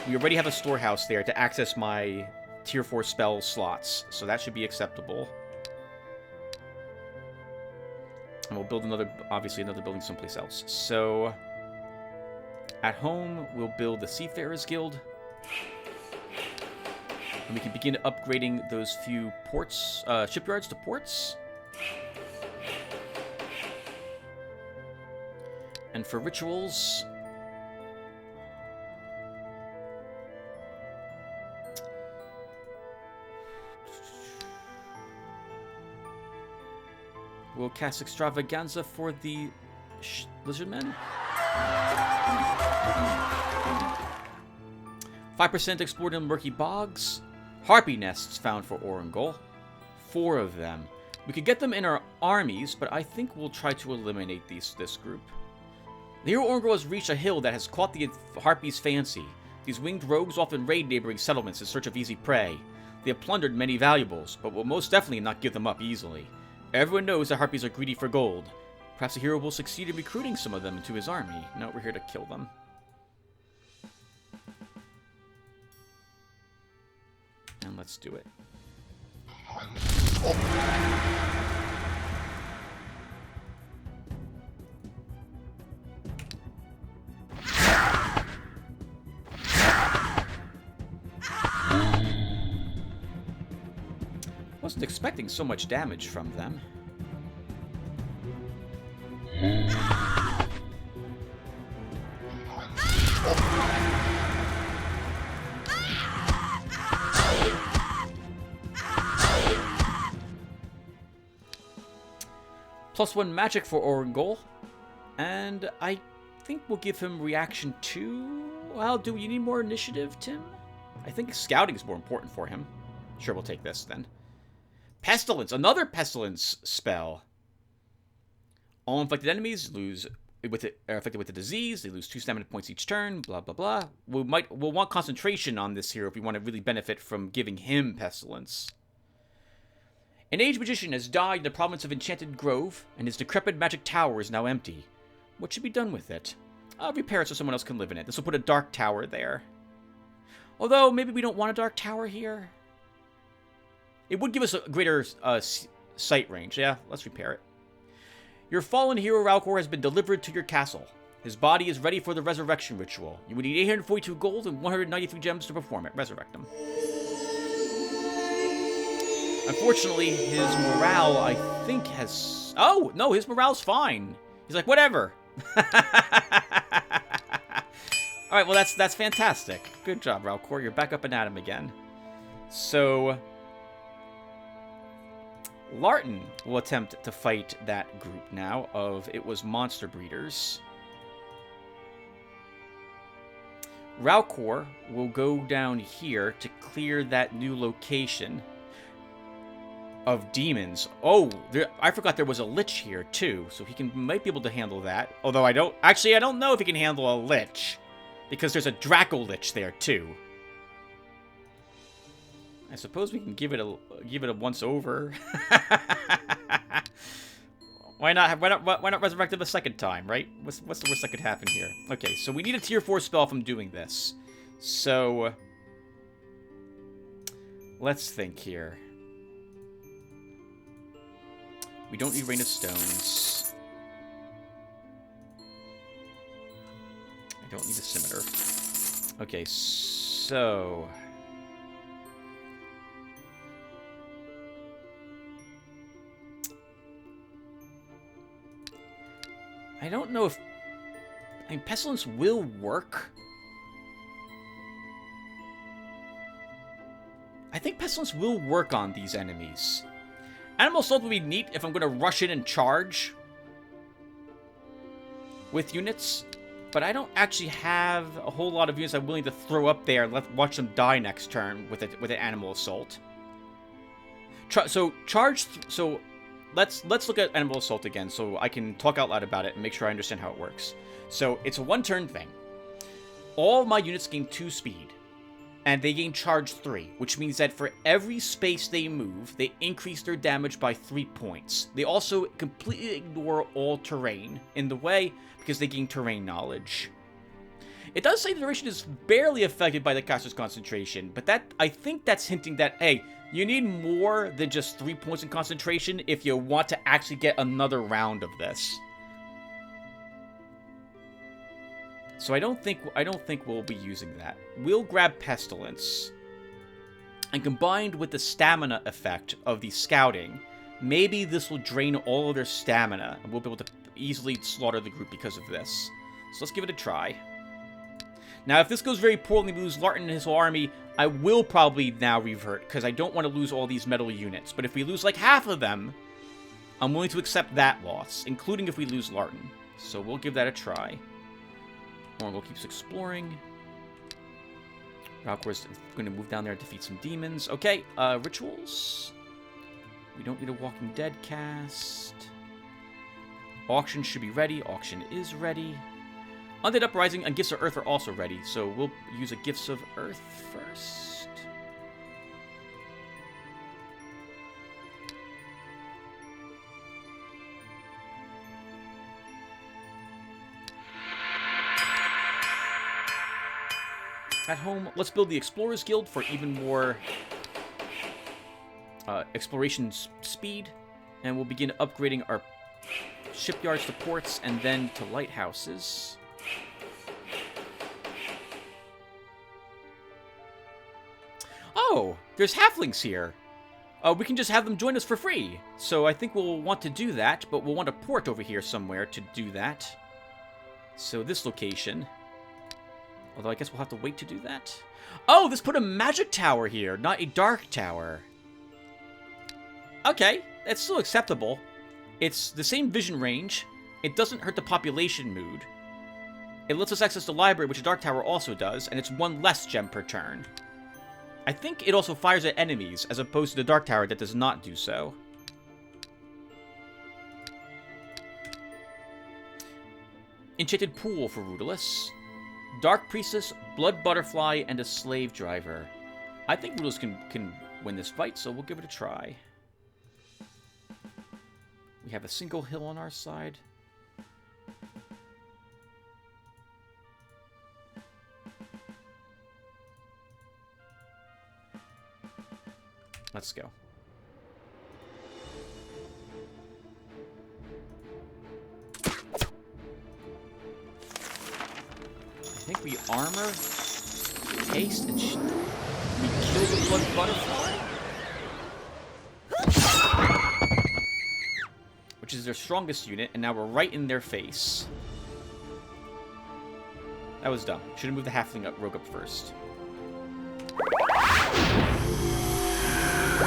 We already have a storehouse there to access my tier 4 spell slots, so that should be acceptable. And we'll build another, obviously another building someplace else. So, at home, we'll build the Seafarers Guild. And we can begin upgrading those few ports, shipyards to ports. And for rituals, we'll cast Extravaganza for the Lizardmen. 5% explored in murky bogs. Harpy nests found for Orangol. 4 of them. We could get them in our armies, but I think we'll try to eliminate this group. The hero Orangol has reached a hill that has caught the Harpies' fancy. These winged rogues often raid neighboring settlements in search of easy prey. They have plundered many valuables, but will most definitely not give them up easily. Everyone knows that Harpies are greedy for gold. Perhaps the hero will succeed in recruiting some of them into his army. No, we're here to kill them. And let's do it. Wasn't expecting so much damage from them. +1 magic for Orangol. And I think we'll give him reaction 2. Well, do you need more initiative, Tim? I think scouting is more important for him. Sure, we'll take this then. Pestilence! Another Pestilence spell. All infected enemies are affected with the disease. They lose 2 stamina points each turn. Blah, blah, blah. We'll want concentration on this hero if we want to really benefit from giving him Pestilence. An aged magician has died in the province of Enchanted Grove, and his decrepit magic tower is now empty. What should be done with it? I'll repair it so someone else can live in it. This will put a dark tower there. Although, maybe we don't want a dark tower here. It would give us a greater sight range. Yeah, let's repair it. Your fallen hero Ralcor has been delivered to your castle. His body is ready for the resurrection ritual. You would need 842 gold and 193 gems to perform it. Resurrect him. Unfortunately, his morale, I think, has... Oh, no, his morale's fine. He's like, whatever. Alright, well, that's fantastic. Good job, Ralcor. You're back up and at him again. So... Larton will attempt to fight that group now of it was monster breeders. Ralcor will go down here to clear that new location of demons. Oh, I forgot there was a lich here too, so he might be able to handle that. Although I don't know if he can handle a lich because there's a Draco lich there too. I suppose we can give it a once over. Why not resurrect him a second time, right? What's the worst that could happen here? Okay, so we need a tier 4 spell from doing this. So let's think here. We don't need Rain of Stones. I don't need a Scimitar. Okay, so I don't know if... I mean, Pestilence will work. I think Pestilence will work on these enemies. Animal Assault would be neat if I'm going to rush in and charge with units. But I don't actually have a whole lot of units I'm willing to throw up there and watch them die next turn with an Animal Assault. So let's look at Animal Assault again so I can talk out loud about it and make sure I understand how it works. So it's a one-turn thing. All my units gain 2 speed, and they gain charge 3, which means that for every space they move, they increase their damage by 3 points. They also completely ignore all terrain in the way because they gain terrain knowledge. It does say the duration is barely affected by the caster's concentration, but that I think that's hinting that, hey, you need more than just 3 points in concentration if you want to actually get another round of this. So I don't think we'll be using that. We'll grab Pestilence. And combined with the stamina effect of the scouting, maybe this will drain all of their stamina, and we'll be able to easily slaughter the group because of this. So let's give it a try. Now, if this goes very poorly, we lose Larton and his whole army, I will probably now revert, because I don't want to lose all these metal units. But if we lose like half of them, I'm willing to accept that loss, including if we lose Larton. So we'll give that a try. Orangol keeps exploring. Ralcor's going to move down there and defeat some demons. Okay, rituals. We don't need a Walking Dead cast. Auction should be ready. Auction is ready. Undead Uprising and Gifts of Earth are also ready, so we'll use a Gifts of Earth first. At home, let's build the Explorers Guild for even more exploration speed, and we'll begin upgrading our shipyards to ports and then to lighthouses. Oh, there's halflings here. We can just have them join us for free. So I think we'll want to do that, but we'll want a port over here somewhere to do that. So this location. Although I guess we'll have to wait to do that. Oh, this put a magic tower here, not a dark tower. Okay, that's still acceptable. It's the same vision range. It doesn't hurt the population mood. It lets us access the library, which a dark tower also does, and it's 1 less gem per turn. I think it also fires at enemies, as opposed to the dark tower that does not do so. Enchanted Pool for Rudolus. Dark Priestess, Blood Butterfly, and a Slave Driver. I think Rudolus can win this fight, so we'll give it a try. We have a single hill on our side. Let's go. I think we armor, haste, and we kill the Blood Butterfly? Which is their strongest unit, and now we're right in their face. That was dumb. Should have moved the halfling rogue up first. We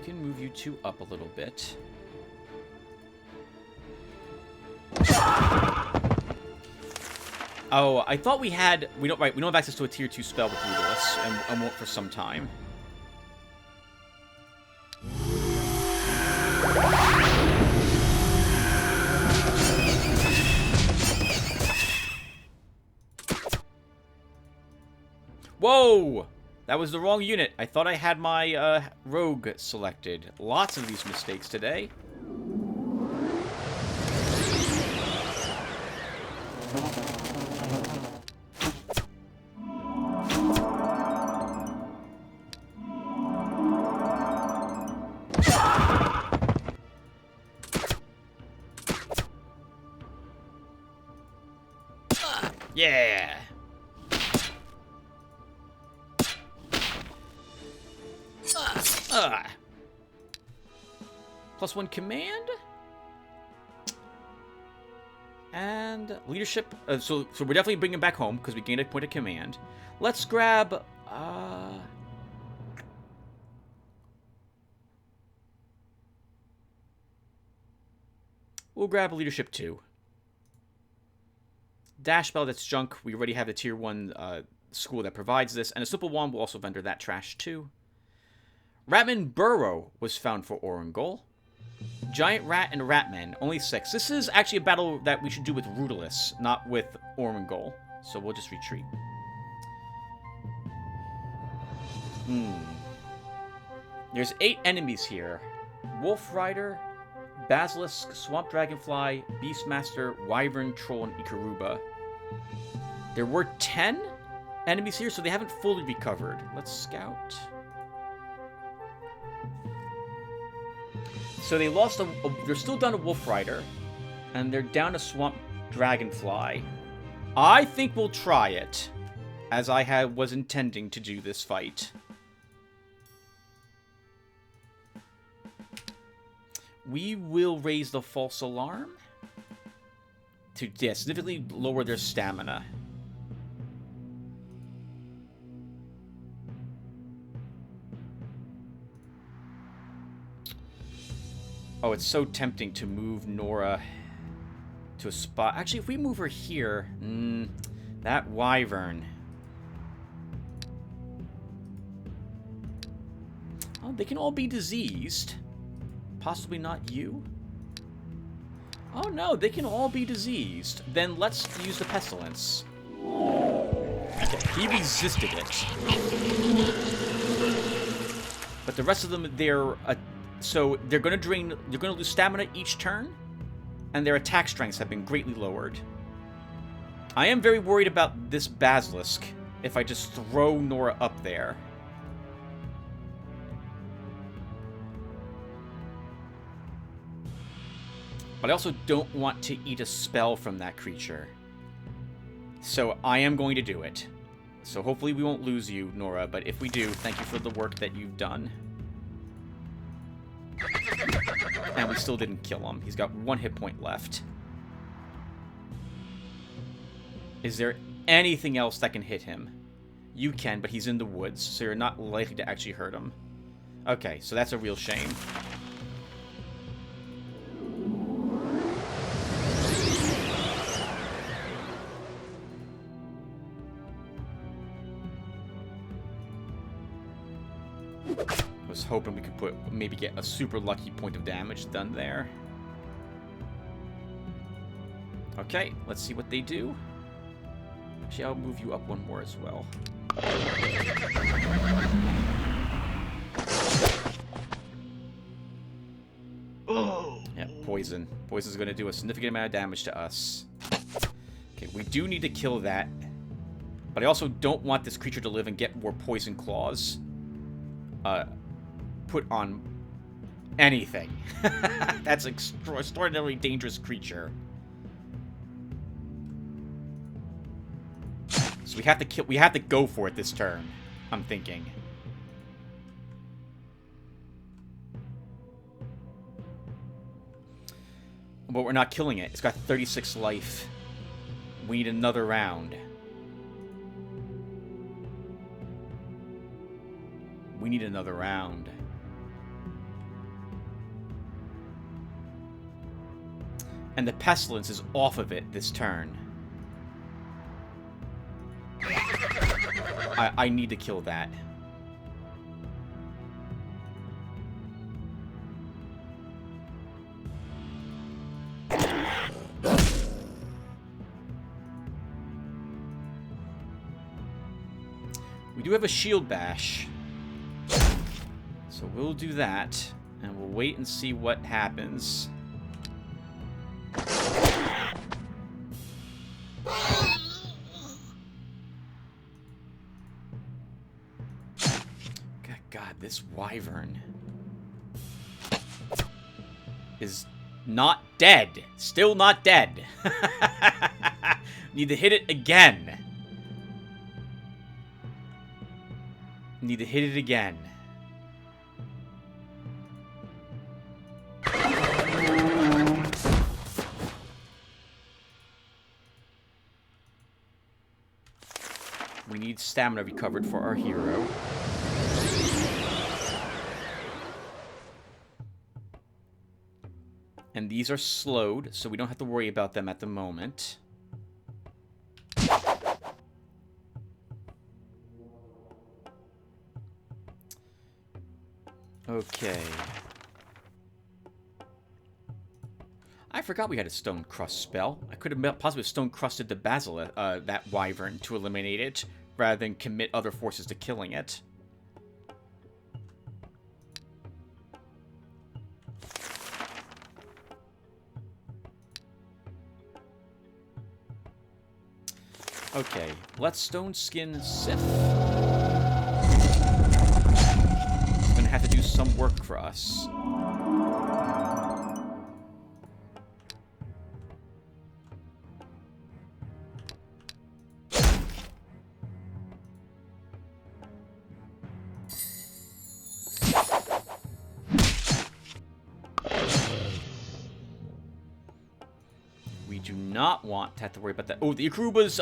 can move you two up a little bit. Oh, I thought we had... We don't have access to a tier 2 spell with Rudolus, and won't for some time. Whoa! That was the wrong unit. I thought I had my rogue selected. Lots of these mistakes today. Yeah! +1 command? And leadership. So we're definitely bringing back home, because we gained a point of command. Let's grab... we'll grab leadership 2. Dash spell, that's junk. We already have the tier 1 school that provides this. And a simple one will also vendor that trash too. Ratman Burrow was found for Orangol. Giant Rat and Ratman, only 6. This is actually a battle that we should do with Rudolus, not with Orangol. So we'll just retreat. There's 8 enemies here. Wolf Rider, Basilisk, Swamp Dragonfly, Beastmaster, Wyvern, Troll, and Ikaruba. There were 10 enemies here, so they haven't fully recovered. Let's scout. So they lost they're still down to Wolf Rider, and they're down to Swamp Dragonfly. I think we'll try it, as I was intending to do this fight. We will raise the false alarm to significantly lower their stamina. Oh, it's so tempting to move Nora to a spot. Actually, if we move her here, that Wyvern. Oh, they can all be diseased. Possibly not you. Oh no, they can all be diseased. Then let's use the pestilence. Okay, he resisted it. But the rest of them, so they're going to lose stamina each turn, and their attack strengths have been greatly lowered. I am very worried about this Basilisk if I just throw Nora up there. But I also don't want to eat a spell from that creature. So I am going to do it. So hopefully we won't lose you, Nora, but if we do, thank you for the work that you've done. And we still didn't kill him. He's got 1 hit point left. Is there anything else that can hit him? You can, but he's in the woods, so you're not likely to actually hurt him. Okay, so that's a real shame. I was hoping we could maybe get a super lucky point of damage done there. Okay, let's see what they do. Actually, I'll move you up 1 more as well. Oh. Yeah, poison. Poison's going to do a significant amount of damage to us. Okay, we do need to kill that. But I also don't want this creature to live and get more poison claws put on anything. That's an extraordinarily dangerous creature. So we have to go for it this turn, I'm thinking. But we're not killing it. It's got 36 life. We need another round. We need another round. And the pestilence is off of it this turn. I need to kill that. We do have a shield bash. So we'll do that, and we'll wait and see what happens. God, this Wyvern is not dead. Still not dead. Need to hit it again. Need to hit it again. We need stamina recovered for our hero. And these are slowed, so we don't have to worry about them at the moment. Okay. I forgot we had a Stone Crust spell. I could have possibly Stone Crusted the that Wyvern to eliminate it, rather than commit other forces to killing it. Okay, let's stone skin Sif. Gonna have to do some work for us. We do not want to have to worry about that. Oh, the Akuruba's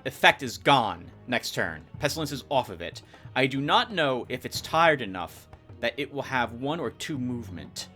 effect is gone next turn. Pestilence is off of it. I do not know if it's tired enough that it will have 1 or 2 movement.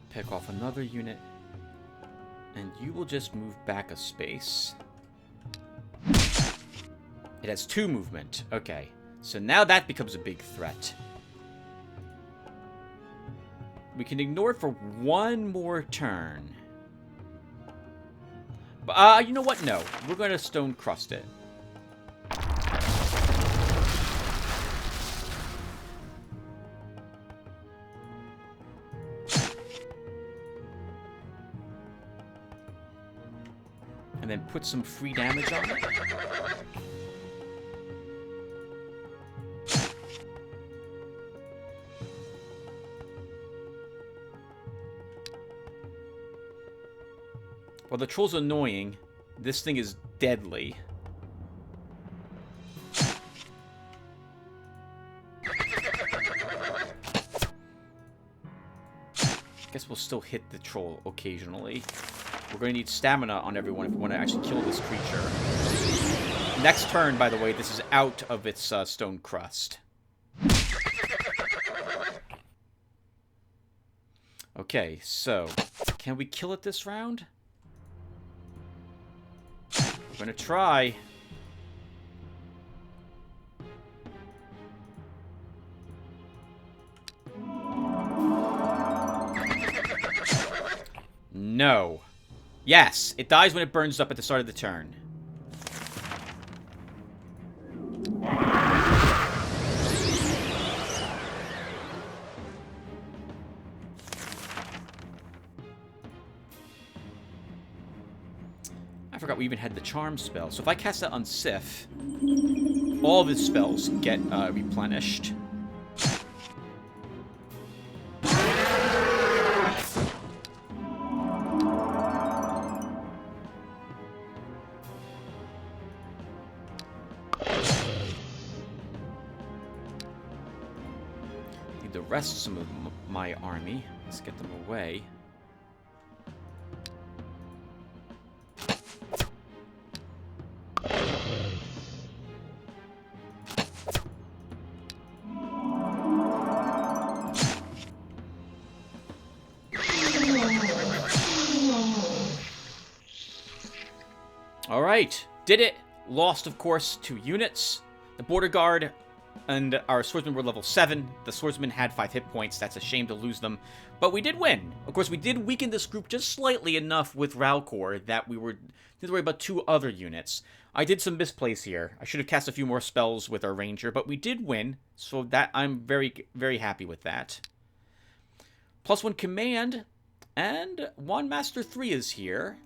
Pick off another unit, and you will just move back a space. It has 2 movement. Okay, so now that becomes a big threat. We can ignore it for 1 more turn. But, you know what? No. We're going to stone crust it. And then put some free damage on it. While the troll's annoying, this thing is deadly. Guess we'll still hit the troll occasionally. We're going to need stamina on everyone if we want to actually kill this creature. Next turn, by the way, this is out of its stone crust. Okay, so can we kill it this round? We're going to try. No. Yes, it dies when it burns up at the start of the turn. I forgot we even had the charm spell. So if I cast that on Sif, all of his spells get replenished. Need to rest some of my army. Let's get them away. Alright, did it. Lost, of course, 2 units. The border guard and our swordsmen were level 7. The swordsmen had 5 hit points. That's a shame to lose them. But we did win. Of course, we did weaken this group just slightly enough with Ralcor that we didn't worry about 2 other units. I did some misplays here. I should have cast a few more spells with our ranger, but we did win. So that I'm very, very happy with that. +1 command, and Wand Master 3 is here.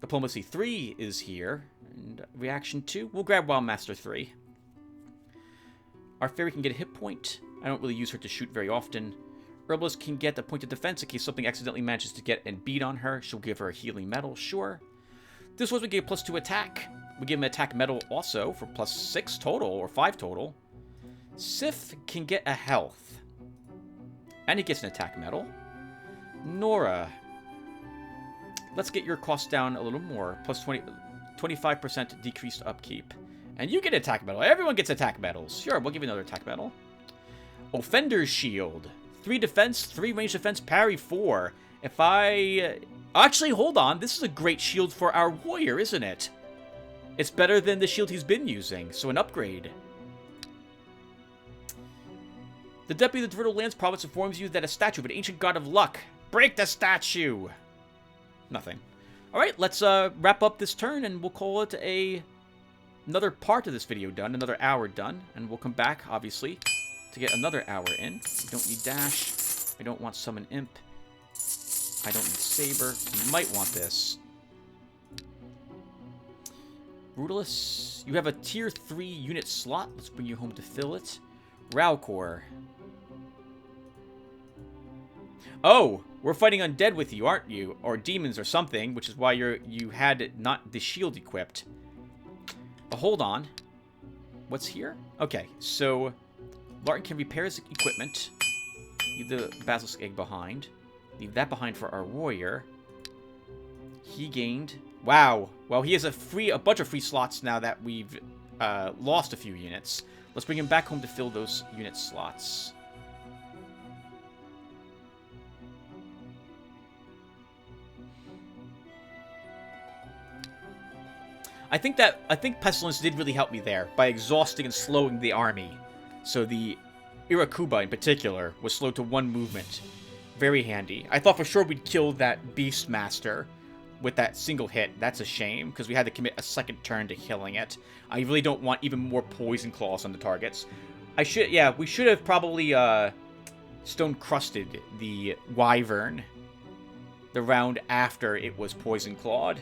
Diplomacy 3 is here, and Reaction 2. We'll grab Wild Master 3. Our Fairy can get a hit point. I don't really use her to shoot very often. Herbalist can get a point of defense in case something accidentally manages to get and beat on her. She'll give her a healing medal, sure. This was we gave +2 attack. We give him an attack medal also for +6 total, or 5 total. Sif can get a health. And he gets an attack medal. Nora, let's get your cost down a little more. +25% decreased upkeep. And you get an attack medal. Everyone gets attack medals. Sure, we'll give you another attack medal. Offender's Shield. 3 defense, 3 range defense, parry 4. If I... Actually, hold on. This is a great shield for our warrior, isn't it? It's better than the shield he's been using, so an upgrade. The deputy of the Vertical Lands province informs you that a statue of an ancient god of luck. Break the statue! Nothing. Alright, let's wrap up this turn, and we'll call it another part of this video done, another hour done, and we'll come back, obviously, to get another hour in. We don't need dash. I don't want summon imp. I don't need saber. You might want this. Brutalist, you have a tier 3 unit slot. Let's bring you home to fill it. Ralcor. Oh, we're fighting undead with you, aren't you? Or demons or something, which is why you had not the shield equipped. But hold on. What's here? Okay, so Larton can repair his equipment. Leave the basilisk egg behind. Leave that behind for our warrior. He gained... Wow. Well, he has a bunch of free slots now that we've lost a few units. Let's bring him back home to fill those unit slots. I think Pestilence did really help me there by exhausting and slowing the army. So the Irakuba in particular was slowed to 1 movement. Very handy. I thought for sure we'd kill that Beastmaster with that single hit. That's a shame, because we had to commit a second turn to killing it. I really don't want even more poison claws on the targets. We should have probably stone crusted the Wyvern the round after it was poison clawed.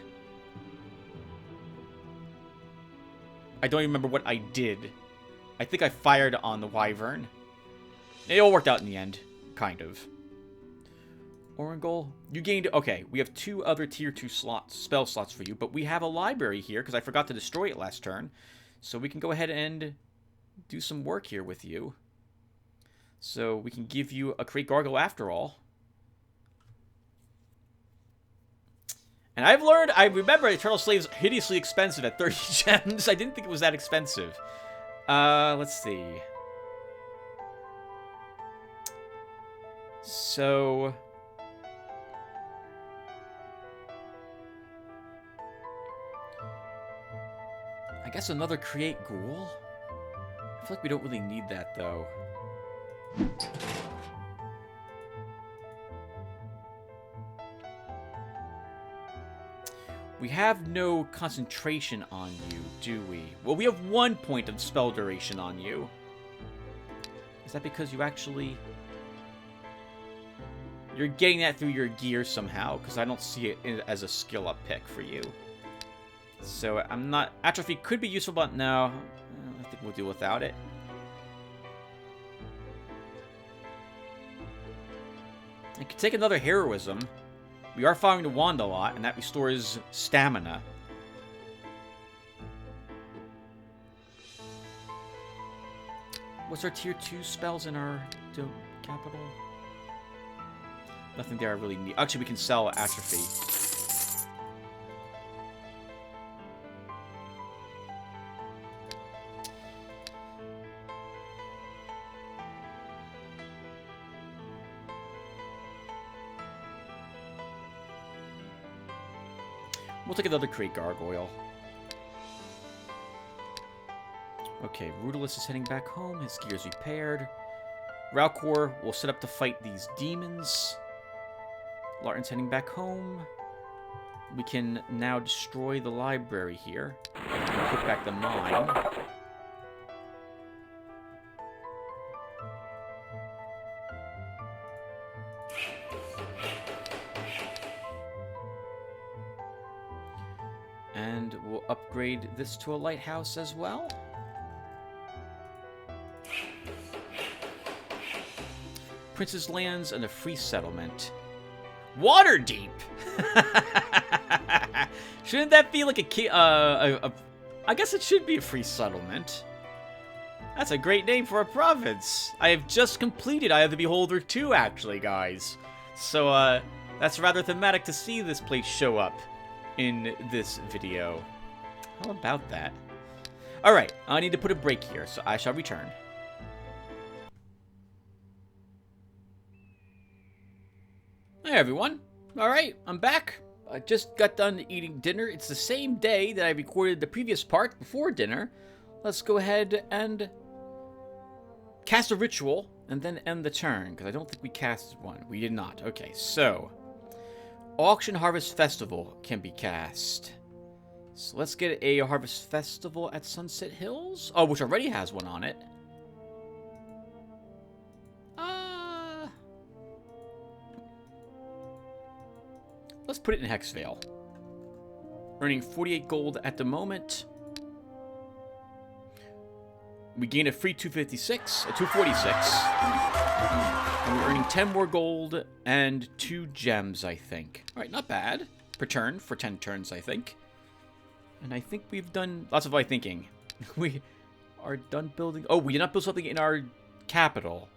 I don't even remember what I did. I think I fired on the Wyvern. It all worked out in the end. Kind of. Orangol, you gained... Okay, we have 2 other tier 2 spell slots for you, but we have a library here, because I forgot to destroy it last turn. So we can go ahead and do some work here with you. So we can give you a Great Gargoyle after all. And I remember Eternal Slave's hideously expensive at 30 gems. I didn't think it was that expensive. Let's see. So... I guess another Create Ghoul? I feel like we don't really need that, though. We have no concentration on you, do we? Well, we have 1 point of spell duration on you. Is that because you actually... You're getting that through your gear somehow, because I don't see it as a skill-up pick for you. So, I'm not... Atrophy could be useful, but no. I think we'll deal without it. I could take another Heroism. We are firing the wand a lot, and that restores stamina. What's our tier 2 spells in our capital? Nothing there I really need. Actually, we can sell Atrophy. We'll take another Great Gargoyle. Okay, Brutalist is heading back home. His gear's repaired. Ralcor will set up to fight these demons. Larton's heading back home. We can now destroy the library here. Put back the mine. And we'll upgrade this to a lighthouse as well. Prince's Lands and a free settlement. Waterdeep! Shouldn't that be like I guess it should be a free settlement. That's a great name for a province. I have just completed Eye of the Beholder 2, actually, guys. So, that's rather thematic to see this place show up in this video. How about that? Alright, I need to put a break here, so I shall return. Hey everyone. Alright, I'm back. I just got done eating dinner. It's the same day that I recorded the previous part before dinner. Let's go ahead and cast a ritual and then end the turn, because I don't think we casted one. We did not. Okay, so Auction Harvest Festival can be cast. So let's get a Harvest Festival at Sunset Hills. Oh, which already has one on it. Let's put it in Hexvale. Earning 48 gold at the moment. We gain a free 246. And we're earning 10 more gold and 2 gems, I think. Alright, not bad. Per turn, for 10 turns, I think. And I think we've done lots of thinking. We are done building... Oh, we did not build something in our capital.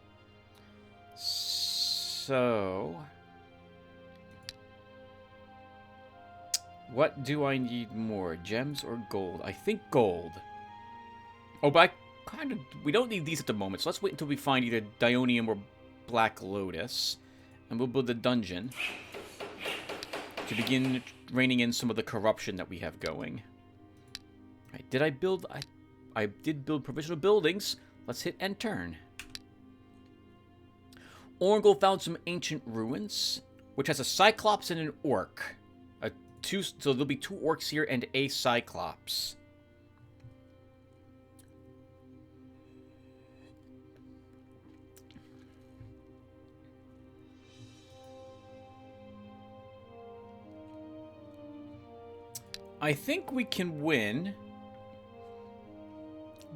So... what do I need more? Gems or gold? I think gold. Oh, but we don't need these at the moment, so let's wait until we find either Dionium or Black Lotus. And we'll build a dungeon to begin reining in some of the corruption that we have going. Alright, did I build... I did build provisional buildings. Let's hit end turn. Orangol found some ancient ruins, which has a Cyclops and an Orc. So there'll be 2 orcs here and a Cyclops. I think we can win,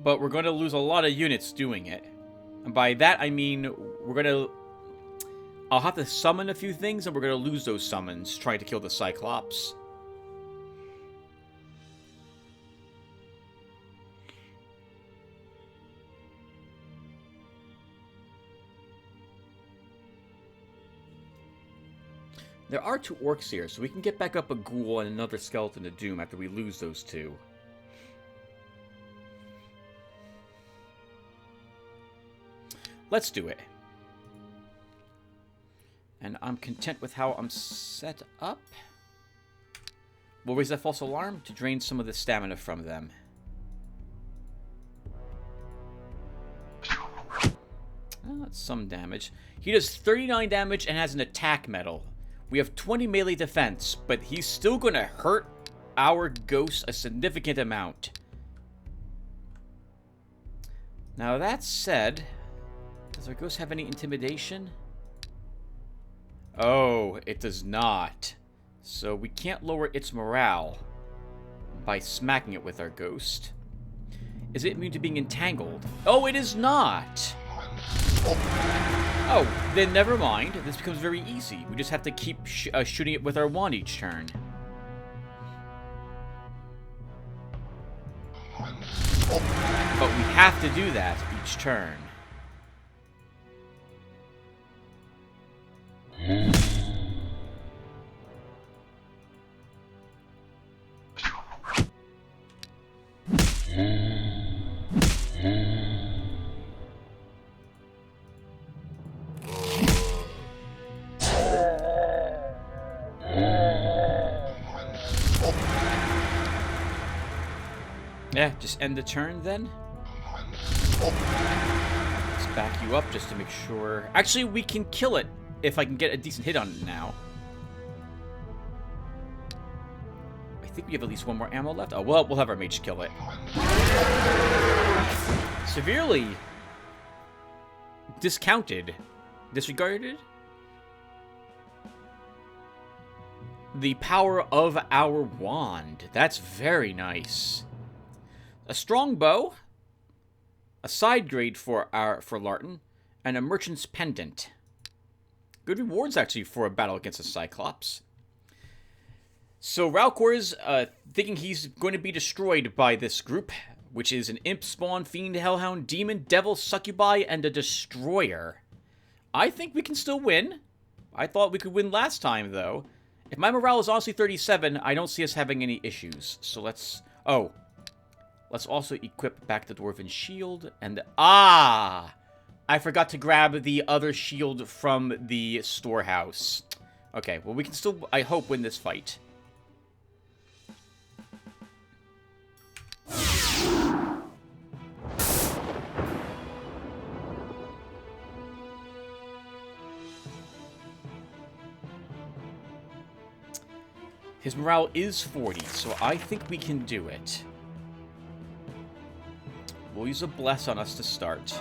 but we're going to lose a lot of units doing it. And by that I mean we're going to... I'll have to summon a few things, and we're going to lose those summons trying to kill the Cyclops. There are 2 orcs here, so we can get back up a ghoul and another skeleton of doom after we lose those 2. Let's do it. And I'm content with how I'm set up. We'll raise that false alarm to drain some of the stamina from them. Well, that's some damage. He does 39 damage and has an attack medal. We have 20 melee defense, but he's still going to hurt our ghost a significant amount. Now, that said, does our ghost have any intimidation? Oh, it does not. So we can't lower its morale by smacking it with our ghost. Is it immune to being entangled? Oh, it is not! Oh, then never mind. This becomes very easy. We just have to keep shooting it with our wand each turn. But we have to do that each turn. Yeah, just end the turn then. Let's back you up just to make sure. Actually, we can kill it if I can get a decent hit on it now. I think we have at least 1 more ammo left. Oh, well, we'll have our mage kill it. Severely discounted. Disregarded. The power of our wand. That's very nice. A strong bow, a side grade for Larton, and a merchant's pendant. Good rewards, actually, for a battle against a Cyclops. So Ralcor is thinking he's going to be destroyed by this group, which is an imp, spawn, fiend, hellhound, demon, devil, succubi, and a destroyer. I think we can still win. I thought we could win last time, though. If my morale is honestly 37, I don't see us having any issues. So let's... Oh. Let's also equip back the Dwarven Shield, and... Ah! I forgot to grab the other shield from the storehouse. Okay, well, we can still, I hope, win this fight. His morale is 40, so I think we can do it. We'll use a bless on us to start.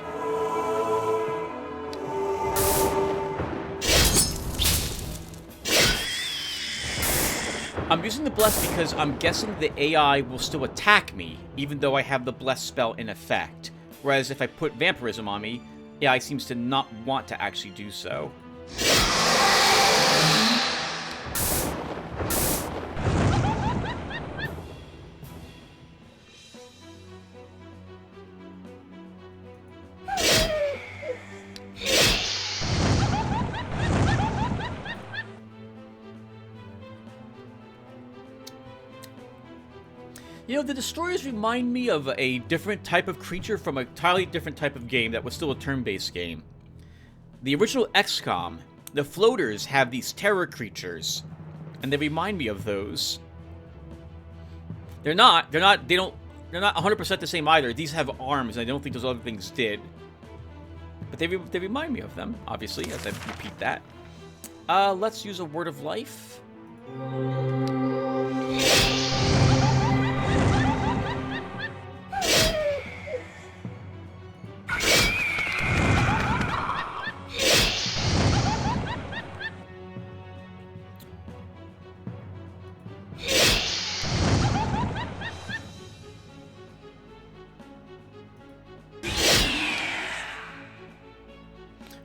I'm using the bless because I'm guessing the AI will still attack me, even though I have the bless spell in effect. Whereas if I put vampirism on me, AI seems to not want to actually do so. You know, the destroyers remind me of a different type of creature from a entirely different type of game that was still a turn-based game. The original XCOM, the floaters have these terror creatures, and they remind me of those. They're not 100% the same either. These have arms, and I don't think those other things did. But they remind me of them, obviously, as I repeat that. Let's use a Word of Life.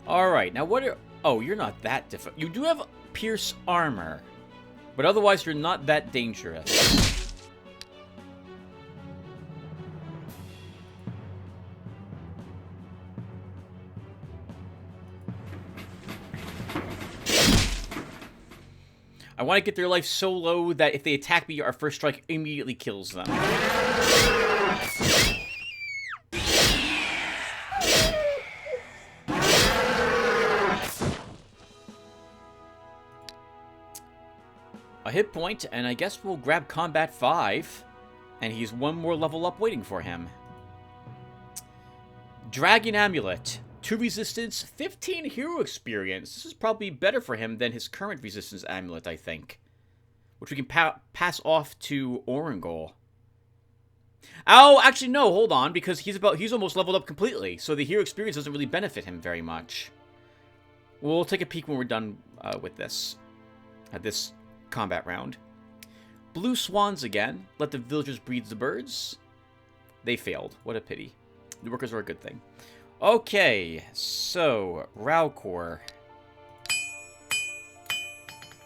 Alright, now what are... Oh, you're not that difficult. You do have Pierce Armor, but otherwise you're not that dangerous. I want to get their life so low that if they attack me, our first strike immediately kills them. A hit point, and I guess we'll grab Combat 5, and he's one more level up waiting for him. Dragon Amulet. 2 resistance, 15 hero experience. This is probably better for him than his current resistance amulet, I think. Which we can pass off to Orangol. Oh, actually no, hold on, because he's almost leveled up completely, so the hero experience doesn't really benefit him very much. We'll take a peek when we're done with this. At this combat round. Blue swans again. Let the villagers breed the birds. They failed. What a pity. The workers are a good thing. Okay, so Ralcor.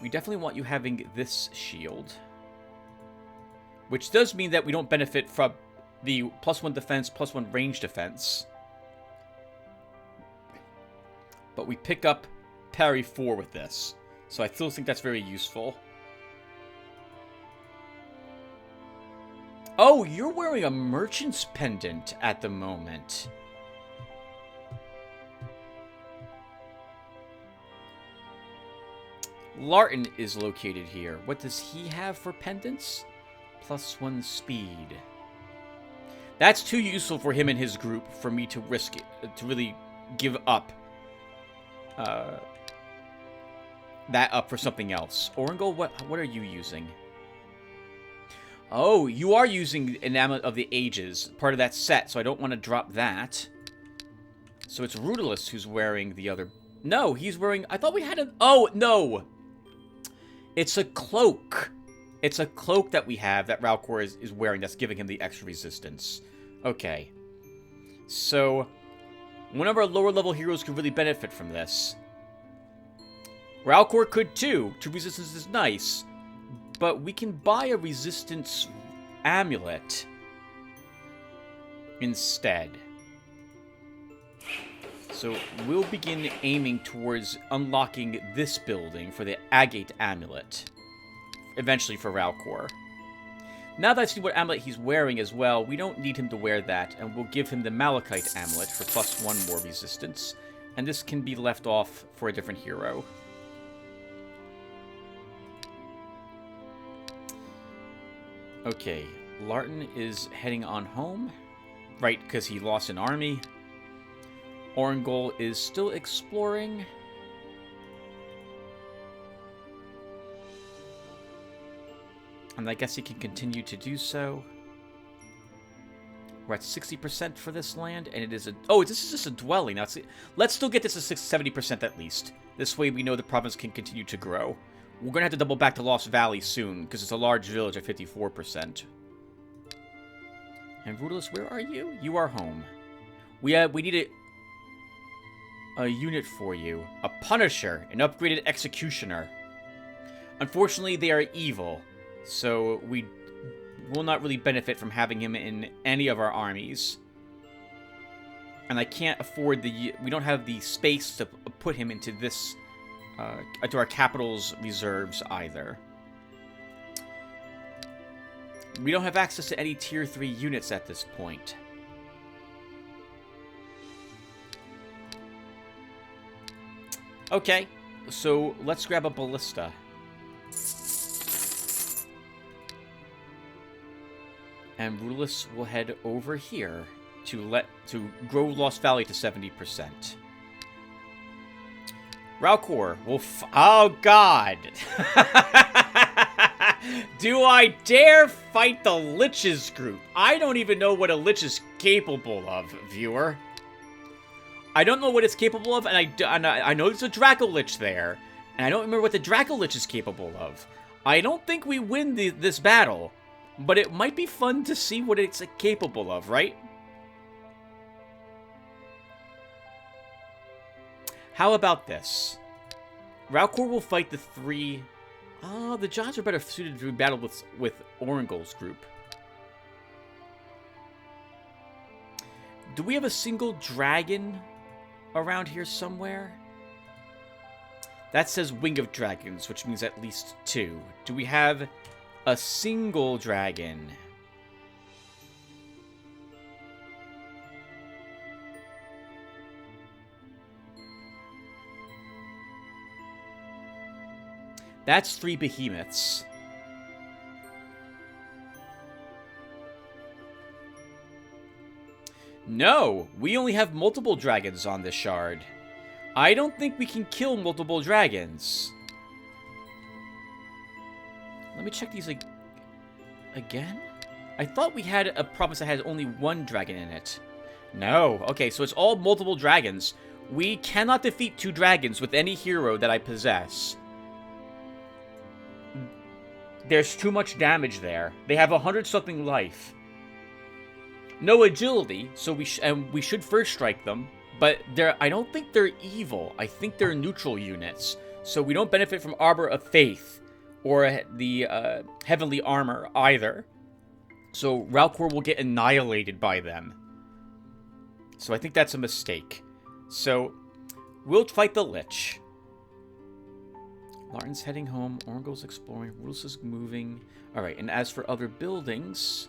We definitely want you having this shield. Which does mean that we don't benefit from the +1 defense, +1 range defense. But we pick up parry 4 with this. So I still think that's very useful. Oh, you're wearing a merchant's pendant at the moment. Larton is located here. What does he have for pendants? +1 speed. That's too useful for him and his group for me to risk it, to really give up that up for something else. Orangol, what are you using? Oh, you are using an Amulet of the Ages, part of that set, so I don't want to drop that. So it's Rudolus who's wearing the other... No, he's wearing... I thought we had an... Oh, no! It's a cloak. It's a cloak that we have that Ralcor is wearing that's giving him the extra resistance. Okay. So, one of our lower level heroes could really benefit from this. Ralcor could too. 2 resistance is nice. But we can buy a resistance amulet instead. So we'll begin aiming towards unlocking this building for the Agate Amulet. Eventually for Ralcor. Now that I see what amulet he's wearing as well, we don't need him to wear that, and we'll give him the Malachite Amulet for +1 more resistance. And this can be left off for a different hero. Okay, Larton is heading on home. Right, because he lost an army. Orangol is still exploring. And I guess he can continue to do so. We're at 60% for this land, and it is a... Oh, this is just a dwelling. Now, let's still get this to 70% at least. This way we know the province can continue to grow. We're going to have to double back to Lost Valley soon, because it's a large village at 54%. And Rudolus, where are you? You are home. We need a unit for you. A Punisher, an upgraded Executioner. Unfortunately, they are evil, so we will not really benefit from having him in any of our armies. And I can't afford we don't have the space to put him into this, to our capital's reserves either. We don't have access to any tier 3 units at this point. Okay, so let's grab a ballista. And Rudolus will head over here to grow Lost Valley to 70%. Ralcor will oh god! Do I dare fight the Lich's group? I don't even know what a Lich is capable of, viewer. I don't know what it's capable of, and I know there's a Draco Lich there, and I don't remember what the Draco Lich is capable of. I don't think we win this battle, but it might be fun to see what it's capable of, right? How about this? Ralcor will fight the 3... Oh, the Johns are better suited to battle with Orangol's group. Do we have a single dragon around here somewhere? That says Wing of Dragons, which means at least 2. Do we have a single dragon? That's 3 behemoths. No, we only have multiple dragons on this shard. I don't think we can kill multiple dragons. Let me check these again. I thought we had a province that had only 1 dragon in it. No. Okay, so it's all multiple dragons. We cannot defeat 2 dragons with any hero that I possess. There's too much damage there. They have 100-something life. No agility, so we should first strike them. But I don't think they're evil. I think they're neutral units. So we don't benefit from Arbor of Faith or the Heavenly Armor either. So Ralcor will get annihilated by them. So I think that's a mistake. So we'll fight the Lich. Larton's heading home. Orangol's exploring. Rudolus is moving. Alright, and as for other buildings,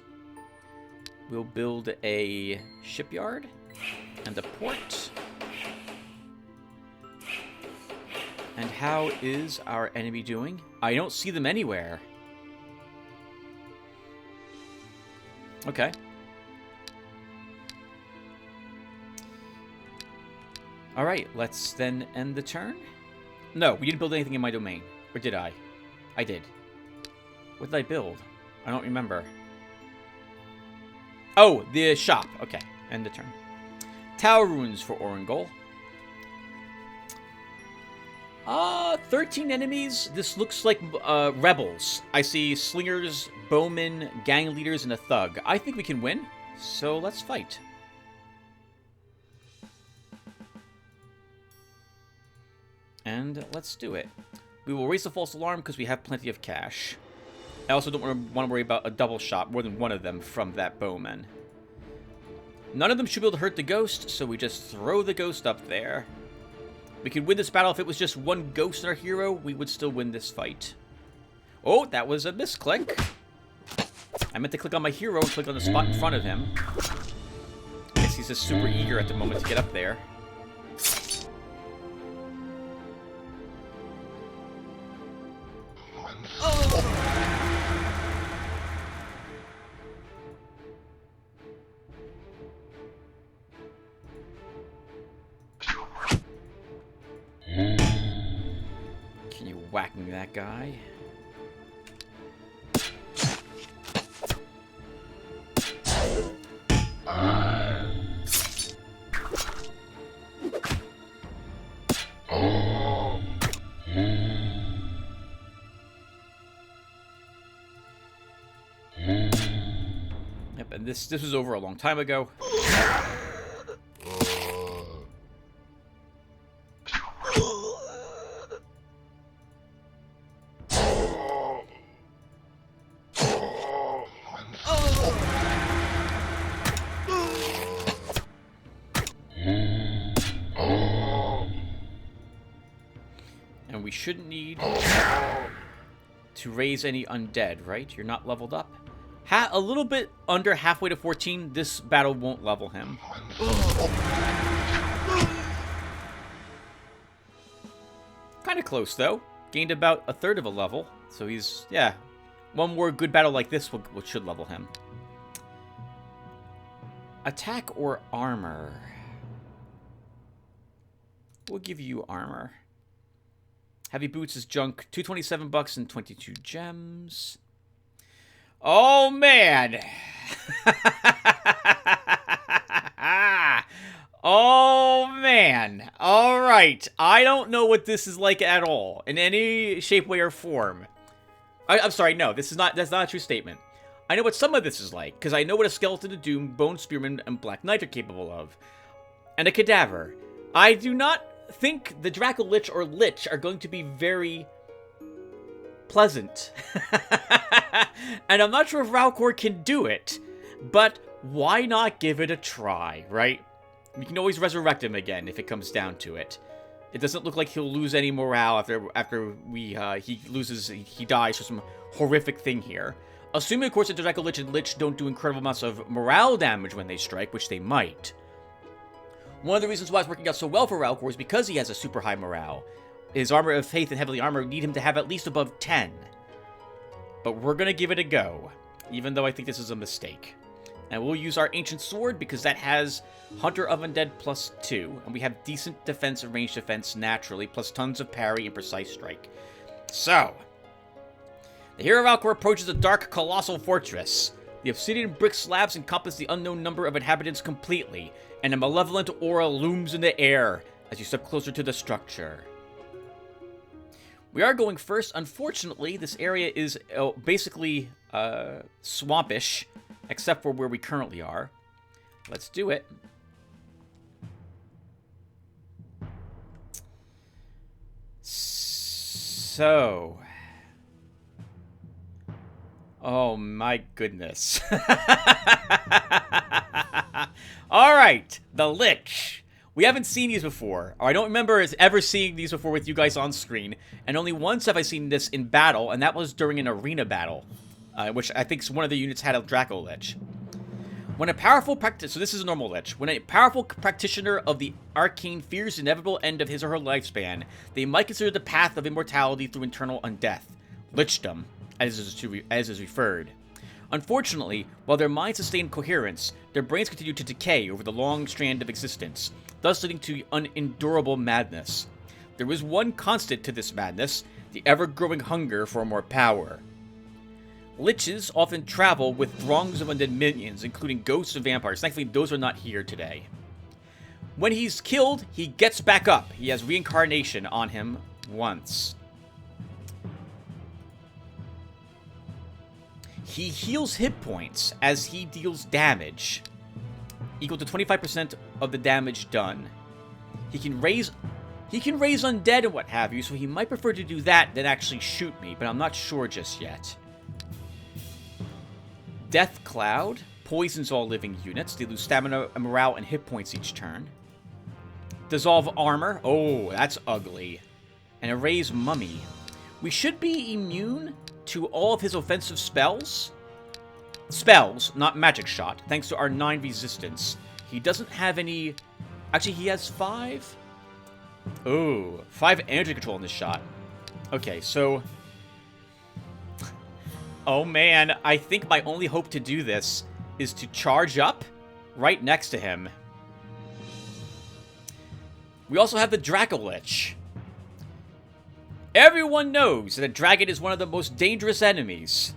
we'll build a shipyard and a port. And how is our enemy doing? I don't see them anywhere. Okay. Alright, let's then end the turn. No, we didn't build anything in my domain. Or did I? I did. What did I build? I don't remember. Oh, the shop. Okay, end the turn. Tower ruins for Orangol. 13 enemies. This looks like rebels. I see slingers, bowmen, gang leaders, and a thug. I think we can win, so let's fight. And let's do it. We will raise the false alarm because we have plenty of cash. I also don't want to worry about a double shot, more than one of them from that bowman. None of them should be able to hurt the ghost, so we just throw the ghost up there. We could win this battle if it was just one ghost in our hero. We would still win this fight. Oh, that was a misclick. I meant to click on my hero and click on the spot in front of him. I guess he's just super eager at the moment to get up there. Can you whack me that guy? And this was over a long time ago. And we shouldn't need to raise any undead, right? You're not leveled up. A little bit under halfway to 14, this battle won't level him. Kind of close, though. Gained about a third of a level. So he's, yeah. One more good battle like this should level him. Attack or armor? We'll give you armor. Heavy boots is junk. 227 bucks and 22 gems. Oh, man. Oh, man. All right. I don't know what this is like at all in any shape, way, or form. I'm sorry. No, that's not a true statement. I know what some of this is like, because I know what a Skeleton of Doom, Bone Spearman, and Black Knight are capable of. And a Cadaver. I do not think the Draco Lich or Lich are going to be very pleasant. And I'm not sure if Ralcor can do it, but why not give it a try, right? We can always resurrect him again if it comes down to it. It doesn't look like he'll lose any morale after he dies for some horrific thing here. Assuming, of course, that the Draco Lich and Lich don't do incredible amounts of morale damage when they strike, which they might. One of the reasons why it's working out so well for Ralcor is because he has a super high morale. His Armor of Faith and Heavenly Armor need him to have at least above 10. But we're going to give it a go, even though I think this is a mistake. And we'll use our Ancient Sword because that has Hunter of Undead +2. And we have decent defense and range defense naturally, plus tons of parry and precise strike. So, the hero of Ralcor approaches a dark, colossal fortress. The obsidian brick slabs encompass the unknown number of inhabitants completely, and a malevolent aura looms in the air as you step closer to the structure. We are going first. Unfortunately, this area is basically swampish, except for where we currently are. Let's do it. So... oh my goodness. Alright, the Lich. We haven't seen these before, or I don't remember ever seeing these before with you guys on screen, and only once have I seen this in battle, and that was during an arena battle, which I think one of the units had a Draco Lich. When a powerful so this is a normal Lich. When a powerful practitioner of the arcane fears the inevitable end of his or her lifespan, they might consider the path of immortality through internal undeath, Lichdom, as is referred. Unfortunately, while their minds sustain coherence, their brains continue to decay over the long strand of existence, thus leading to unendurable madness. There is one constant to this madness, the ever-growing hunger for more power. Liches often travel with throngs of undead minions, including ghosts and vampires. Thankfully, those are not here today. When he's killed, he gets back up. He has reincarnation on him once. He heals hit points as he deals damage, equal to 25% of the damage done. He can raise undead and what have you, so he might prefer to do that than actually shoot me, but I'm not sure just yet. Death Cloud poisons all living units. They lose stamina, morale, and hit points each turn. Dissolve Armor. Oh, that's ugly. And Erase Mummy. We should be immune to all of his offensive spells. Spells, not magic shot, thanks to our 9 resistance. He doesn't have any... actually, he has 5? Oh, 5 energy control in this shot. Okay, so... oh man, I think my only hope to do this is to charge up right next to him. We also have the Draco Lich. Everyone knows that a dragon is one of the most dangerous enemies.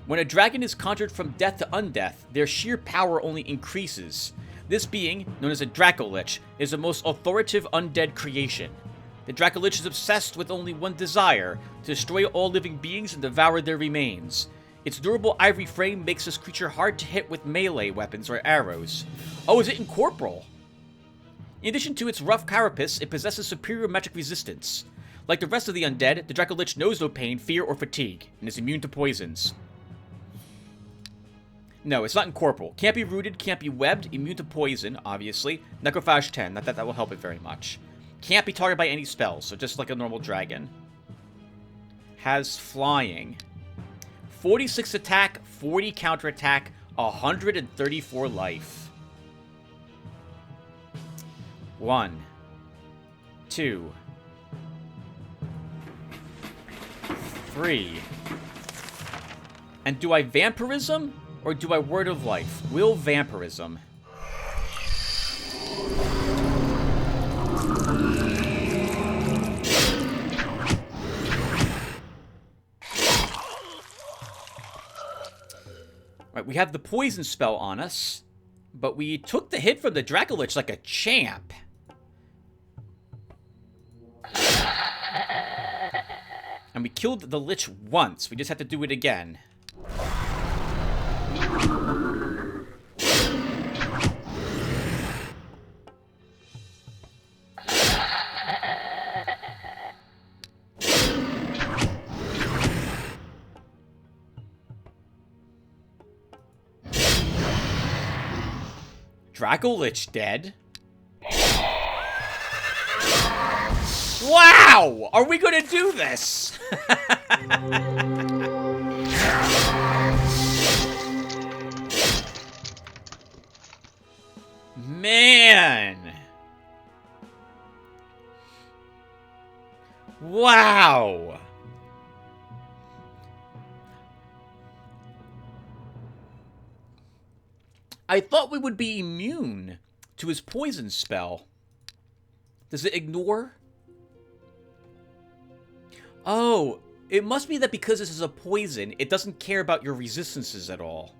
When a dragon is conjured from death to undeath, their sheer power only increases. This being, known as a Draco Lich, is the most authoritative undead creation. The Draco Lich is obsessed with only one desire, to destroy all living beings and devour their remains. Its durable ivory frame makes this creature hard to hit with melee weapons or arrows. Oh, is it incorporeal? In addition to its rough carapace, it possesses superior magic resistance. Like the rest of the undead, the Dracolich knows no pain, fear, or fatigue, and is immune to poisons. No, it's not incorporeal. Can't be rooted, can't be webbed, immune to poison, obviously. Necrophage 10, not that that will help it very much. Can't be targeted by any spells, so just like a normal dragon. Has flying. 46 attack, 40 counterattack, 134 life. 1, 2, 3. And do I vampirism or do I word of life? Will vampirism. Right, we have the poison spell on us, but we took the hit from the Dracolich like a champ. And we killed the Lich once. We just have to do it again. Dracolich dead. Wow! Are we gonna do this? Man! Wow! I thought we would be immune to his poison spell. Does it ignore? Oh, it must be that because this is a poison, it doesn't care about your resistances at all.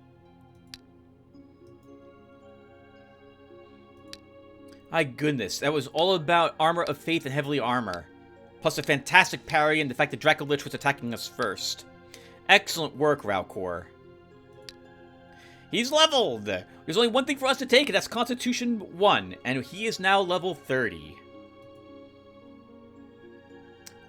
My goodness, that was all about Armor of Faith and Heavily Armor. Plus a fantastic parry and the fact that Dracolich was attacking us first. Excellent work, Ralcor. He's leveled! There's only one thing for us to take, and that's Constitution 1, and he is now level 30.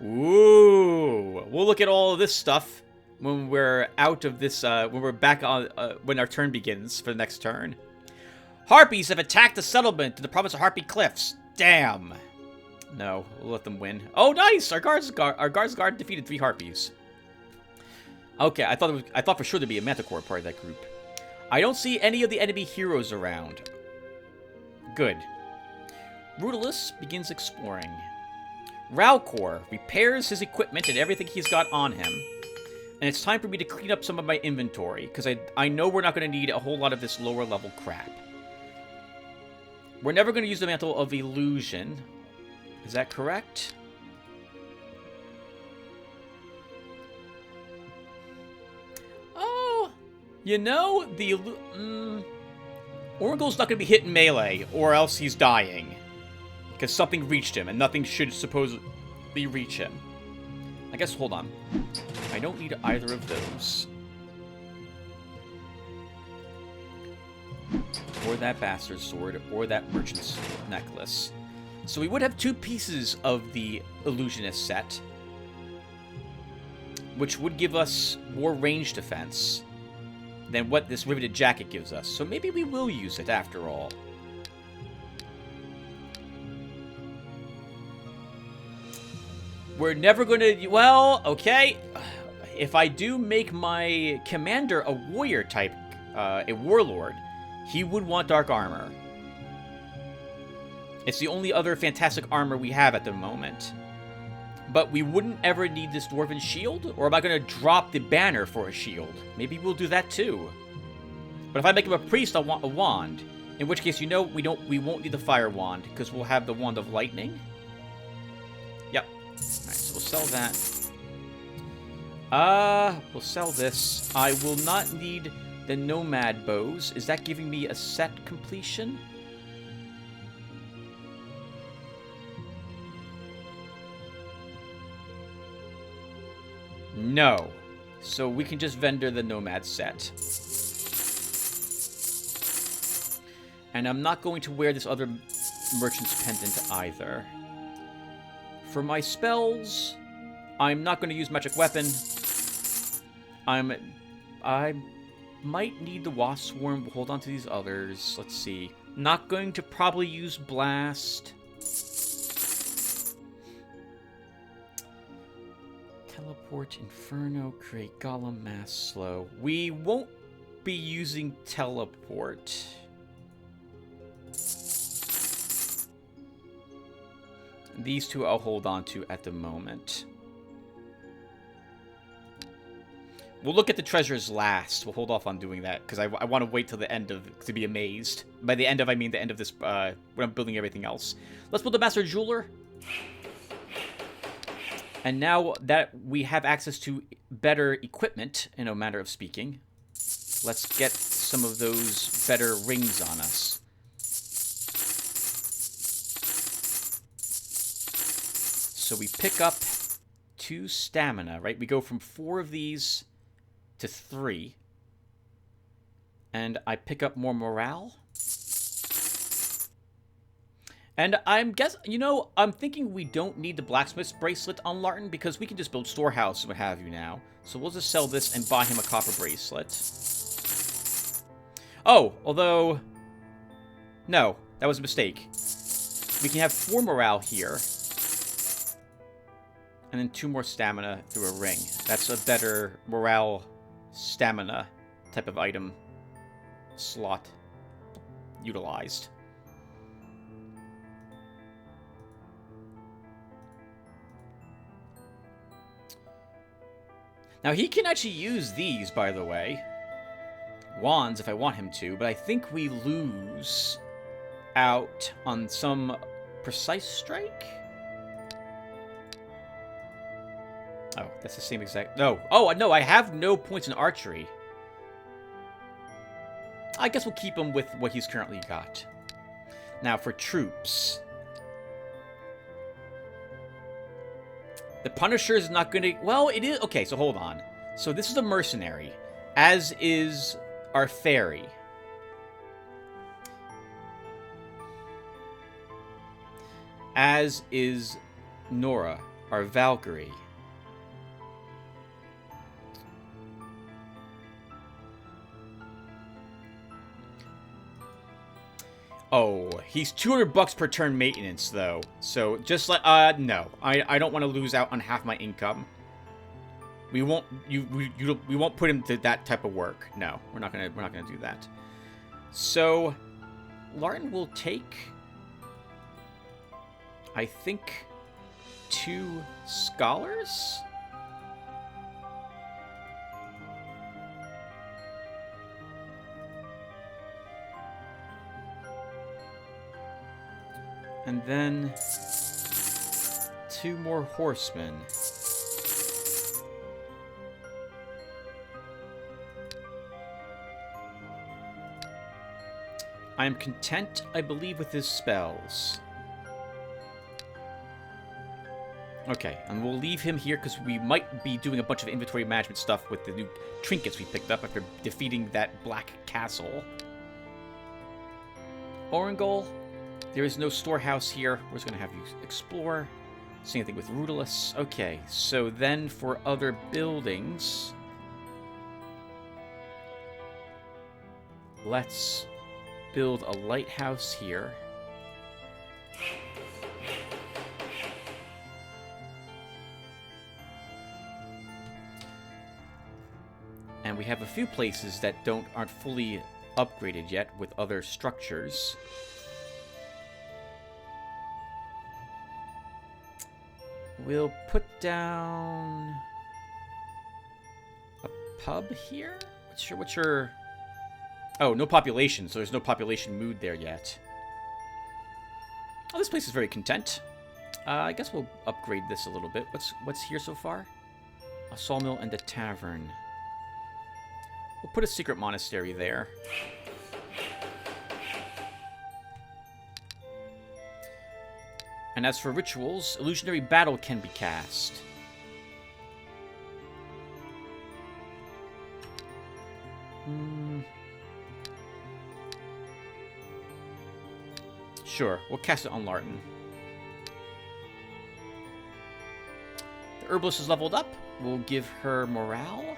Ooh! We'll look at all of this stuff when we're out of this, when we're back on, when our turn begins for the next turn. Harpies have attacked the settlement in the province of Harpy Cliffs. Damn. No, we'll let them win. Oh, nice! Our guards guard defeated 3 harpies. Okay, I thought for sure there'd be a Manticore part of that group. I don't see any of the enemy heroes around. Good. Brutalis begins exploring. Ralcor repairs his equipment and everything he's got on him. And it's time for me to clean up some of my inventory, because I know we're not going to need a whole lot of this lower level crap. We're never going to use the Mantle of Illusion. Is that correct? Oh, you know, the Oracle's not going to be hitting melee, or else he's dying. Because something reached him, and nothing should supposedly reach him. I guess, hold on. I don't need either of those. Or that bastard sword, or that merchant's necklace. So we would have 2 pieces of the illusionist set, which would give us more range defense than what this riveted jacket gives us. So maybe we will use it after all. We're never going to... Well, okay. If I do make my commander a warrior type, a warlord, he would want dark armor. It's the only other fantastic armor we have at the moment. But we wouldn't ever need this dwarven shield? Or am I going to drop the banner for a shield? Maybe we'll do that too. But if I make him a priest, I want a wand. In which case, you know, we won't need the fire wand, because we'll have the wand of lightning. Yep. Alright, so we'll sell that. We'll sell this. I will not need the nomad bows. Is that giving me a set completion? No. So we can just vendor the Nomad set. And I'm not going to wear this other merchant's pendant either. For my spells, I'm not going to use magic weapon. I might need the wasp swarm. We'll hold on to these others. Let's see. Not going to probably use blast. Teleport, Inferno, create Golem, Mass, Slow. We won't be using teleport. These two I'll hold on to at the moment. We'll look at the treasures last. We'll hold off on doing that, because I want to wait till the end to be amazed. By the end of, I mean the end of this, when I'm building everything else. Let's build the Master Jeweler. And now that we have access to better equipment, in a manner of speaking, let's get some of those better rings on us. So we pick up 2 stamina, right? We go from 4 of these to 3. And I pick up more morale. And I'm thinking we don't need the blacksmith's bracelet on Larton because we can just build storehouse and what have you now. So we'll just sell this and buy him a copper bracelet. Oh, although... No, that was a mistake. We can have 4 morale here. And then 2 more stamina through a ring. That's a better morale stamina type of item slot utilized. Now he can actually use these, by the way. Wands if I want him to, but I think we lose out on some precise strike. Oh, that's the same exact... No. Oh, no, I have no points in archery. I guess we'll keep him with what he's currently got. Now, for troops. The Punisher is not going to... Well, it is... Okay, so hold on. So this is a mercenary, as is our fairy. As is Nora, our Valkyrie. Oh, he's $200 per turn maintenance, though. So, just like, no. I don't want to lose out on half my income. We won't, we won't put him to that type of work. No, we're not gonna do that. So, Larton will take, I think, 2 scholars? And then 2 more horsemen. I am content, I believe, with his spells. Okay, and we'll leave him here because we might be doing a bunch of inventory management stuff with the new trinkets we picked up after defeating that black castle. Orangol. There is no storehouse here. We're just going to have you explore. Same thing with Rudolus. Okay, so then for other buildings, let's build a lighthouse here. And we have a few places that aren't fully upgraded yet with other structures. We'll put down a pub here? What's your... Oh, no population, so there's no population mood there yet. Oh, this place is very content. I guess we'll upgrade this a little bit. What's here so far? A sawmill and a tavern. We'll put a secret monastery there. And as for rituals, illusionary battle can be cast. Sure, we'll cast it on Larton. The Herbalist is leveled up. We'll give her morale.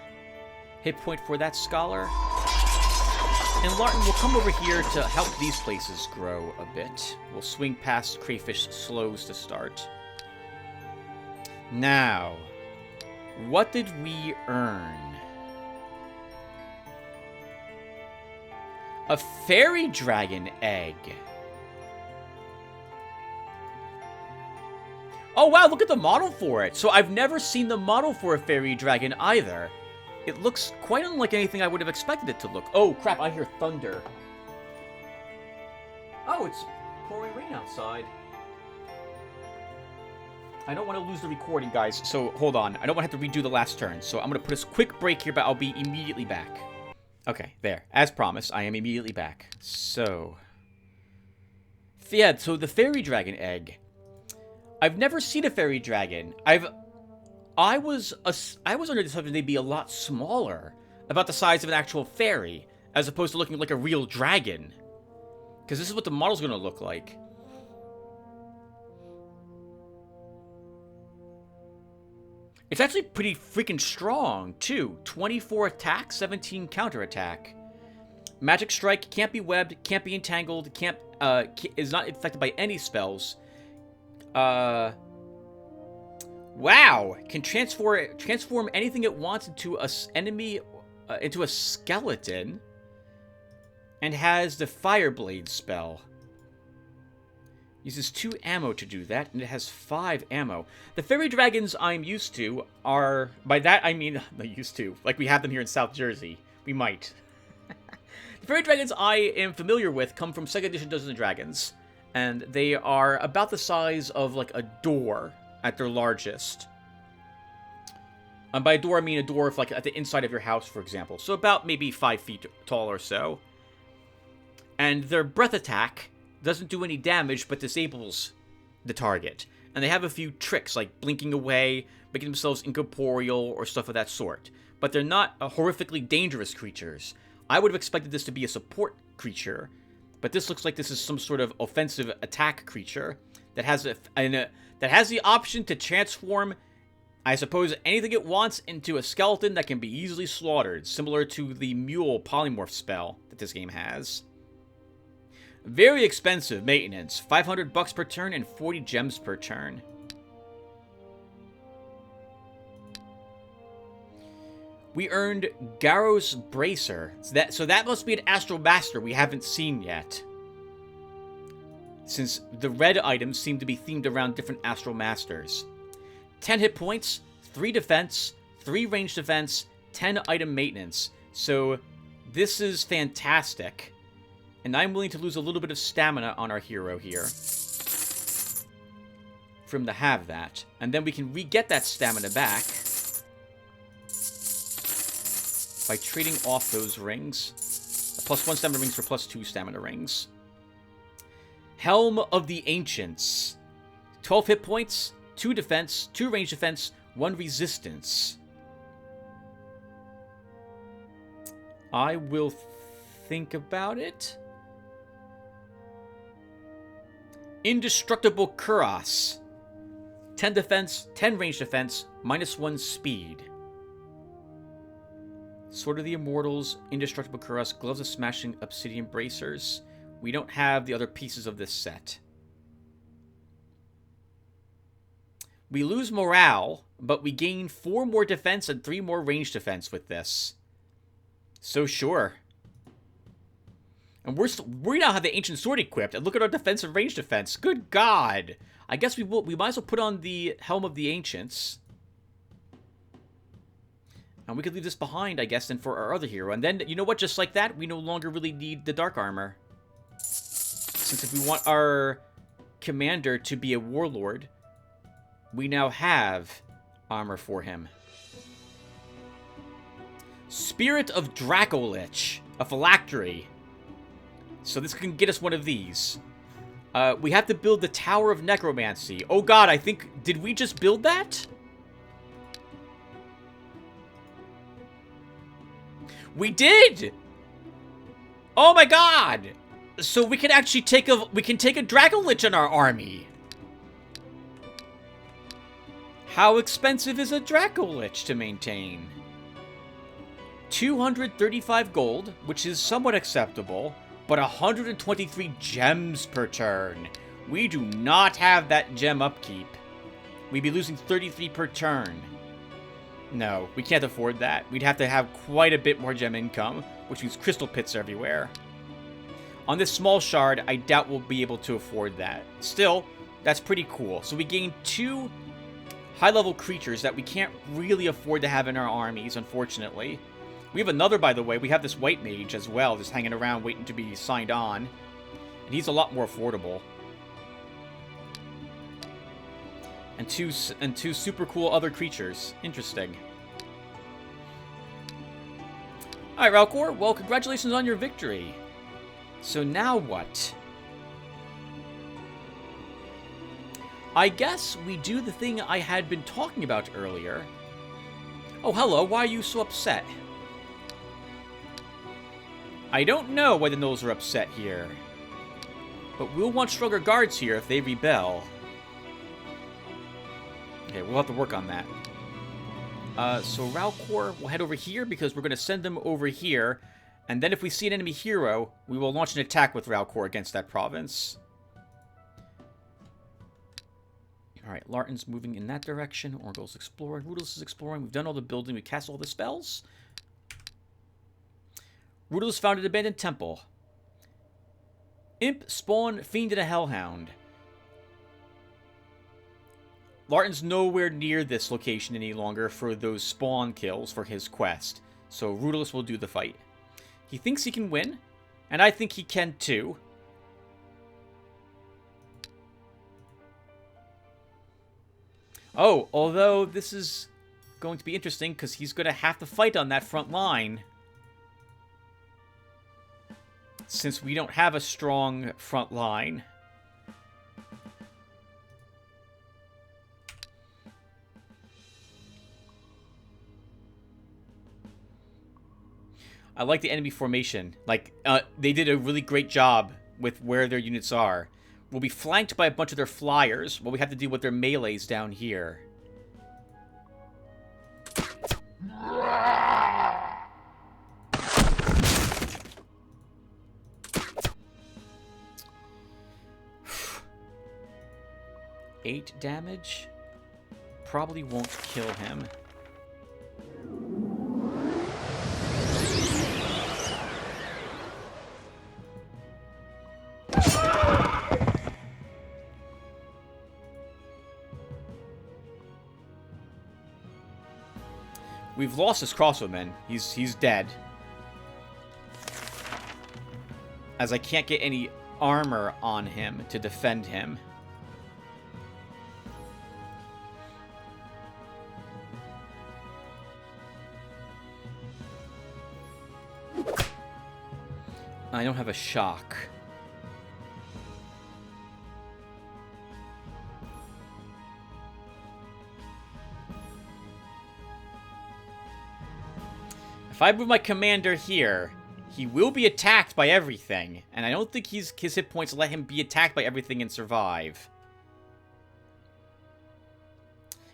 Hit point for that scholar. And Larton will come over here to help these places grow a bit. We'll swing past Crayfish Slows to start. Now, what did we earn? A fairy dragon egg. Oh wow, look at the model for it. So I've never seen the model for a fairy dragon either. It looks quite unlike anything I would have expected it to look. Oh crap, I hear thunder. Oh, it's pouring rain outside. I don't want to lose the recording, guys, so hold on. I don't want to have to redo the last turn, so I'm going to put a quick break here, but I'll be immediately back. Okay, there. As promised, I am immediately back. So... yeah, so the fairy dragon egg. I've never seen a fairy dragon. I was under the assumption they'd be a lot smaller, about the size of an actual fairy, as opposed to looking like a real dragon. Because this is what the model's going to look like. It's actually pretty freaking strong, too. 24 attack, 17 counterattack. Magic Strike, can't be webbed, can't be entangled, is not affected by any spells. Wow! Can transform anything it wants into a enemy, into a skeleton. And has the Fireblade spell. Uses 2 ammo to do that, and it has 5 ammo. The fairy dragons I'm used to are... by that, I mean... not used to. Like we have them here in South Jersey. We might. The fairy dragons I am familiar with come from 2nd edition Dungeons & Dragons. And they are about the size of, like, a door at their largest. And by a door, I mean a door like at the inside of your house, for example. So about maybe 5 feet tall or so. And their breath attack doesn't do any damage, but disables the target. And they have a few tricks, like blinking away, making themselves incorporeal, or stuff of that sort. But they're not horrifically dangerous creatures. I would have expected this to be a support creature, but this looks like this is some sort of offensive attack creature that has the option to transform, I suppose, anything it wants into a skeleton that can be easily slaughtered, similar to the Mule Polymorph spell that this game has. Very expensive maintenance. $500 per turn and 40 gems per turn. We earned Garrow's Bracer. So that must be an Astral Master we haven't seen yet. Since the red items seem to be themed around different Astral Masters. 10 hit points, 3 defense, 3 range defense, 10 item maintenance. So this is fantastic. And I'm willing to lose a little bit of stamina on our hero here. For him to have that. And then we can re-get that stamina back. By trading off those rings. +1 stamina rings for +2 stamina rings. Helm of the Ancients. 12 hit points, 2 defense, 2 range defense, 1 resistance. I will think about it. Indestructible Kuras. 10 defense, 10 range defense, -1 speed. Sword of the Immortals, Indestructible Kuras, Gloves of Smashing, Obsidian Bracers. We don't have the other pieces of this set. We lose morale, but we gain 4 more defense and 3 more range defense with this. So sure. And we now have the Ancient Sword equipped, and look at our defense and range defense. Good God! I guess we might as well put on the Helm of the Ancients. And we could leave this behind, I guess, then for our other hero. And then, you know what, just like that, we no longer really need the Dark Armor. Since if we want our commander to be a warlord, we now have armor for him. Spirit of Dracolich, a phylactery. So this can get us one of these. We have to build the Tower of Necromancy. Oh god, I think... did we just build that? We did! Oh my god! So we can actually take a Dragon Lich in our army. How expensive is a Draco Lich to maintain? 235 gold, which is somewhat acceptable, but 123 gems per turn. We do not have that gem upkeep. We'd be losing 33 per turn. No, we can't afford that. We'd have to have quite a bit more gem income, which means crystal pits everywhere. On this small shard, I doubt we'll be able to afford that. Still, that's pretty cool. So we gain 2 high-level creatures that we can't really afford to have in our armies, unfortunately. We have another, by the way. We have this white mage as well, just hanging around waiting to be signed on. And he's a lot more affordable. And two super cool other creatures. Interesting. Alright, Ralcor. Well, congratulations on your victory. So now what? I guess we do the thing I had been talking about earlier. Oh, hello. Why are you so upset? I don't know why the gnolls are upset here. But we'll want stronger guards here if they rebel. Okay, we'll have to work on that. So Ralcor will head over here because we're going to send them over here. And then if we see an enemy hero, we will launch an attack with Ralcor against that province. Alright, Larton's moving in that direction. Orgul's exploring. Rudolus is exploring. We've done all the building. We cast all the spells. Rudolus found an abandoned temple. Imp, Spawn, Fiend, and a Hellhound. Larton's nowhere near this location any longer for those spawn kills for his quest. So Rudolus will do the fight. He thinks he can win, and I think he can too. Oh, although this is going to be interesting because he's going to have to fight on that front line. Since we don't have a strong front line. I like the enemy formation. Like, they did a really great job with where their units are. We'll be flanked by a bunch of their flyers, while we have to deal with their melees down here. Eight damage? Probably won't kill him. We've lost his crossbowman. He's dead. As I can't get any armor on him to defend him. I don't have a shock. If I move my commander here, he will be attacked by everything. And I don't think his hit points let him be attacked by everything and survive.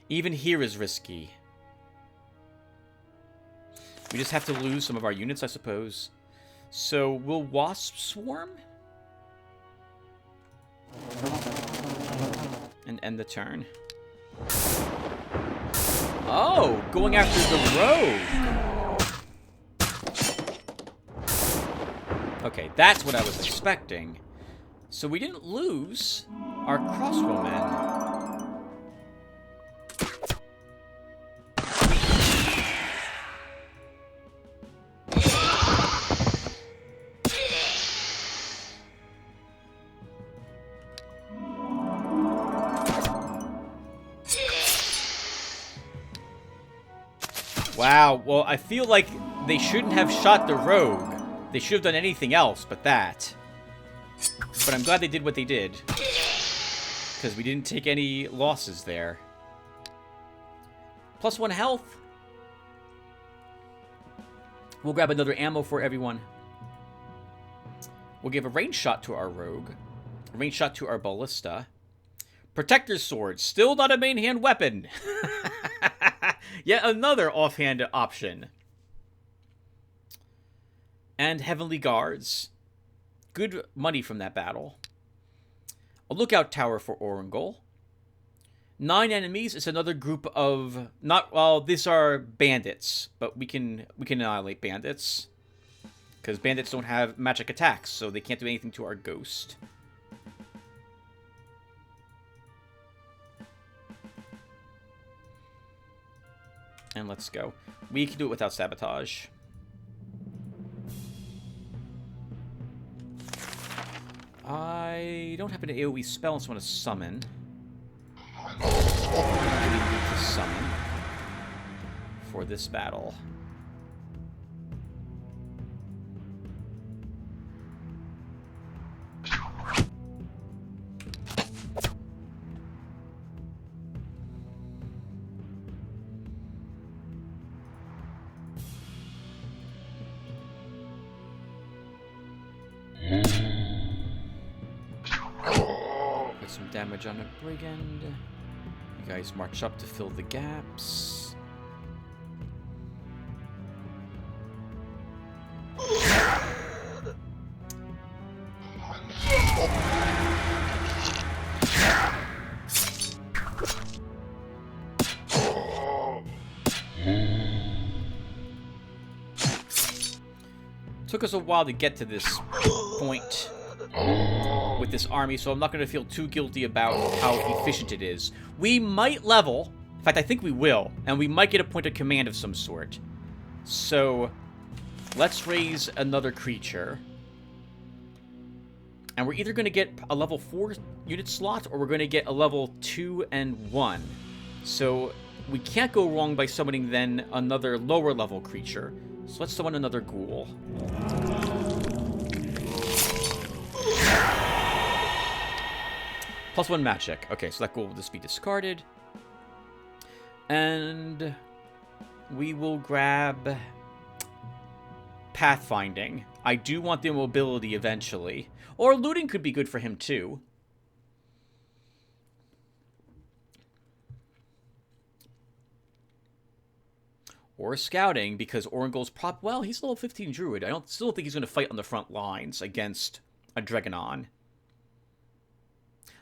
Even here is risky. We just have to lose some of our units, I suppose. So, will Wasp swarm? And end the turn. Oh, going after the rogue. Okay, that's what I was expecting. So we didn't lose our crossbowmen. Wow, well, I feel like they shouldn't have shot the rogue. They should have done anything else but that. But I'm glad they did what they did. Because we didn't take any losses there. +1 health. We'll grab another ammo for everyone. We'll give a range shot to our rogue. A range shot to our ballista. Protector's sword, still not a main hand weapon. Yet another offhand option. And Heavenly Guards. Good money from that battle. A lookout tower for Orangol. 9 enemies is another group of these are bandits, but we can annihilate bandits because bandits don't have magic attacks, so they can't do anything to our ghost. And let's go. We can do it without sabotage. I don't have an AoE spell unless I want to summon. I don't really need to summon for this battle. Put some damage on a brigand. You guys march up to fill the gaps. Took us a while to get to this point with this army, so I'm not going to feel too guilty about how efficient it is. We might level. In fact, I think we will. And we might get a point of command of some sort. So, let's raise another creature. And we're either going to get a level 4 unit slot, or we're going to get a level 2 and 1. So, we can't go wrong by summoning then another lower level creature. So let's summon another ghoul. +1 magic. Okay, so that ghoul will just be discarded. And we will grab pathfinding. I do want the mobility eventually. Or looting could be good for him too. Or scouting, because Orangol's well, he's level 15 druid. I still don't think he's going to fight on the front lines against a Dragonon.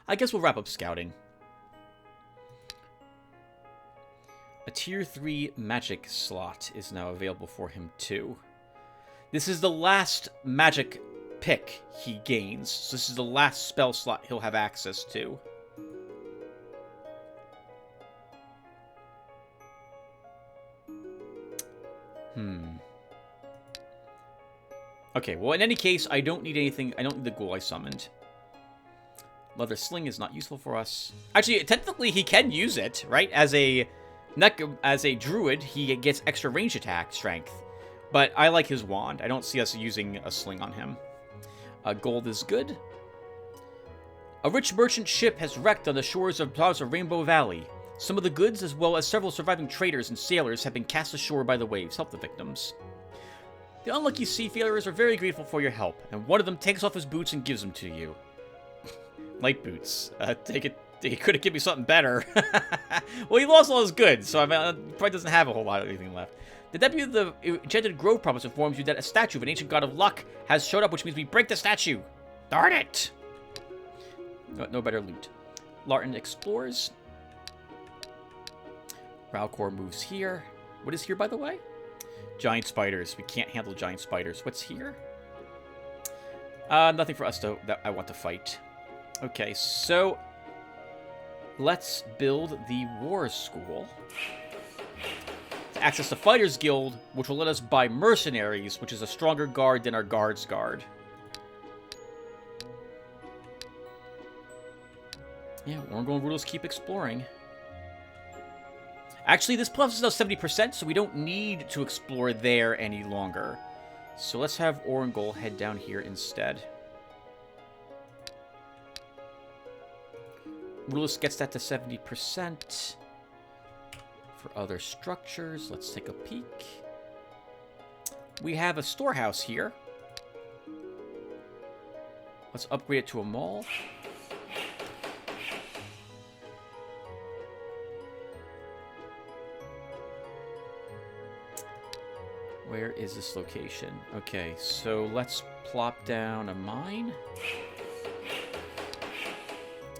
I guess we'll wrap up scouting. A tier 3 magic slot is now available for him too. This is the last magic pick he gains. So this is the last spell slot he'll have access to. Okay, well, in any case, I don't need anything. I don't need the ghoul I summoned. Leather sling is not useful for us. Actually, technically, he can use it, right? As a druid, he gets extra range attack strength. But I like his wand. I don't see us using a sling on him. Gold is good. A rich merchant ship has wrecked on the shores of Plaza Rainbow Valley. Some of the goods, as well as several surviving traders and sailors, have been cast ashore by the waves. Help the victims. The unlucky seafarers are very grateful for your help, and one of them takes off his boots and gives them to you. Light boots. Take it. He could have given me something better. Well, he lost all his goods, so he probably doesn't have a whole lot of anything left. The deputy of the Enchanted Grove province informs you that a statue of an ancient god of luck has showed up, which means we break the statue. Darn it! No better loot. Larton explores. Ralcor moves here. What is here, by the way? Giant spiders. We can't handle giant spiders. What's here? Nothing for us that I want to fight. Okay, so let's build the War School. To access the Fighters Guild, which will let us buy Mercenaries, which is a stronger guard than our Guard's Guard. Yeah, Orangol and Rulers keep exploring. Actually, this plus is now 70%, so we don't need to explore there any longer. So let's have Orangol head down here instead. Rulus gets that to 70%. For other structures, let's take a peek. We have a storehouse here. Let's upgrade it to a mall. Where is this location? Okay, so let's plop down a mine.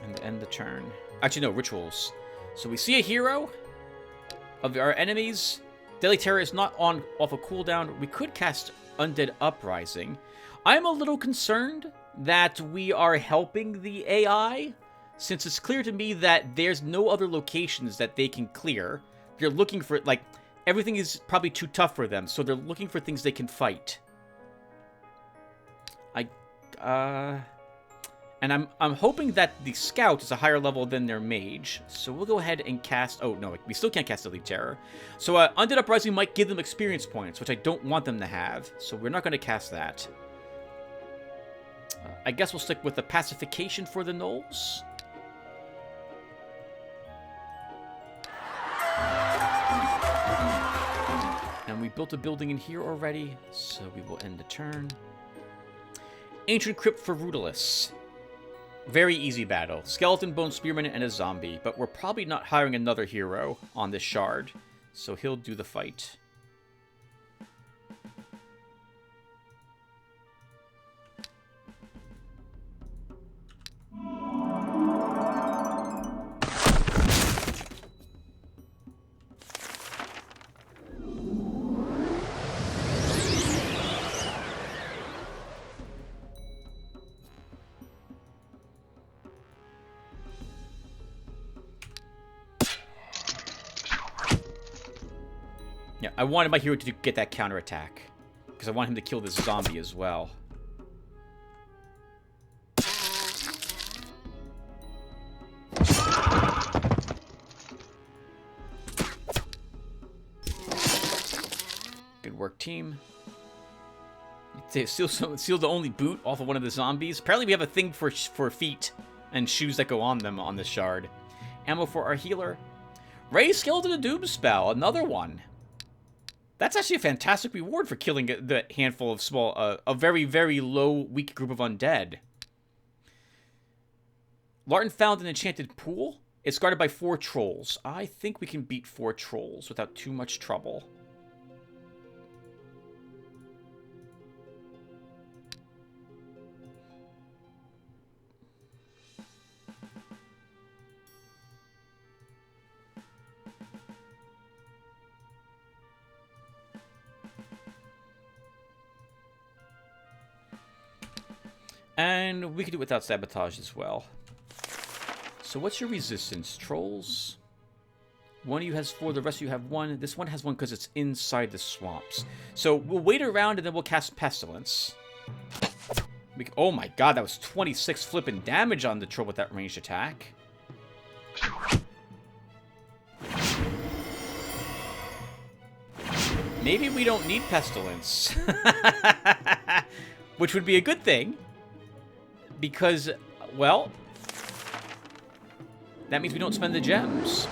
And end the turn. Actually, no, rituals. So we see a hero of our enemies. Deadly Terror is not off a cooldown. We could cast Undead Uprising. I'm a little concerned that we are helping the AI, since it's clear to me that there's no other locations that they can clear. They're looking for, like, everything is probably too tough for them, so they're looking for things they can fight. And I'm hoping that the Scout is a higher level than their Mage, so we'll go ahead and cast... Oh, no, we still can't cast Deadly Terror. So Undead Uprising might give them experience points, which I don't want them to have, so we're not going to cast that. I guess we'll stick with the Pacification for the Gnolls. And we built a building in here already, so we will end the turn. Ancient Crypt for Rudolus. Very easy battle. Skeleton, Bone Spearman, and a zombie. But we're probably not hiring another hero on this shard, so he'll do the fight. Yeah, I wanted my hero to get that counterattack, because I want him to kill this zombie as well. Good work, team. Steal the only boot off of one of the zombies. Apparently we have a thing for feet and shoes that go on them on this shard. Ammo for our healer. Raise Skeleton of Doom spell, another one. That's actually a fantastic reward for killing the handful of small, a very, very low, weak group of undead. Larton found an enchanted pool. It's guarded by 4 trolls. I think we can beat 4 trolls without too much trouble. And we can do it without sabotage as well. So what's your resistance? Trolls? One of you has 4, the rest of you have 1. This one has 1 because it's inside the swamps. So we'll wait around and then we'll cast Pestilence. Oh my god, that was 26 flipping damage on the troll with that ranged attack. Maybe we don't need Pestilence. Which would be a good thing. Because, well, that means we don't spend the gems.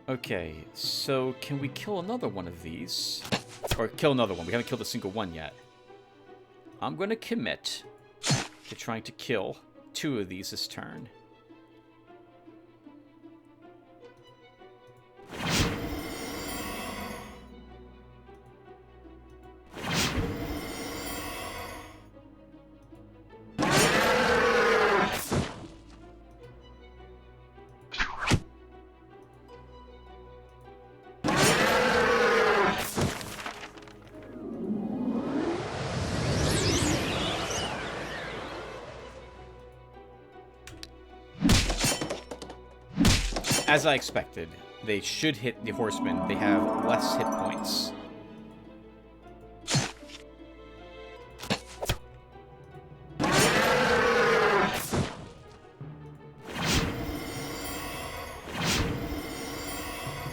Okay, so can we kill another one of these? Or kill another one. We haven't killed a single one yet. I'm going to commit to trying to kill 2 of these this turn. As I expected, they should hit the horsemen. They have less hit points.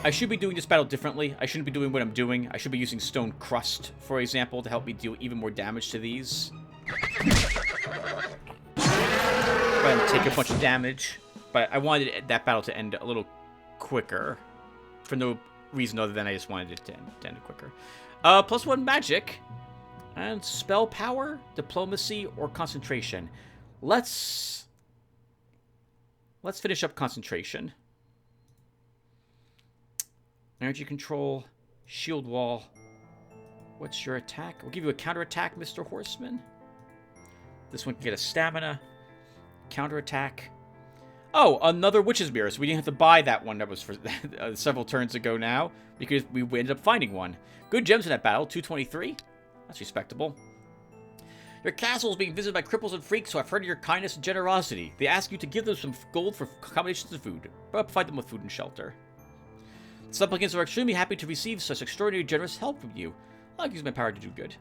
I should be doing this battle differently. I shouldn't be doing what I'm doing. I should be using Stone Crust, for example, to help me deal even more damage to these. But take a bunch of damage. But I wanted that battle to end a little quicker. For no reason other than I just wanted it to end it quicker. +1 magic. And spell power, diplomacy, or concentration. Let's finish up concentration. Energy control, shield wall. What's your attack? We'll give you a counterattack, Mr. Horseman. This one can get a stamina. Counterattack. Oh, another Witch's Mirror. So we didn't have to buy that one that was for several turns ago now. Because we ended up finding one. Good gems in that battle. 223. That's respectable. Your castle is being visited by cripples and freaks who have heard of your kindness and generosity. They ask you to give them some gold for accommodations and food. But provide them with food and shelter. Supplicants are extremely happy to receive such extraordinary generous help from you. I'll use my power to do good.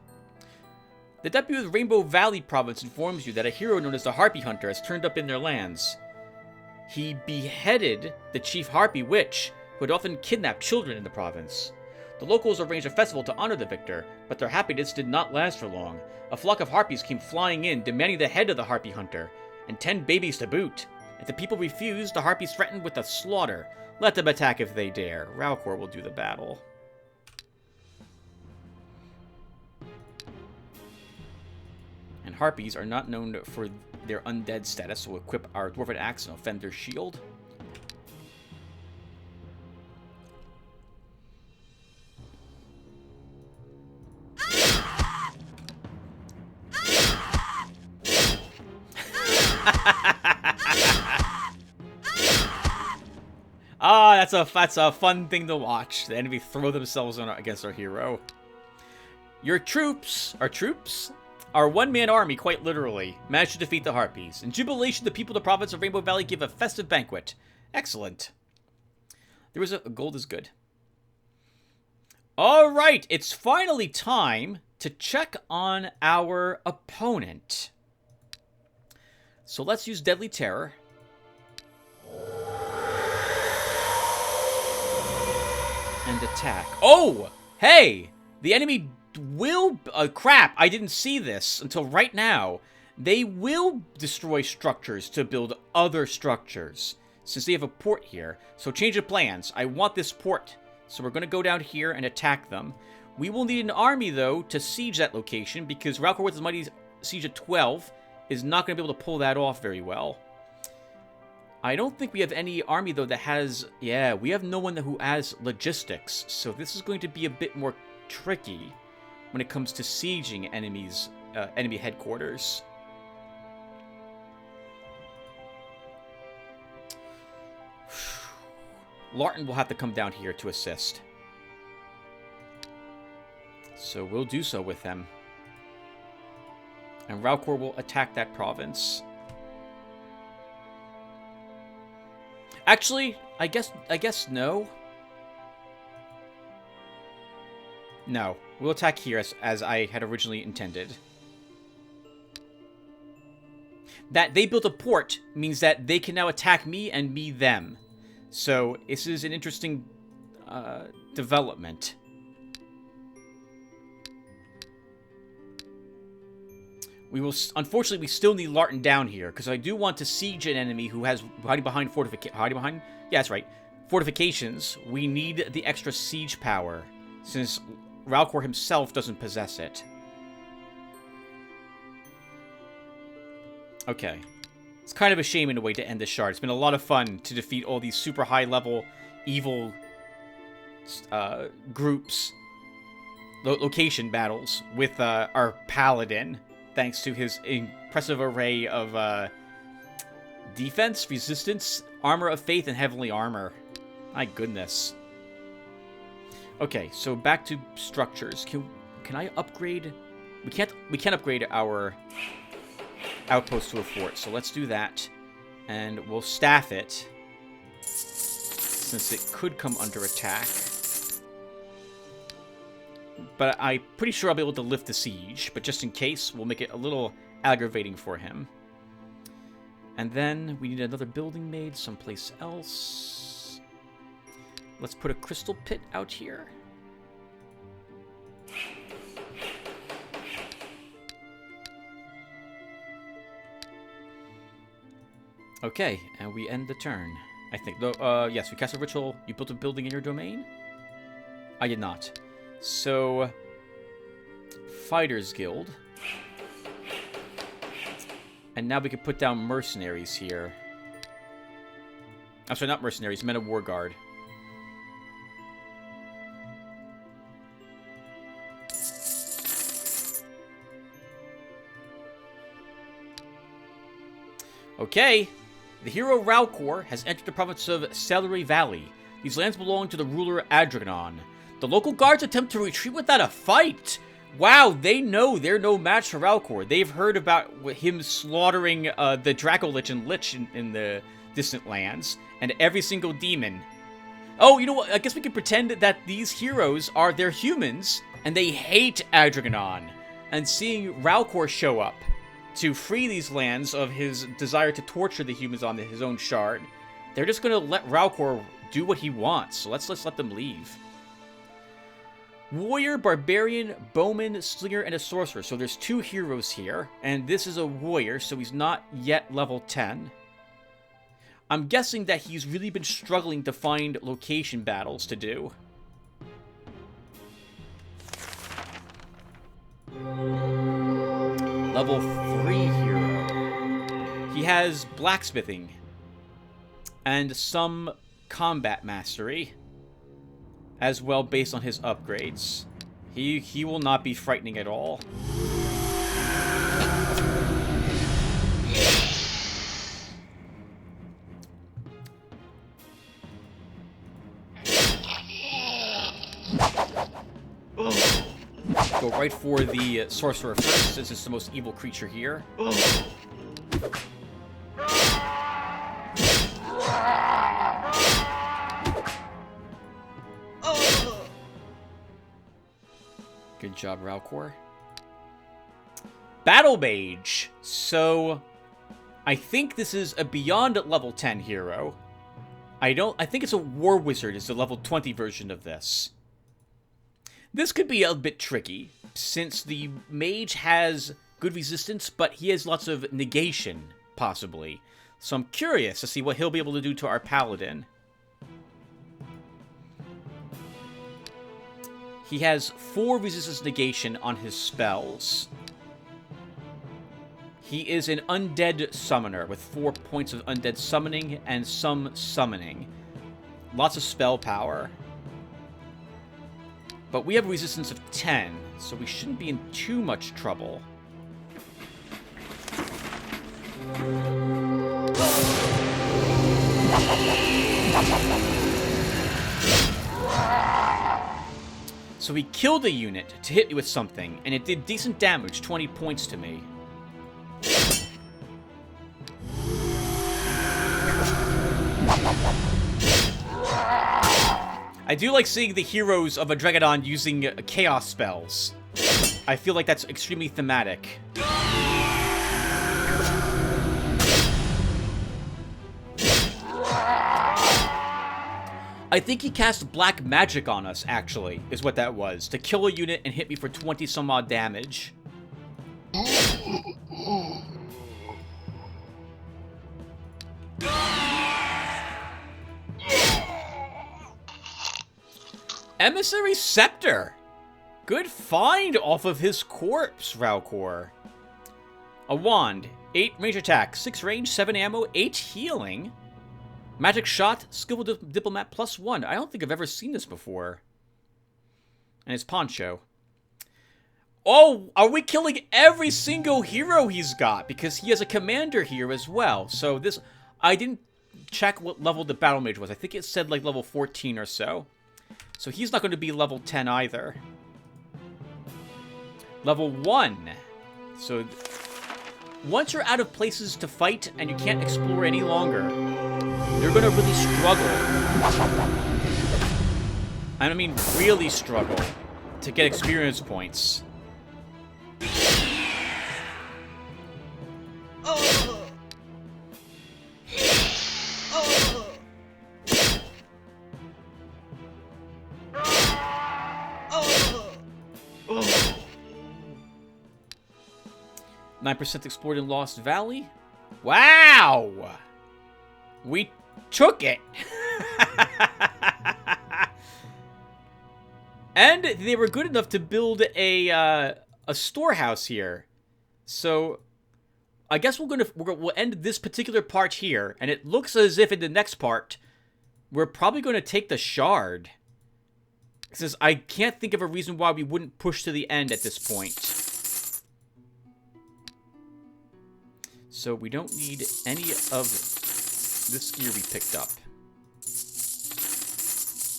The deputy of the Rainbow Valley province informs you that a hero known as the Harpy Hunter has turned up in their lands. He beheaded the chief Harpy Witch, who had often kidnapped children in the province. The locals arranged a festival to honor the victor, but their happiness did not last for long. A flock of harpies came flying in, demanding the head of the Harpy Hunter, and 10 babies to boot. If the people refused, the harpies threatened with a slaughter. Let them attack if they dare. Ralcor will do the battle. And harpies are not known for their undead status, so we'll equip our Dwarven Axe and Offender's Shield. Ah, that's a fun thing to watch. The enemy throw themselves on against our hero. Your troops are one-man army, quite literally, managed to defeat the Harpies. In jubilation, the people of the province of Rainbow Valley give a festive banquet. Excellent. There was a gold is good. All right, it's finally time to check on our opponent. So let's use Deadly Terror. And attack. Oh! Hey! The enemy will... crap, I didn't see this until right now. They will destroy structures to build other structures, since they have a port here. So change of plans. I want this port. So we're going to go down here and attack them. We will need an army, though, to siege that location, because Ralcor with his mighty siege at 12 is not going to be able to pull that off very well. I don't think we have any army, though, that has... Yeah, we have no one who has logistics. So this is going to be a bit more tricky when it comes to sieging enemies, enemy headquarters. Larton will have to come down here to assist. So we'll do so with them. And Ralcor will attack that province. Actually, I guess no. No, we'll attack here as I had originally intended. That they built a port means that they can now attack me and me them. So this is an interesting development. We will, unfortunately, we still need Larton down here, because I do want to siege an enemy who has hiding behind yeah, that's right, fortifications. We need the extra siege power, since Ralcor himself doesn't possess it. Okay. It's kind of a shame in a way to end this shard. It's been a lot of fun to defeat all these super high-level evil groups, location battles with our paladin. Thanks to his impressive array of defense, resistance, armor of faith, and heavenly armor. My goodness. Okay, so back to structures. Can I upgrade? We can't upgrade our outpost to a fort, so let's do that, and we'll staff it since it could come under attack. But I'm pretty sure I'll be able to lift the siege. But just in case, we'll make it a little aggravating for him. And then we need another building made someplace else. Let's put a crystal pit out here. Okay, and we end the turn. I think. Yes, we cast a ritual. You built a building in your domain? I did not. So, Fighters Guild. And now we can put down mercenaries here. I'm sorry, not mercenaries, men of war guard. Okay. The hero Ralcor has entered the province of Celery Valley. These lands belong to the ruler Adragon. The local guards attempt to retreat without a fight. Wow, they know they're no match for Ralcor. They've heard about him slaughtering the Dracolich and Lich in the distant lands, and every single demon. Oh, you know what? I guess we can pretend that these heroes are their humans, and they hate Adragon. And seeing Ralcor show up to free these lands of his desire to torture the humans on his own shard, they're just going to let Ralcor do what he wants. So let's let them leave. Warrior, Barbarian, Bowman, Slinger, and a Sorcerer. So there's 2 heroes here, and this is a warrior, so he's not yet level 10. I'm guessing that he's really been struggling to find location battles to do. Level 3 hero. He has blacksmithing and some combat mastery as well based on his upgrades. He will not be frightening at all. Go right for the sorcerer first, since it's the most evil creature here. Good job, Ralcor. Battle Mage. So, I think this is a beyond level 10 hero. I think it's a War Wizard is the level 20 version of this. This could be a bit tricky, since the mage has good resistance, but he has lots of negation, possibly. So I'm curious to see what he'll be able to do to our paladin. He has 4 resistance negation on his spells. He is an undead summoner with 4 points of undead summoning and some summoning. Lots of spell power. But we have a resistance of 10, so we shouldn't be in too much trouble. So he killed a unit to hit me with something, and it did decent damage, 20 points to me. I do like seeing the heroes of a Dragodon using chaos spells. I feel like that's extremely thematic. I think he cast black magic on us, actually, is what that was. To kill a unit and hit me for 20 some odd damage. Emissary Scepter! Good find off of his corpse, Ralcor. A wand, 8 range attack, 6 range, 7 ammo, 8 healing. Magic shot, skillful diplomat +1. I don't think I've ever seen this before. And his poncho. Oh, are we killing every single hero he's got? Because he has a commander here as well. So this, I didn't check what level the battle mage was. I think it said like level 14 or so. So he's not going to be level 10 either. Level 1. So once you're out of places to fight and you can't explore any longer, you're going to really struggle. I mean really struggle to get experience points. Oh. 9% explored in Lost Valley. Wow! We took it. And they were good enough to build a storehouse here. So I guess we'll end this particular part here, and it looks as if in the next part we're probably going to take the shard. Since I can't think of a reason why we wouldn't push to the end at this point. So we don't need any of this gear we picked up.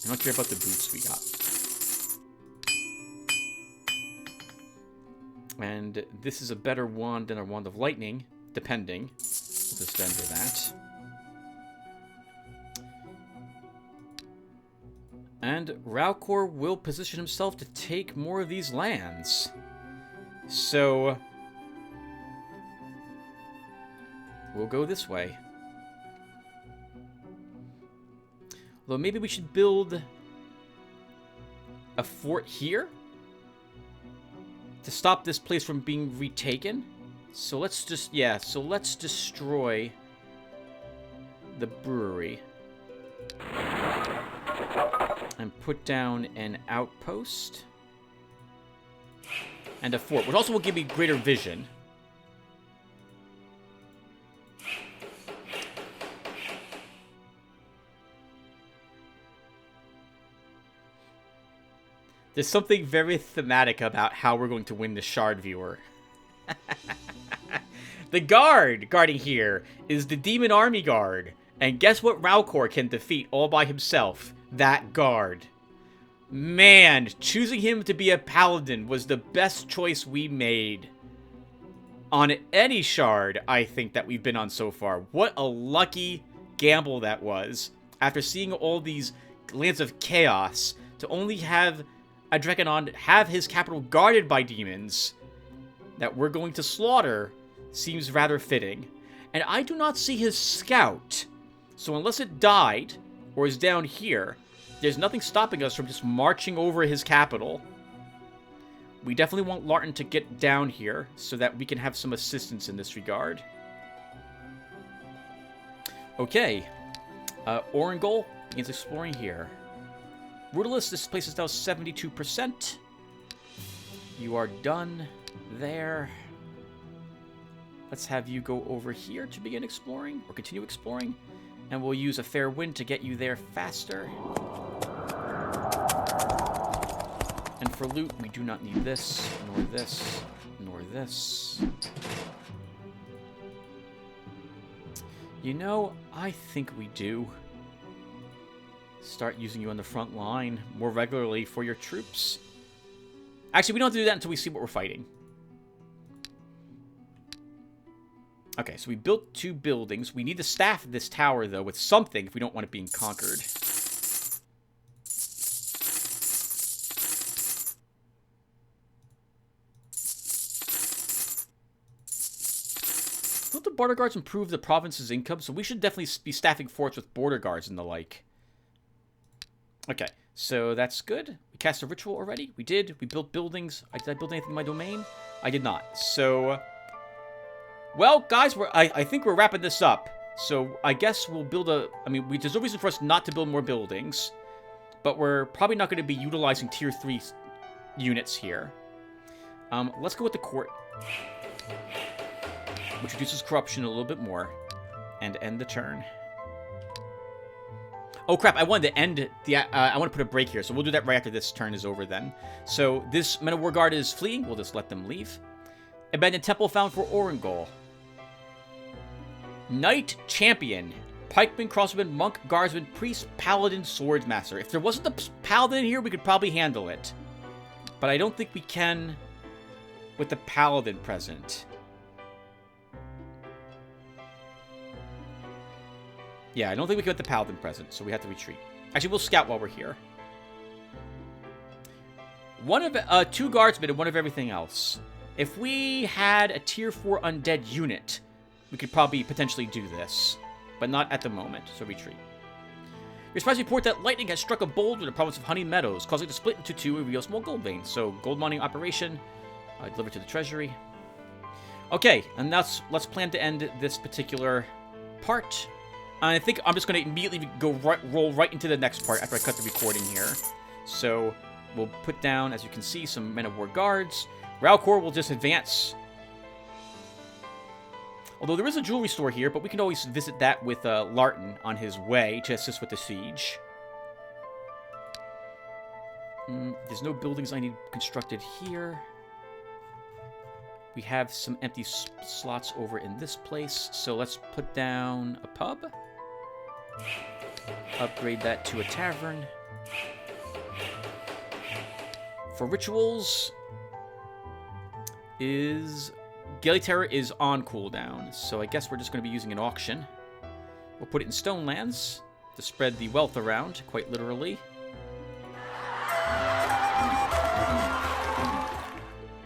I don't care about the boots we got. And this is a better wand than a wand of lightning, depending. We'll just vendor that. And Ralcor will position himself to take more of these lands. So we'll go this way. Although maybe we should build a fort here to stop this place from being retaken. So let's just, yeah, so let's destroy the brewery. And put down an outpost. And a fort, which also will give me greater vision. There's something very thematic about how we're going to win the shard, viewer. The guard guarding here is the Demon Army Guard. And guess what Ralcor can defeat all by himself? That guard. Man, choosing him to be a paladin was the best choice we made. On any shard, I think, that we've been on so far. What a lucky gamble that was. After seeing all these lands of chaos, to only have a Draconon have his capital guarded by demons that we're going to slaughter seems rather fitting. And I do not see his scout. So unless it died, or is down here, there's nothing stopping us from just marching over his capital. We definitely want Larton to get down here, so that we can have some assistance in this regard. Okay. Orangol begins exploring here. Rudalist, this place is now 72%. You are done there. Let's have you go over here to begin exploring, or continue exploring. And we'll use a fair wind to get you there faster. And for loot, we do not need this, nor this, nor this. You know, I think we do. Start using you on the front line more regularly for your troops. Actually, we don't have to do that until we see what we're fighting. Okay, so we built 2 buildings. We need to staff this tower, though, with something if we don't want it being conquered. Don't the border guards improve the province's income? So we should definitely be staffing forts with border guards and the like. Okay, so that's good. We cast a ritual already. We did. We built buildings. Did I build anything in my domain? I did not. So... well, guys, I think we're wrapping this up. So I guess we'll build a... I mean, there's no reason for us not to build more buildings. But we're probably not going to be utilizing Tier 3 units here. Let's go with the court. Which reduces corruption a little bit more. And end the turn. Oh, crap. I wanted to end the... I want to put a break here. So we'll do that right after this turn is over then. So this Men of War Guard is fleeing. We'll just let them leave. Abandoned temple found for Orangol. Knight Champion. Pikeman, Crossbowman, Monk, Guardsman, Priest, Paladin, Swordsmaster. If there wasn't a Paladin here, we could probably handle it. But I don't think we can with the Paladin present. Yeah, I don't think we can with the Paladin present, so we have to retreat. Actually, we'll scout while we're here. One of 2 Guardsmen and 1 of everything else. If we had a Tier 4 undead unit, we could probably potentially do this. But not at the moment, so retreat. Your spies report that lightning has struck a bold in the province of Honey Meadows, causing it to split into 2 and reveal small gold veins. So, gold mining operation, delivered to the treasury. Okay, and let's plan to end this particular part I think I'm just going to immediately roll right into the next part after I cut the recording here. So we'll put down, as you can see, some men of war guards. Ralcor will just advance. Although there is a jewelry store here, but we can always visit that with Larton on his way to assist with the siege. There's no buildings I need constructed here. We have some empty slots over in this place, so let's put down a pub. Upgrade that to a tavern. For rituals, Galiterra is on cooldown, so I guess we're just going to be using an auction. We'll put it in Stonelands to spread the wealth around, quite literally.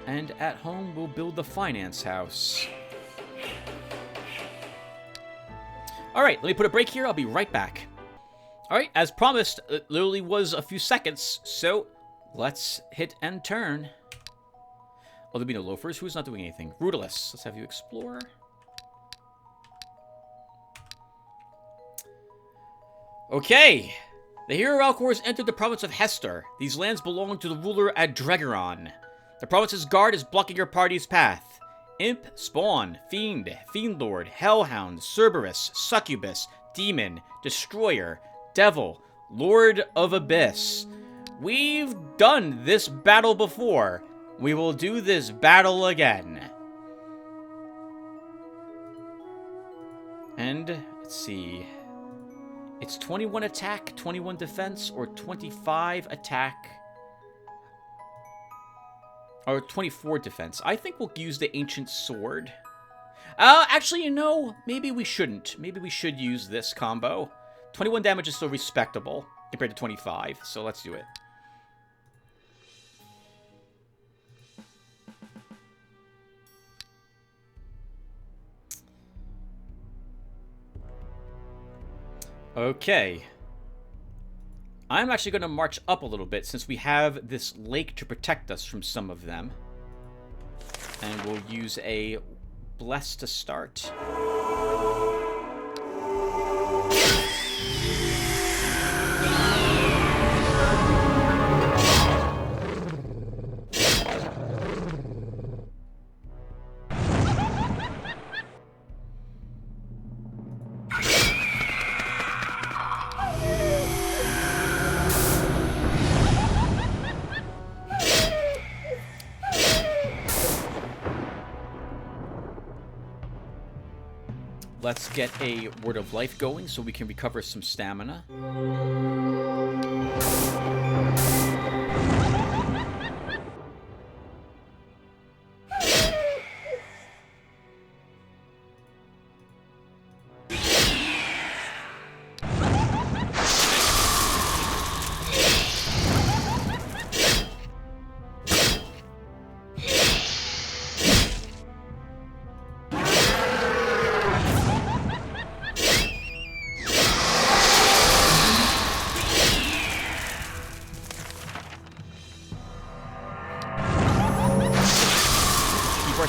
And at home, we'll build the finance house. Alright, let me put a break here. I'll be right back. Alright, as promised, it literally was a few seconds, so let's hit end turn. Oh, there'll be no loafers. Who's not doing anything? Rudalus. Let's have you explore. Okay. The hero Ralcor has entered the province of Hester. These lands belong to the ruler at Dregeron. The province's guard is blocking your party's path. Imp, Spawn, Fiend, Fiendlord, Hellhound, Cerberus, Succubus, Demon, Destroyer, Devil, Lord of Abyss. We've done this battle before. We will do this battle again. And, let's see. It's 21 attack, 21 defense, or 25 attack, or 24 defense. I think we'll use the Ancient Sword. Actually, you know, maybe we shouldn't. Maybe we should use this combo. 21 damage is still respectable compared to 25, so let's do it. Okay. I'm actually going to march up a little bit since we have this lake to protect us from some of them. And we'll use a Bless to start. Let's get a Word of Life going so we can recover some stamina.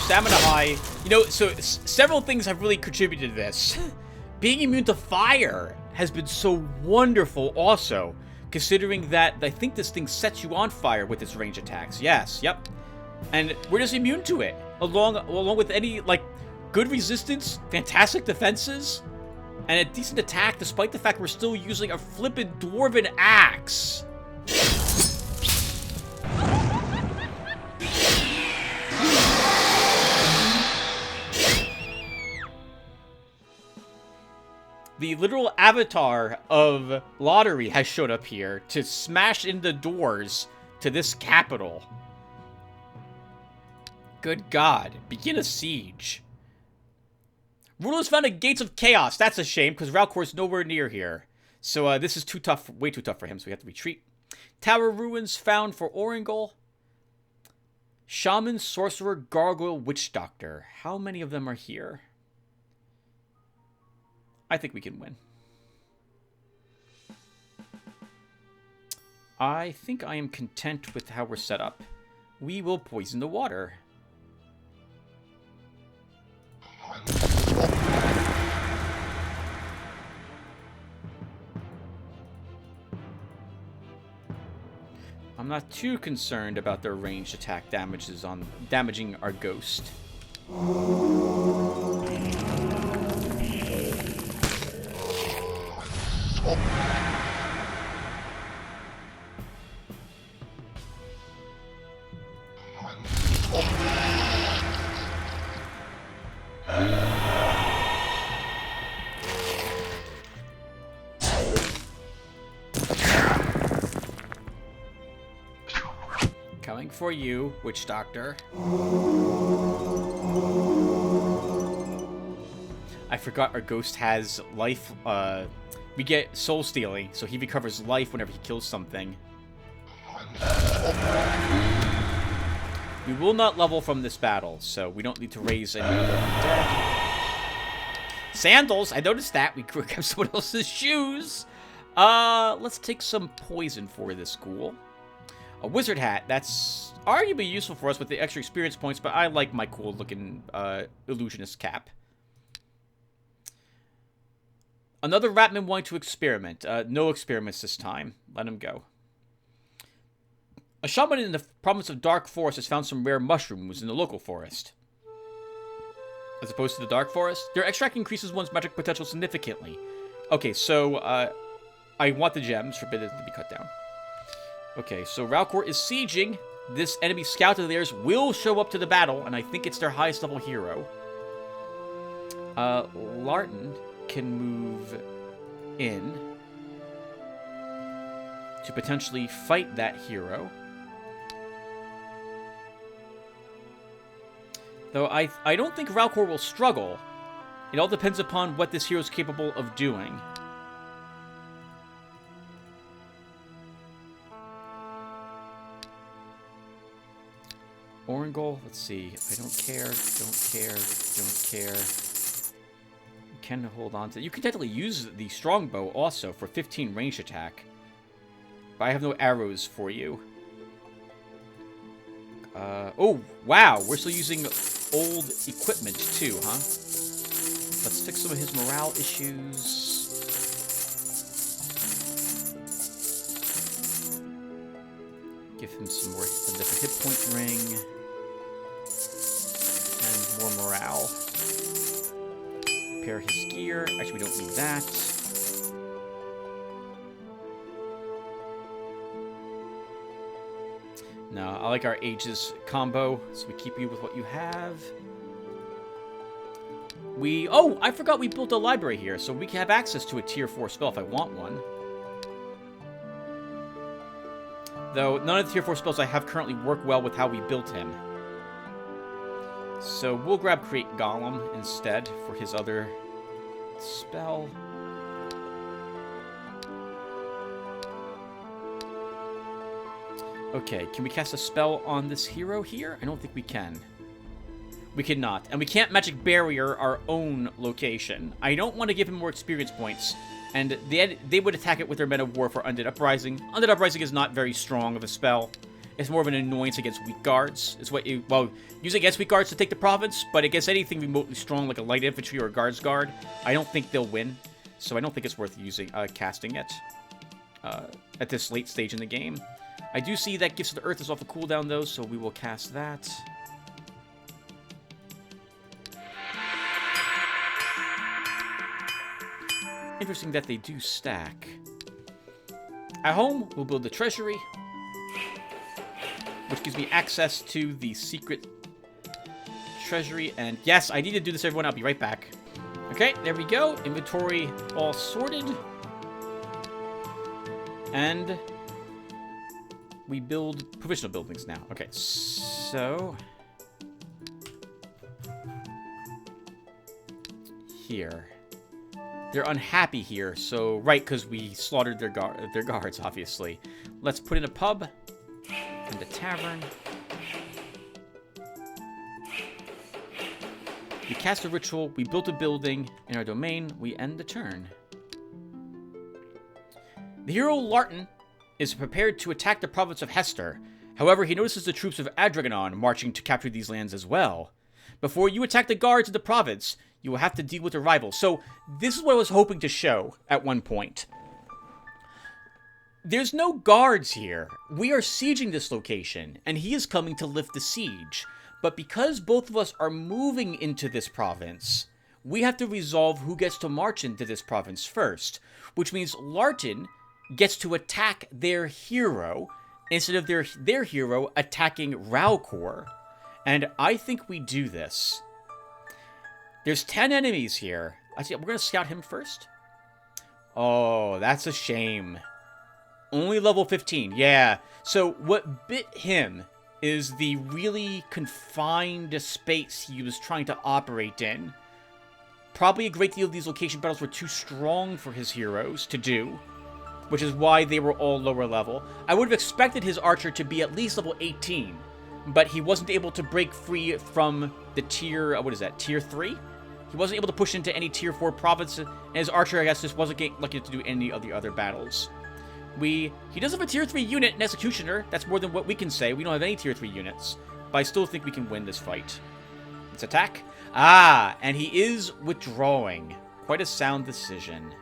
Stamina high. You know, so several things have really contributed to this. Being immune to fire has been so wonderful also, considering that I think this thing sets you on fire with its range attacks. Yes, yep. And we're just immune to it, along with any, like, good resistance, fantastic defenses, and a decent attack, despite the fact we're still using a flippin' dwarven axe. The literal avatar of Lottery has showed up here to smash in the doors to this capital. Good God. Begin a siege. Rulers found at Gates of Chaos. That's a shame, because Ralcor's nowhere near here. So this is too tough, way too tough for him, so we have to retreat. Tower ruins found for Oringal. Shaman, Sorcerer, Gargoyle, Witch Doctor. How many of them are here? I think we can win. I think I am content with how we're set up. We will poison the water. I'm not too concerned about their ranged attack damages on damaging our ghost. Coming for you, Witch Doctor. I forgot our ghost has life. We get soul stealing, so he recovers life whenever he kills something. We will not level from this battle, so we don't need to raise any other undead. Sandals! I noticed that. We grabbed someone else's shoes. Let's take some poison for this ghoul. A wizard hat. That's arguably useful for us with the extra experience points, but I like my cool-looking illusionist cap. Another Ratman wanting to experiment. No experiments this time. Let him go. A shaman in the province of Dark Forest has found some rare mushrooms in the local forest. As opposed to the Dark Forest, their extract increases one's magic potential significantly. Okay, so I want the gems. Forbidden to be cut down. Okay, so Ralcor is sieging. This enemy scout of theirs will show up to the battle, and I think it's their highest level hero. Larton can move in to potentially fight that hero. Though I don't think Ralcor will struggle. It all depends upon what this hero is capable of doing. Orangol, let's see. I don't care, don't care, don't care. You can hold on to... You can technically use the strongbow also for 15 ranged attack. But I have no arrows for you. Oh, wow. We're still using old equipment too, huh? Let's fix some of his morale issues. Give him some more, a different hit point ring. And more morale. Repair his gear. Actually, we don't need that. No, I like our Aegis combo, so we keep you with what you have. Oh, I forgot we built a library here, so we can have access to a tier 4 spell if I want one. Though, none of the tier 4 spells I have currently work well with how we built him. So, we'll grab Create Golem instead for his other spell. Okay, can we cast a spell on this hero here? I don't think we can. We cannot. And we can't Magic Barrier our own location. I don't want to give him more experience points. And they would attack it with their Men of War for Undead Uprising. Undead Uprising is not very strong of a spell. It's more of an annoyance against weak guards. It's what you... Well, use against weak guards to take the province, but against anything remotely strong like a light infantry or a guards guard, I don't think they'll win. So I don't think it's worth using casting it at this late stage in the game. I do see that Gifts of the Earth is off a cooldown, though, so we will cast that. Interesting that they do stack. At home, we'll build the treasury, which gives me access to the secret treasury. And yes, I need to do this, everyone. I'll be right back. Okay, there we go. Inventory all sorted. And we build provisional buildings now. Okay, so here. They're unhappy here, so right, because we slaughtered their guards, obviously. Let's put in a pub and a tavern. We cast a ritual, we built a building in our domain, we end the turn. The hero Larton is prepared to attack the province of Hester. However, he notices the troops of Adragonon marching to capture these lands as well. Before you attack the guards of the province, you will have to deal with their rivals. So, this is what I was hoping to show at one point. There's no guards here. We are sieging this location, and he is coming to lift the siege. But because both of us are moving into this province, we have to resolve who gets to march into this province first, which means Larton gets to attack their hero instead of their hero attacking Ralcor. And I think we do this. There's 10 enemies here. We're going to scout him first. Oh, that's a shame. Only level 15, yeah. So what bit him is the really confined space he was trying to operate in. Probably a great deal of these location battles were too strong for his heroes to do, which is why they were all lower level. I would have expected his archer to be at least level 18, but he wasn't able to break free from the tier, tier 3? He wasn't able to push into any tier 4 province, and his archer, I guess, just wasn't lucky to do any of the other battles. He does have a tier 3 unit, an executioner. That's more than what we can say. We don't have any tier 3 units, but I still think we can win this fight. Let's attack. Ah, and he is withdrawing. Quite a sound decision.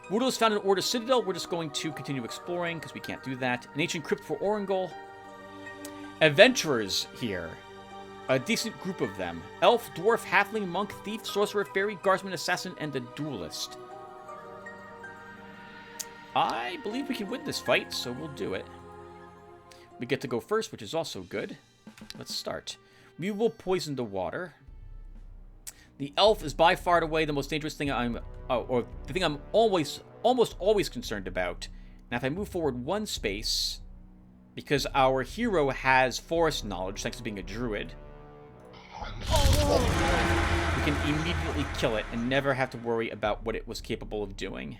Wudo is found in Order Citadel. We're just going to continue exploring, because we can't do that. An ancient crypt for Orangol. Adventurers here. A decent group of them. Elf, dwarf, halfling, monk, thief, sorcerer, fairy, guardsman, assassin, and a duelist. I believe we can win this fight, so we'll do it. We get to go first, which is also good. Let's start. We will poison the water. The elf is by far and away the most dangerous thing I'm almost always concerned about. Now, if I move forward one space, because our hero has forest knowledge, thanks to being a druid, we can immediately kill it and never have to worry about what it was capable of doing.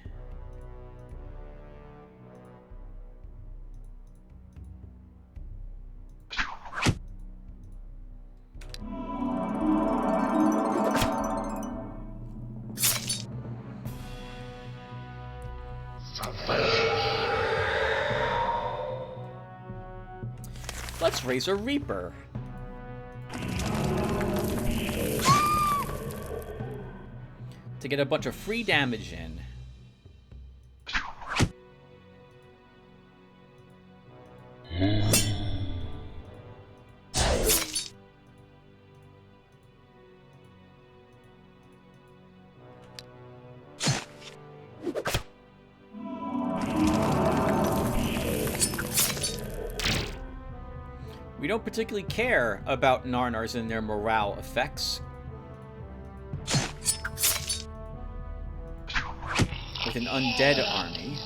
Let's raise a Reaper. To get a bunch of free damage in. We don't particularly care about Narnars and their morale effects. With an undead army.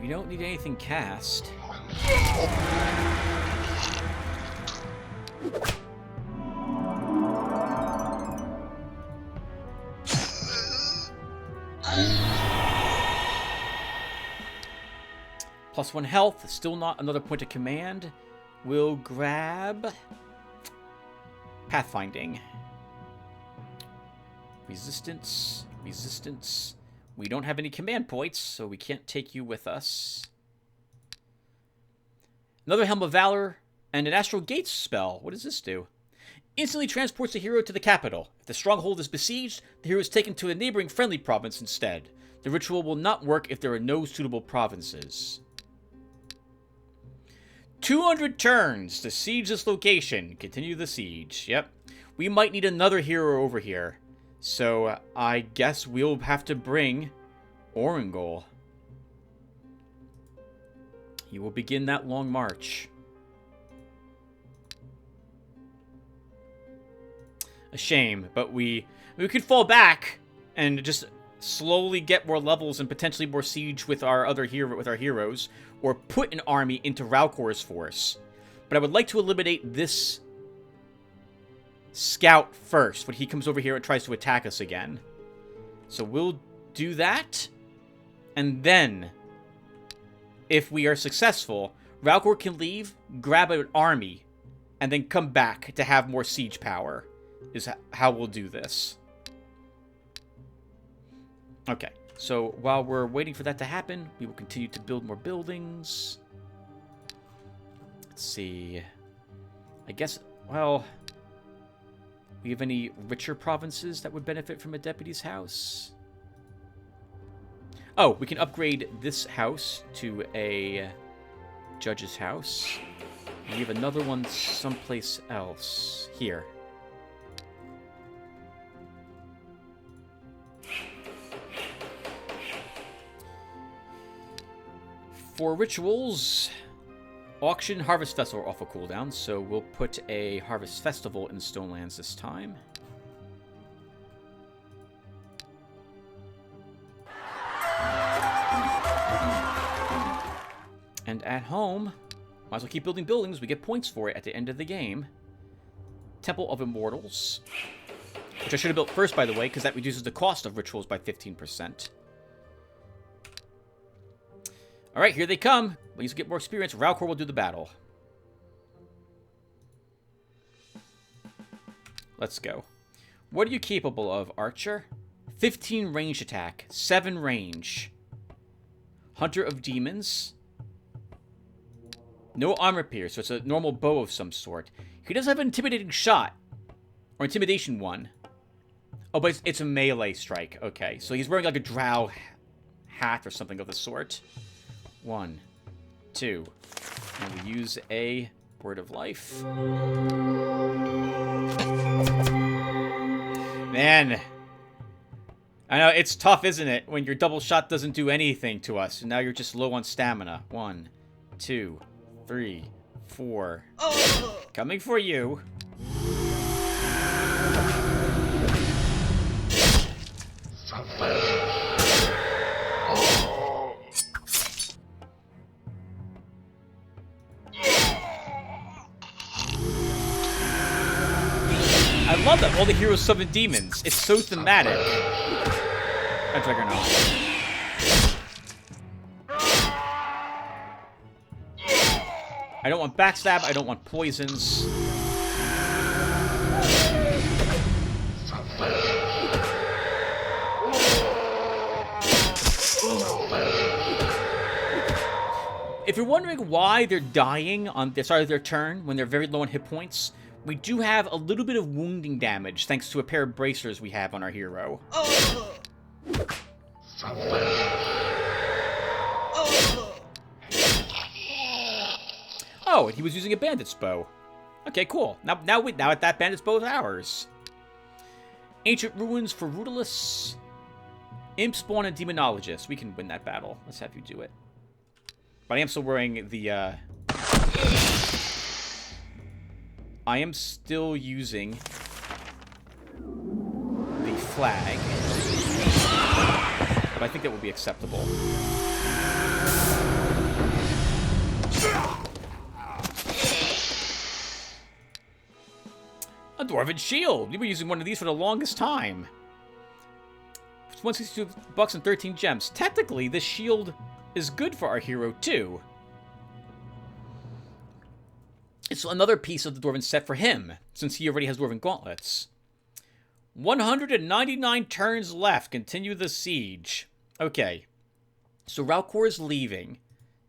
We don't need anything cast. +1 health, still not another point of command. We'll grab pathfinding. Resistance, resistance. We don't have any command points, so we can't take you with us. Another Helm of Valor, and an Astral Gates spell. What does this do? Instantly transports the hero to the capital. If the stronghold is besieged, the hero is taken to a neighboring friendly province instead. The ritual will not work if there are no suitable provinces. 200 turns to siege this location. Continue the siege. Yep. We might need another hero over here. So, I guess we'll have to bring Orangol. He will begin that long march. A shame, but we could fall back and just slowly get more levels and potentially more siege with our heroes, or put an army into Ralcor's force. But I would like to eliminate this scout first when he comes over here and tries to attack us again. So we'll do that, and then if we are successful, Ralcor can leave, grab an army, and then come back to have more siege power, is how we'll do this. Okay, so while we're waiting for that to happen, we will continue to build more buildings. Let's see. I guess, well, we have any richer provinces that would benefit from a deputy's house? Oh, we can upgrade this house to a judge's house. We have another one someplace else. Here. For rituals, auction, harvest festival are off a cooldown, so we'll put a harvest festival in Stonelands this time. And at home, might as well keep building buildings. We get points for it at the end of the game. Temple of Immortals, which I should have built first, by the way, because that reduces the cost of rituals by 15%. All right, here they come. Please get more experience. Ralcor will do the battle. Let's go. What are you capable of, Archer? 15 range attack, 7 range. Hunter of Demons. No armor pierce, so it's a normal bow of some sort. He does have an intimidating shot. Or intimidation 1. Oh, but it's a melee strike. Okay, so he's wearing like a drow hat or something of the sort. 1, 2. And we use a word of life. Man. I know, it's tough, isn't it? When your double shot doesn't do anything to us. And now you're just low on stamina. 1, 2, 3, 4. Coming for you. I love that all the heroes summon demons. It's so thematic. That's like or not. I don't want backstab. I don't want poisons. If you're wondering why they're dying on the start of their turn when they're very low on hit points, we do have a little bit of wounding damage thanks to a pair of bracers we have on our hero. Oh, and he was using a bandit's bow. Okay, cool. Now that bandit's bow is ours. Ancient Ruins for Rudolus. Imp Spawn and Demonologist. We can win that battle. Let's have you do it. But I am still wearing the, I am still using the flag. But I think that will be acceptable. A Dwarven Shield! We were using one of these for the longest time. It's $162 and 13 gems. Technically, this shield is good for our hero, too. It's another piece of the Dwarven set for him, since he already has Dwarven gauntlets. 199 turns left. Continue the siege. Okay. So Ralcor is leaving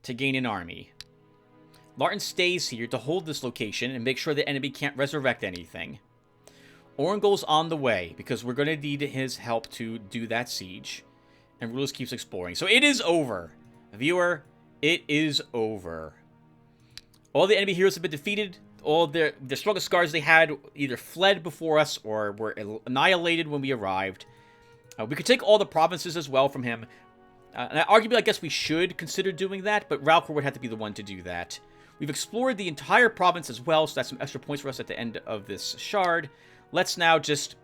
to gain an army. Larton stays here to hold this location and make sure the enemy can't resurrect anything. Orangol's on the way, because we're going to need his help to do that siege. And Rulus keeps exploring. So it is over. Viewer, it is over. All the enemy heroes have been defeated. All the strongest scars they had either fled before us or were annihilated when we arrived. We could take all the provinces as well from him. And arguably, I guess we should consider doing that, but Ralcor would have to be the one to do that. We've explored the entire province as well, so that's some extra points for us at the end of this shard. Let's now just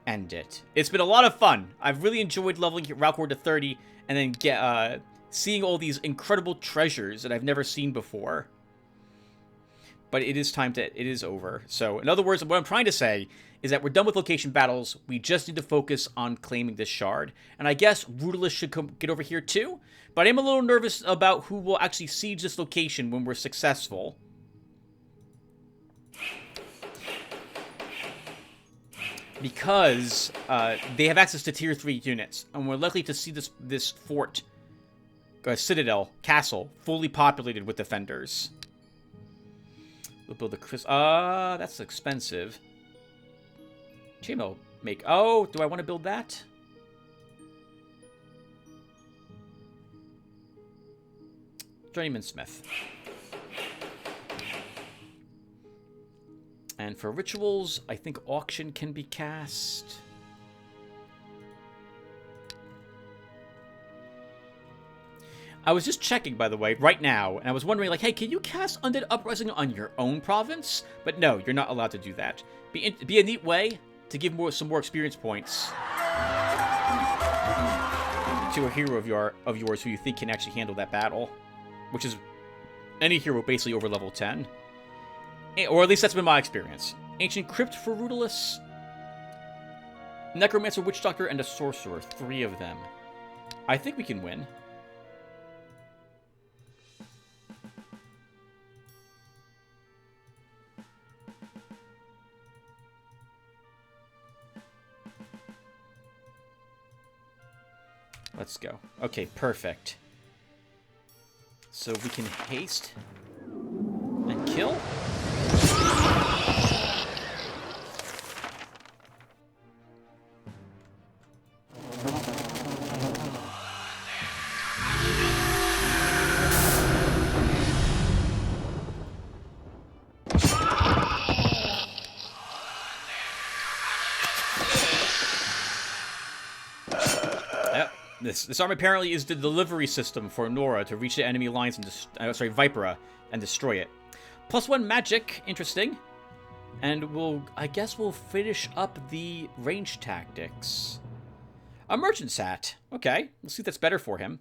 end it. It's been a lot of fun. I've really enjoyed leveling Ralcor to 30 and then seeing all these incredible treasures that I've never seen before. But it is over. So, in other words, what I'm trying to say is that we're done with location battles. We just need to focus on claiming this shard. And I guess Rudolus should get over here too. But I'm a little nervous about who will actually siege this location when we're successful. because they have access to tier 3 units, and we're likely to see this fort, citadel, castle, fully populated with defenders. We'll build a that's expensive. Chainmail make. Oh, do I want to build that? Journeyman Smith. And for rituals, I think auction can be cast. I was just checking, by the way, right now, and I was wondering, like, hey, can you cast Undead Uprising on your own province? But no, you're not allowed to do that. Be a neat way to give some more experience points to a hero of yours who you think can actually handle that battle, which is any hero basically over level 10. Or at least that's been my experience. Ancient Crypt for Rudolus, Necromancer, Witch Doctor, and a Sorcerer. 3 of them. I think we can win. Let's go. Okay, perfect. So we can haste and kill. This arm apparently is the delivery system for Nora to reach the enemy lines and Vipera and destroy it. +1 magic, interesting. And I guess we'll finish up the range tactics. A merchant's hat. Okay, let's see if that's better for him.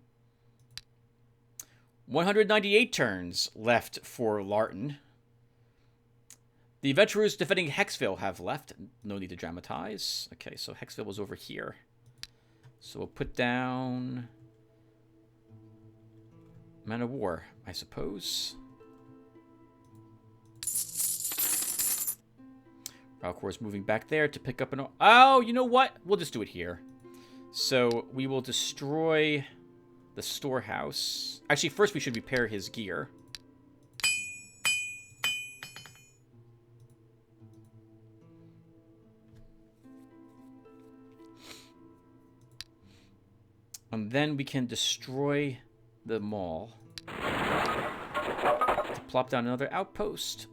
198 turns left for Larton. The adventurers defending Hexville have left. No need to dramatize. Okay, so Hexville was over here. So we'll put down Man of War, I suppose. Valcor is moving back there to pick up an... Oh, you know what? We'll just do it here. So we will destroy the storehouse. Actually, first we should repair his gear. And then we can destroy the mall to plop down another outpost.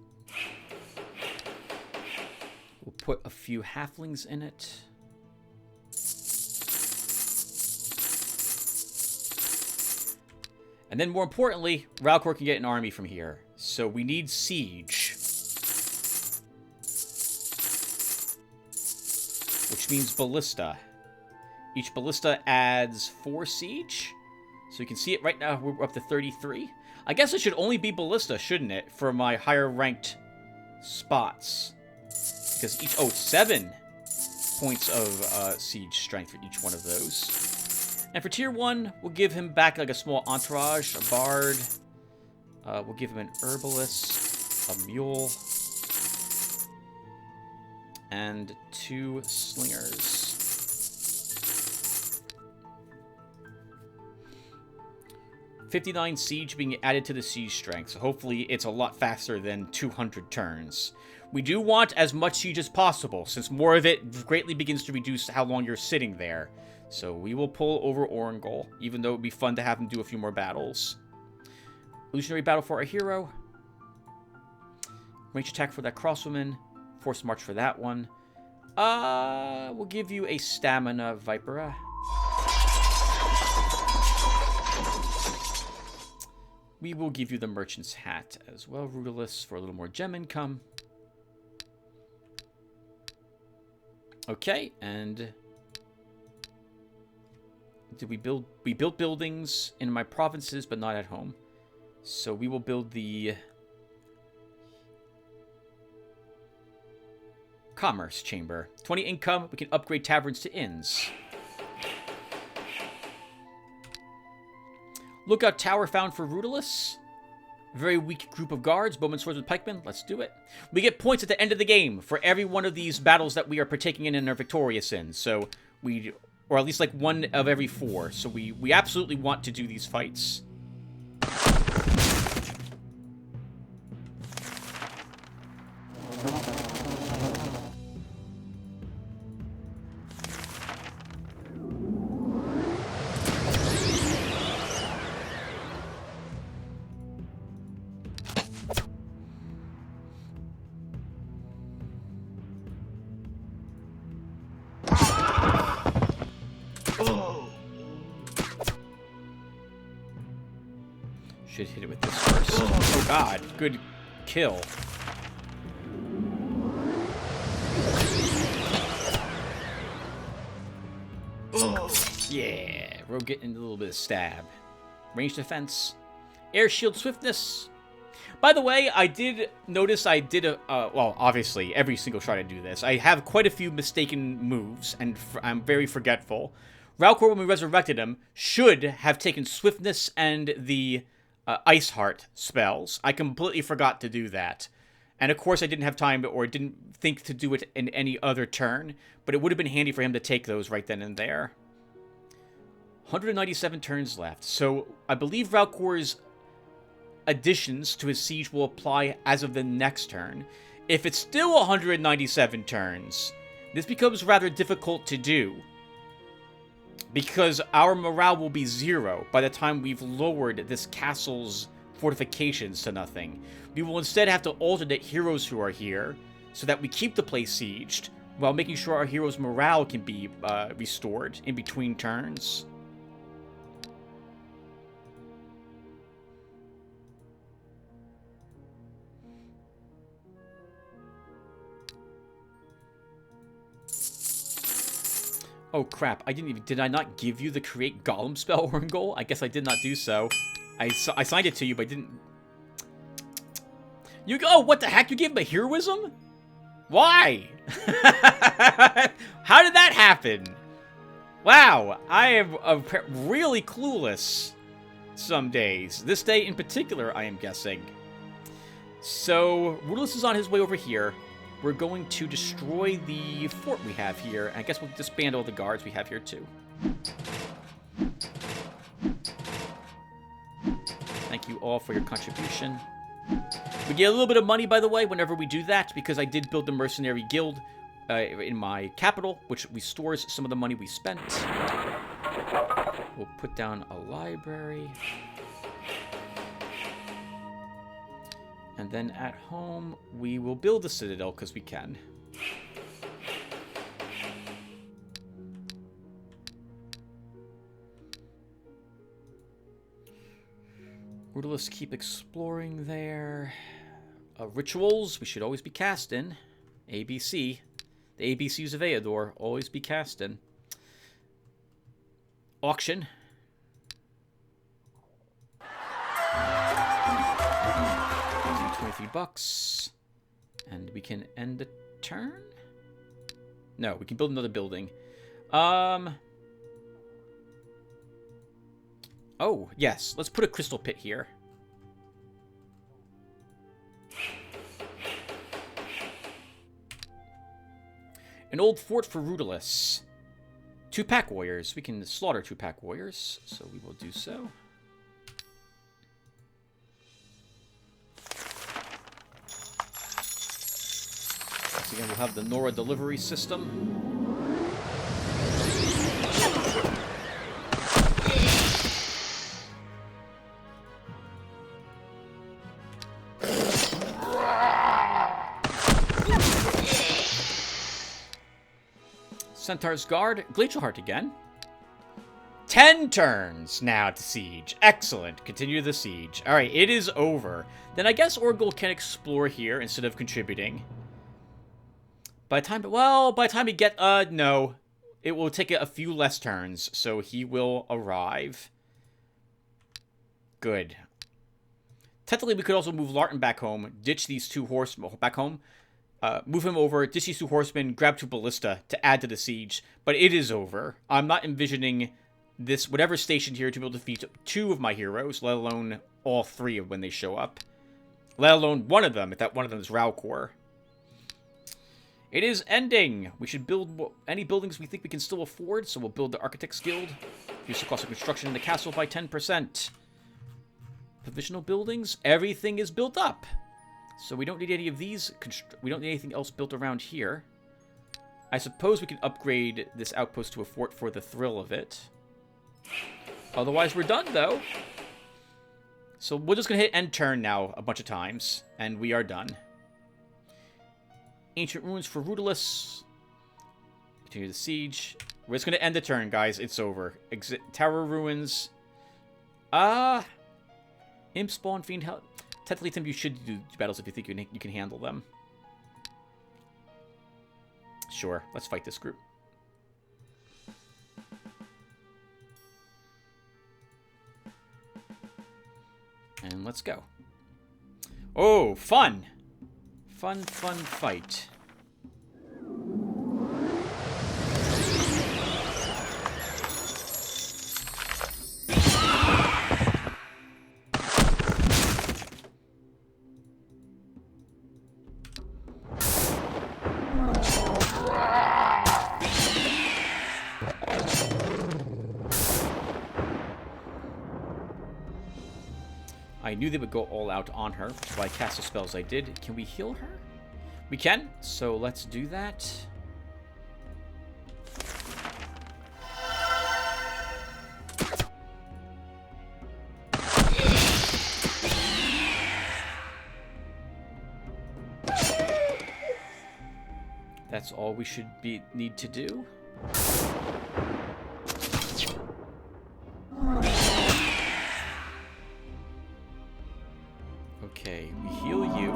We'll put a few halflings in it. And then more importantly, Ralcor can get an army from here. So we need siege. Which means ballista. Each ballista adds 4 siege. So you can see it right now, we're up to 33. I guess it should only be ballista, shouldn't it? For my higher ranked spots. Because each, 7 points of siege strength for each one of those. And for tier 1, we'll give him back like a small entourage, a bard. We'll give him an herbalist, a mule, and 2 slingers. 59 siege being added to the siege strength, so hopefully it's a lot faster than 200 turns. We do want as much siege as possible, since more of it greatly begins to reduce how long you're sitting there. So we will pull over Orangol, even though it would be fun to have him do a few more battles. Illusionary battle for our hero. Range attack for that crosswoman. Force march for that one. We'll give you a stamina Vipera. We will give you the merchant's hat as well, Rudolus, for a little more gem income. Okay, and did we built buildings in my provinces, but not at home. So we will build the commerce chamber. 20 income, we can upgrade taverns to inns. Lookout tower found for Rudolus. Very weak group of guards, bowmen, swords, and pikemen. Let's do it. We get points at the end of the game for every one of these battles that we are partaking in and are victorious in. So we, or at least like one of every 4. So we absolutely want to do these fights. Should hit it with this first. Oh god, good kill. Yeah, we're getting a little bit of stab. Range defense. Air shield swiftness. By the way, I did notice I did a... well, obviously, every single shot I do this. I have quite a few mistaken moves, and I'm very forgetful. Ralcor, when we resurrected him, should have taken swiftness and the Ice Heart spells. I completely forgot to do that. And of course, I didn't have time or didn't think to do it in any other turn, but it would have been handy for him to take those right then and there. 197 turns left. So I believe Ralcor's additions to his siege will apply as of the next turn. If it's still 197 turns, this becomes rather difficult to do, because our morale will be 0 by the time we've lowered this castle's fortifications to nothing. We will instead have to alternate heroes who are here, so that we keep the place sieged, while making sure our heroes' morale can be restored in between turns. Oh crap, did I not give you the create golem spell, Orngol? I guess I did not do so. I signed it to you, but I didn't... Oh, what the heck? You gave him a heroism? Why? How did that happen? Wow, I am really clueless some days. This day in particular, I am guessing. So, Rudolus is on his way over here. We're going to destroy the fort we have here. And I guess we'll disband all the guards we have here, too. Thank you all for your contribution. We get a little bit of money, by the way, whenever we do that, because I did build the mercenary guild in my capital, which restores some of the money we spent. We'll put down a library. And then at home, we will build a citadel, because we can. Rudolus, keep exploring there. Rituals, we should always be casting. ABC. The ABCs of Eador, always be casting. Auction. $23. And we can end the turn? No, we can build another building. Oh, yes. Let's put a crystal pit here. An old fort for Rudolus. 2 pack warriors. We can slaughter 2 pack warriors, so we will do so. Once again, we'll have the Nora delivery system. Centaur's Guard, Glacial Heart again. 10 turns now to siege. Excellent. Continue the siege. All right, it is over. Then I guess Orgul can explore here instead of contributing. By the time we get... no. It will take a few less turns, so he will arrive. Good. Technically, we could also move Larton back home, ditch these 2 horsemen back home, move him over, ditch these 2 horsemen, grab 2 ballista to add to the siege. But it is over. I'm not envisioning this whatever station here to be able to defeat 2 of my heroes, let alone all 3 of when they show up. Let alone one of them, if that one of them is Ralcor. It is ending! We should build any buildings we think we can still afford, so we'll build the Architects Guild. Reduce the cost of construction in the castle by 10%. Provisional buildings, everything is built up. So we don't need any of these, we don't need anything else built around here. I suppose we can upgrade this outpost to a fort for the thrill of it. Otherwise we're done, though. So we're just going to hit end turn now a bunch of times, and we are done. Ancient ruins for Rudolus. Continue the siege. We're just going to end the turn, guys. It's over. Tower ruins. Imp spawn fiend. Technically, Tim, you should do battles if you think you can handle them. Sure. Let's fight this group. And let's go. Oh, fun! Fun fight. I knew they would go all out on her, which is why I cast the spells I did. Can we heal her? We can, so let's do that. That's all we should need to do. Okay, we heal you.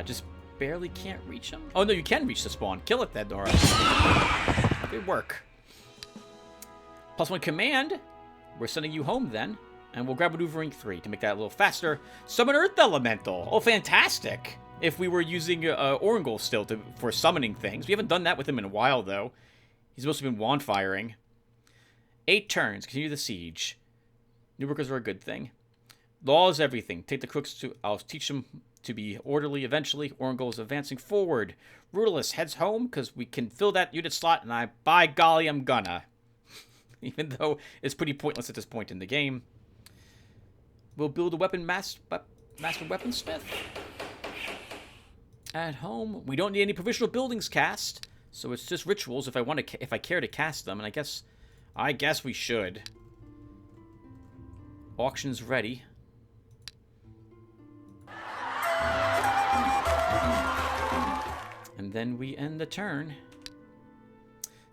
Just barely can't reach him. Oh no, you can reach the spawn. Kill it then, Dora. Good work. +1 command. We're sending you home then. And we'll grab maneuvering 3 to make that a little faster. Summon Earth Elemental. Oh, fantastic. If we were using Orangol still for summoning things. We haven't done that with him in a while, though. He's supposed to have been wand firing. 8 turns. Continue the siege. New workers are a good thing. Law is everything. Take the crooks to... I'll teach them to be orderly eventually. Orangol is advancing forward. Rudolus heads home because we can fill that unit slot, and by golly, I'm gonna. Even though it's pretty pointless at this point in the game. We'll build a weapon master weaponsmith. At home. We don't need any provisional buildings cast. So it's just rituals if I care to cast them, and I guess we should. Auction's ready. And then we end the turn.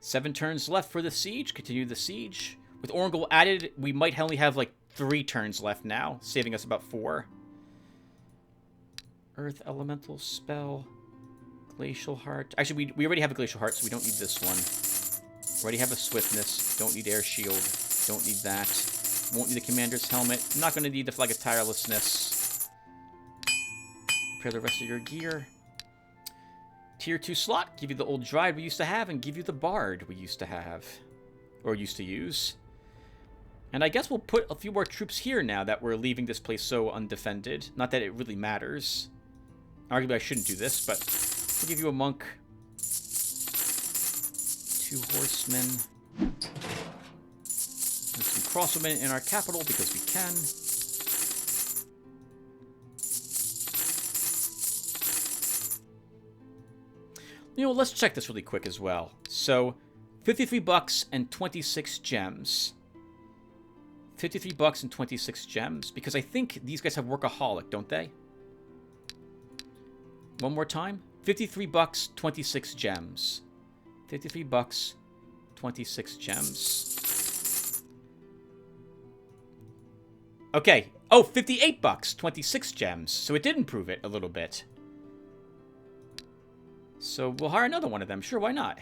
7 turns left for the siege. Continue the siege. With Orangol added, we might only have like 3 turns left now, saving us about 4. Earth Elemental spell. Glacial Heart. Actually, we already have a Glacial Heart, so we don't need this one. We already have a Swiftness. Don't need Air Shield. Don't need that. Won't need the Commander's Helmet. I'm not going to need the Flag of Tirelessness. Prepare the rest of your gear. Tier 2 slot. Give you the old Dryad we used to have, and give you the Bard we used to have. Or used to use. And I guess we'll put a few more troops here now that we're leaving this place so undefended. Not that it really matters. Arguably I shouldn't do this, but we'll give you a monk. 2 horsemen. And some crossbowmen in our capital because we can. You know, let's check this really quick as well. So, 53 bucks and 26 gems. 53 bucks and 26 gems. Because I think these guys have Workaholic, don't they? One more time. 53 bucks, 26 gems. 53 bucks, 26 gems. Okay. Oh, 58 bucks, 26 gems. So it did improve it a little bit. So we'll hire another one of them. Sure, why not?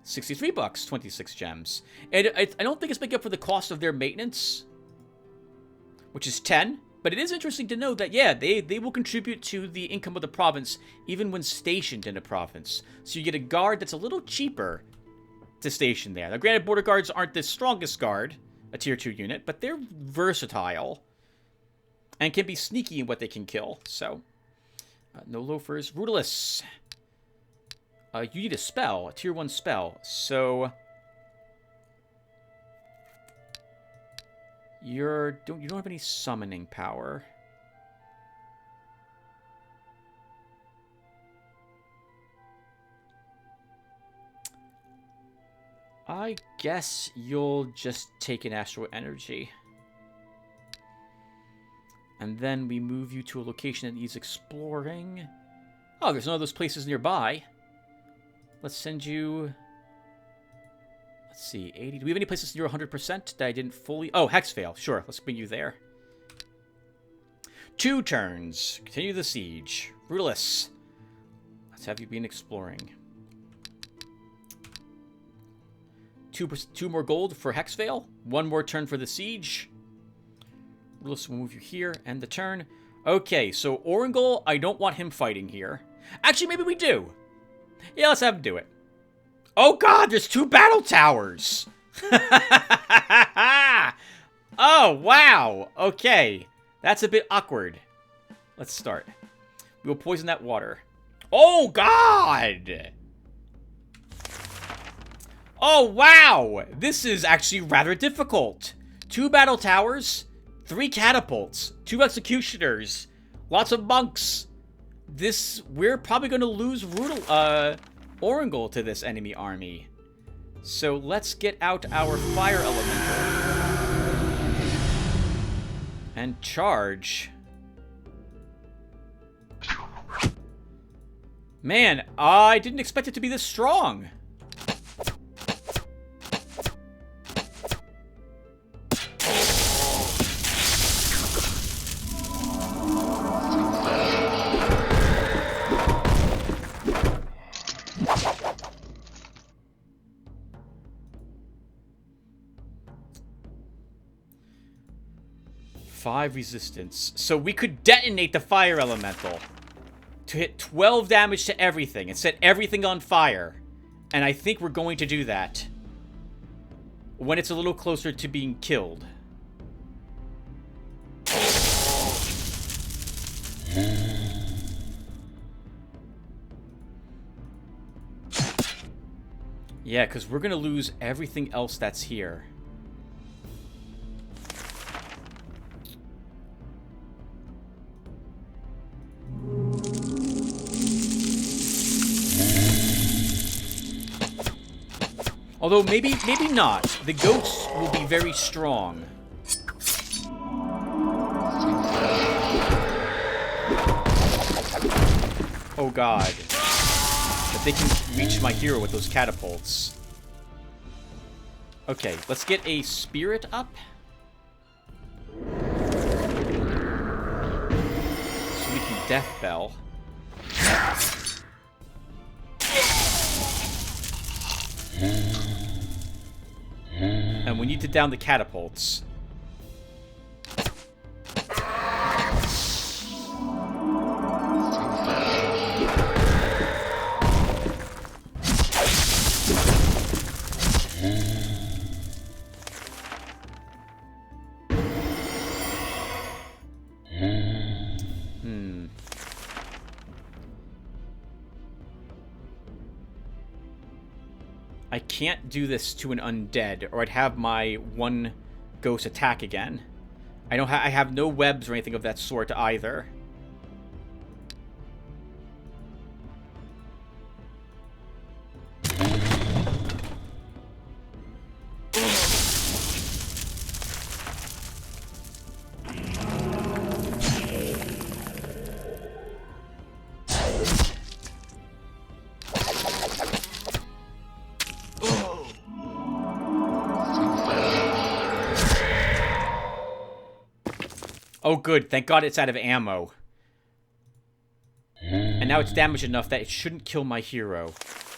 63 bucks, 26 gems. And I don't think it's making up for the cost of their maintenance, which is 10. But it is interesting to know that, yeah, they will contribute to the income of the province even when stationed in a province. So you get a guard that's a little cheaper to station there. Now, granted, border guards aren't the strongest guard, a tier 2 unit, but they're versatile and can be sneaky in what they can kill. So, no loafers. Rudalus. You need a spell, a tier 1 spell. So, you don't have any summoning power. I guess you'll just take an astral energy. And then we move you to a location that needs exploring. Oh, there's none of those places nearby. Let's send you... Let's see, 80. Do we have any places near 100% that I didn't fully... Oh, Hexvale. Sure, let's bring you there. 2 turns. Continue the siege. Rudalus. Let's have you been exploring. 2 more gold for Hexvale. 1 more turn for the siege. Rudalus will move you here. End the turn. Okay, so Orangol, I don't want him fighting here. Actually, maybe we do. Yeah, let's have him do it. Oh god, there's 2 battle towers! Oh, wow! Okay, that's a bit awkward. Let's start. We will poison that water. Oh god! Oh wow! This is actually rather difficult. 2 battle towers, 3 catapults, 2 executioners, lots of monks. We're probably going to lose Orangol to this enemy army. So let's get out our fire elemental. And charge. Man, I didn't expect it to be this strong. Resistance. So we could detonate the fire elemental to hit 12 damage to everything and set everything on fire. And I think we're going to do that when it's a little closer to being killed. Yeah, because we're going to lose everything else that's here. Although, maybe not. The goats will be very strong. Oh god. But they can reach my hero with those catapults. Okay, let's get a spirit up. So we can death bell. And we need to down the catapults. I can't do this to an undead, or I'd have my 1 ghost attack again. I have no webs or anything of that sort either. Oh, good. Thank God it's out of ammo. And now it's damaged enough that it shouldn't kill my hero.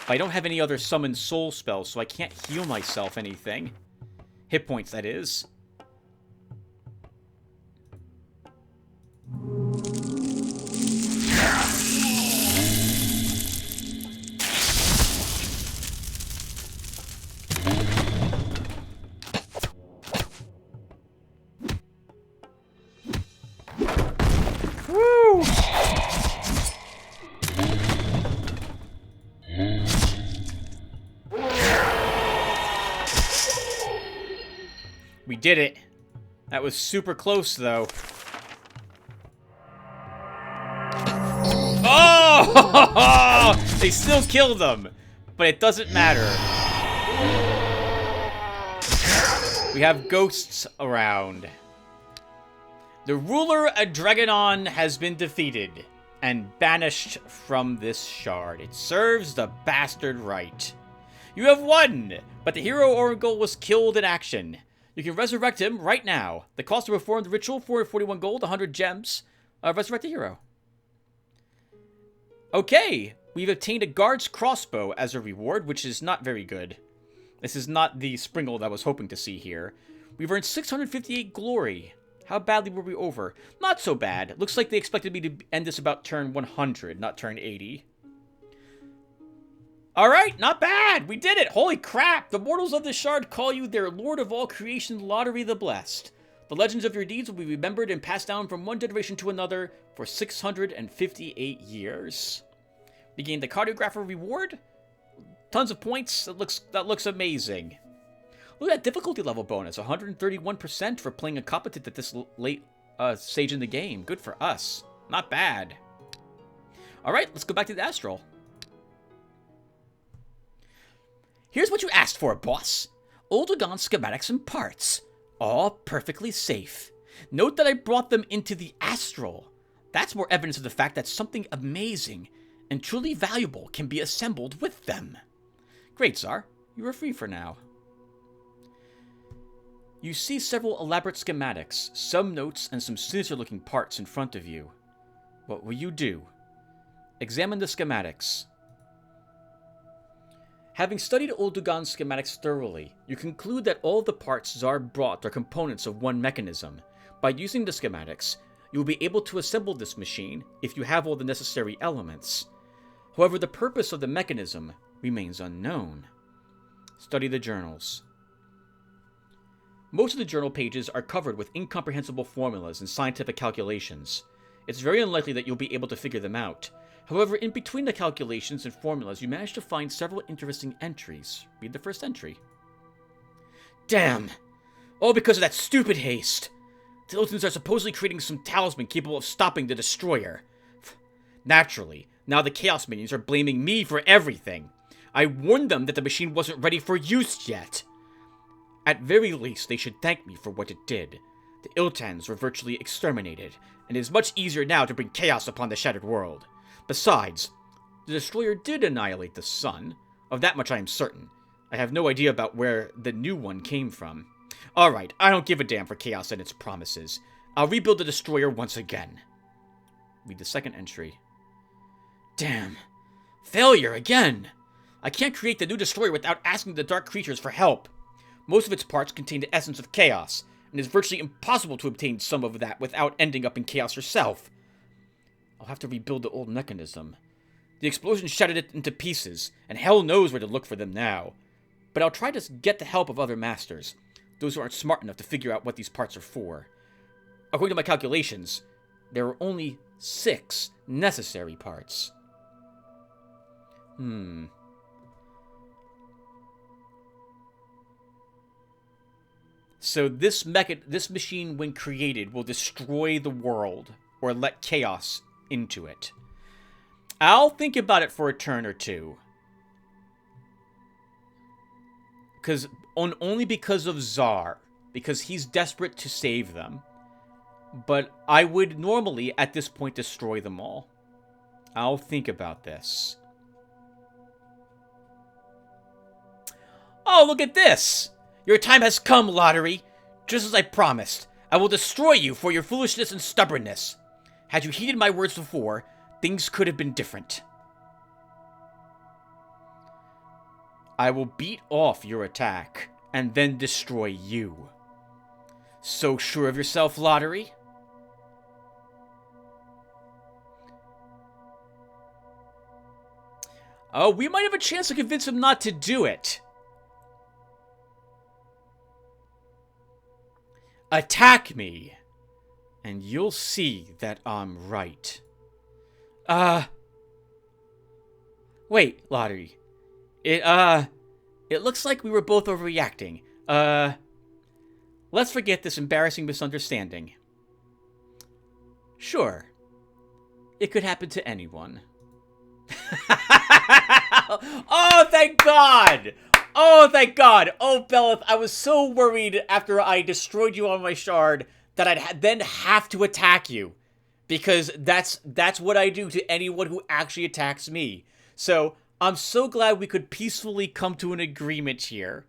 But I don't have any other summoned soul spells, so I can't heal myself anything. Hit points, that is. did it. That was super close, though. Oh! They still killed them, but it doesn't matter. We have ghosts around. The ruler Adreganon has been defeated and banished from this shard. It serves the bastard right. You have won, but the hero Oracle was killed in action. You can resurrect him right now. The cost to perform the ritual, 441 gold, 100 gems. Resurrect the hero. Okay, we've obtained a guard's crossbow as a reward, which is not very good. This is not the Springle that I was hoping to see here. We've earned 658 glory. How badly were we over? Not so bad. Looks like they expected me to end this about turn 100, not turn 80. Alright, not bad! We did it! Holy crap! The mortals of the shard call you their Lord of all creation, Lottery the Blessed. The legends of your deeds will be remembered and passed down from one generation to another for 658 years. We gained the Cartographer reward. Tons of points. That looks amazing. Look at that difficulty level bonus. 131% for playing incompetent at this late stage in the game. Good for us. Not bad. Alright, let's go back to the Astral. Here's what you asked for, boss. Oldagon schematics and parts. All perfectly safe. Note that I brought them into the Astral. That's more evidence of the fact that something amazing and truly valuable can be assembled with them. Great, Tsar. You are free for now. You see several elaborate schematics, some notes, and some sinister-looking parts in front of you. What will you do? Examine the schematics. Having studied Oldagon's schematics thoroughly, you conclude that all the parts Tsar brought are components of one mechanism. By using the schematics, you will be able to assemble this machine if you have all the necessary elements. However, the purpose of the mechanism remains unknown. Study the journals. Most of the journal pages are covered with incomprehensible formulas and scientific calculations. It's very unlikely that you'll be able to figure them out. However, in between the calculations and formulas, you manage to find several interesting entries. Read the first entry. Damn! All because of that stupid haste! The Iltons are supposedly creating some talisman capable of stopping the Destroyer. Naturally, now the Chaos Minions are blaming me for everything. I warned them that the machine wasn't ready for use yet. At very least, they should thank me for what it did. The Iltans were virtually exterminated, and it is much easier now to bring chaos upon the Shattered World. Besides, the Destroyer did annihilate the sun. Of that much I am certain. I have no idea about where the new one came from. Alright, I don't give a damn for chaos and its promises. I'll rebuild the Destroyer once again. Read the second entry. Damn. Failure again! I can't create the new Destroyer without asking the Dark Creatures for help. Most of its parts contain the essence of chaos, and it's virtually impossible to obtain some of that without ending up in chaos yourself. I'll have to rebuild the old mechanism. The explosion shattered it into pieces, and hell knows where to look for them now. But I'll try to get the help of other masters, those who aren't smart enough to figure out what these parts are for. According to my calculations, there are only 6 necessary parts. So this machine, when created, will destroy the world, or let chaos into it. I'll think about it for a turn or two. Only because of Tsar. Because he's desperate to save them. But I would normally, at this point, destroy them all. I'll think about this. Oh, look at this! Your time has come, Lottery. Just as I promised, I will destroy you for your foolishness and stubbornness. Had you heeded my words before, things could have been different. I will beat off your attack, and then destroy you. So sure of yourself, Lottery? Oh, we might have a chance to convince him not to do it. Attack me, and you'll see that I'm right. Wait, Lottery. It looks like we were both overreacting. let's forget this embarrassing misunderstanding. Sure, it could happen to anyone. Oh, thank God! Oh, thank God! Oh, Belith, I was so worried after I destroyed you on my shard that I'd then have to attack you. Because that's what I do to anyone who actually attacks me. So, I'm so glad we could peacefully come to an agreement here.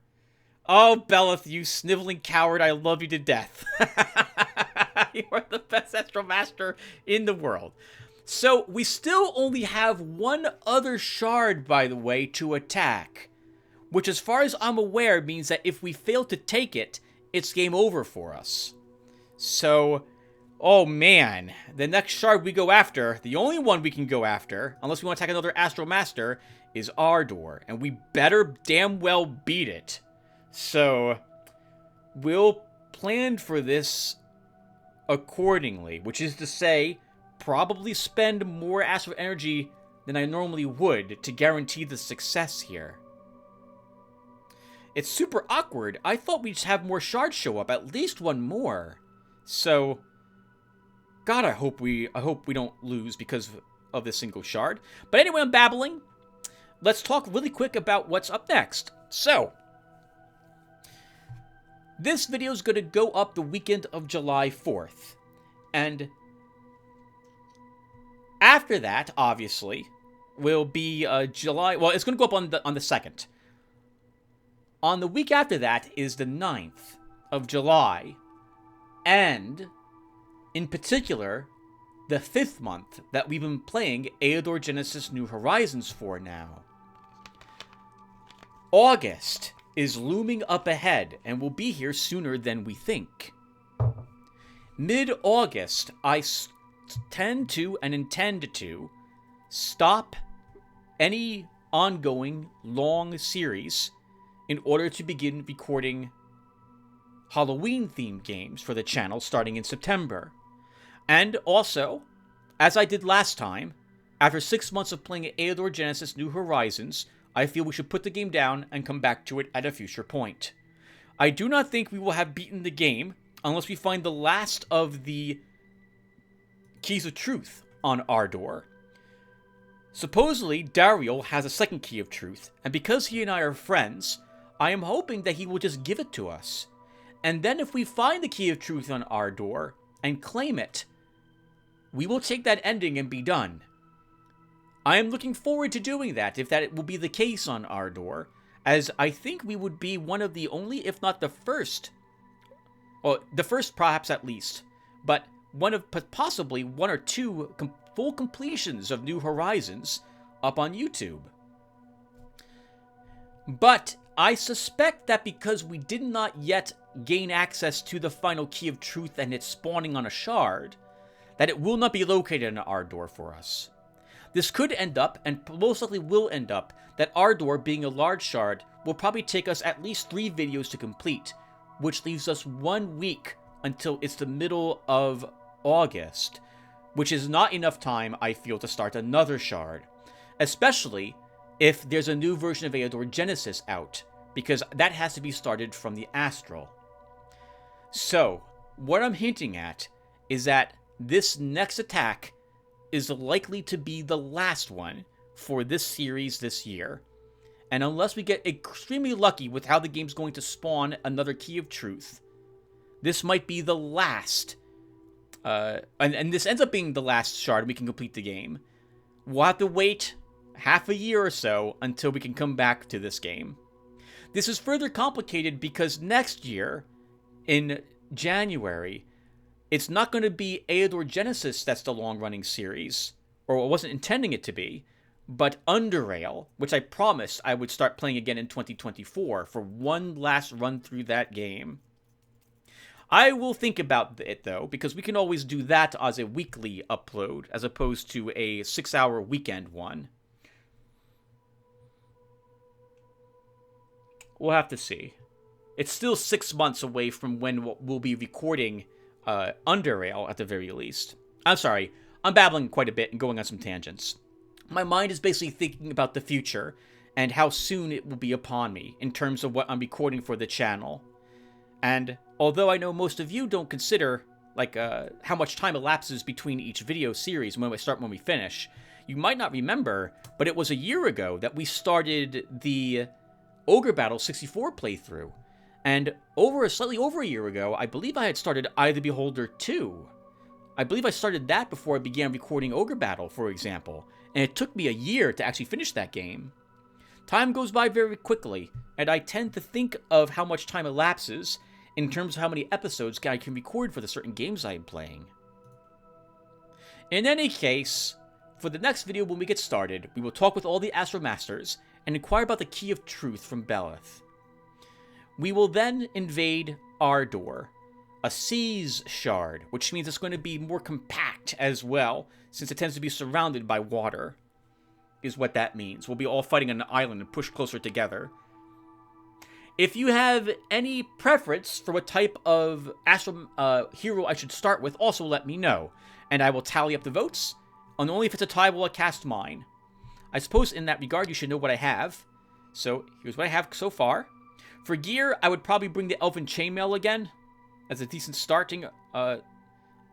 Oh, Belith, you sniveling coward, I love you to death. You are the best Astral Master in the world. So, we still only have one other shard, by the way, to attack. Which, as far as I'm aware, means that if we fail to take it, it's game over for us. So, oh man, the next shard we go after, the only one we can go after, unless we want to attack another Astral Master, is Eador. And we better damn well beat it. So, we'll plan for this accordingly, which is to say, probably spend more astral energy than I normally would to guarantee the success here. It's super awkward. I thought we'd just have more shards show up, at least one more. So, God, I hope we don't lose because of this single shard. But anyway, I'm babbling. Let's talk really quick about what's up next. So, this video is going to go up the weekend of July 4th. And after that, obviously, will be July... Well, it's going to go up on the 2nd. On the week after that is the 9th of July. And, in particular, the 5th month that we've been playing Eador Genesis New Horizons for now. August is looming up ahead and will be here sooner than we think. Mid-August, I tend to and intend to stop any ongoing long series in order to begin recording Halloween-themed games for the channel starting in September. And also, as I did last time, after 6 months of playing Eador Genesis New Horizons, I feel we should put the game down and come back to it at a future point. I do not think we will have beaten the game unless we find the last of the Keys of Truth on Eador. Supposedly, Dariel has a second Key of Truth, and because he and I are friends, I am hoping that he will just give it to us. And then if we find the Key of Truth on Eador and claim it, we will take that ending and be done. I am looking forward to doing that, if that will be the case on Eador, as I think we would be one of the only, if not the first, or the first perhaps at least, but one of possibly one or two full completions of New Horizons up on YouTube. But I suspect that because we did not yet gain access to the final Key of Truth and its spawning on a shard, that it will not be located in Eador for us. This could end up, and most likely will end up, that Eador, being a large shard, will probably take us at least 3 videos to complete, which leaves us 1 week until it's the middle of August, which is not enough time, I feel, to start another shard, especially if there's a new version of Eador Genesis out, because that has to be started from the Astral. So, what I'm hinting at is that this next attack is likely to be the last one for this series this year, and unless we get extremely lucky with how the game's going to spawn another Key of Truth, this might be the last, and this ends up being the last shard we can complete the game. We'll have to wait half a year or so until we can come back to this game. This is further complicated because next year, in January, it's not going to be Eador Genesis that's the long-running series, or I wasn't intending it to be, but Underrail, which I promised I would start playing again in 2024 for one last run through that game. I will think about it, though, because we can always do that as a weekly upload, as opposed to a 6-hour weekend one. We'll have to see. It's still 6 months away from when we'll be recording Underrail, at the very least. I'm sorry, I'm babbling quite a bit and going on some tangents. My mind is basically thinking about the future and how soon it will be upon me in terms of what I'm recording for the channel. And although I know most of you don't consider like how much time elapses between each video series when we start and when we finish, you might not remember, but it was a year ago that we started the Ogre Battle 64 playthrough. And slightly over a year ago, I believe I had started Eye of the Beholder 2. I believe I started that before I began recording Ogre Battle, for example. And it took me a year to actually finish that game. Time goes by very quickly, and I tend to think of how much time elapses in terms of how many episodes I can record for the certain games I am playing. In any case, for the next video when we get started, we will talk with all the Astro Masters and inquire about the Key of Truth from Belith. We will then invade Eador, a seas shard, which means it's going to be more compact as well, since it tends to be surrounded by water, is what that means. We'll be all fighting on an island and pushed closer together. If you have any preference for what type of Astro hero I should start with, also let me know, and I will tally up the votes, and only if it's a tie will I cast mine. I suppose in that regard you should know what I have. So here's what I have so far. For gear, I would probably bring the Elven Chainmail again as a decent starting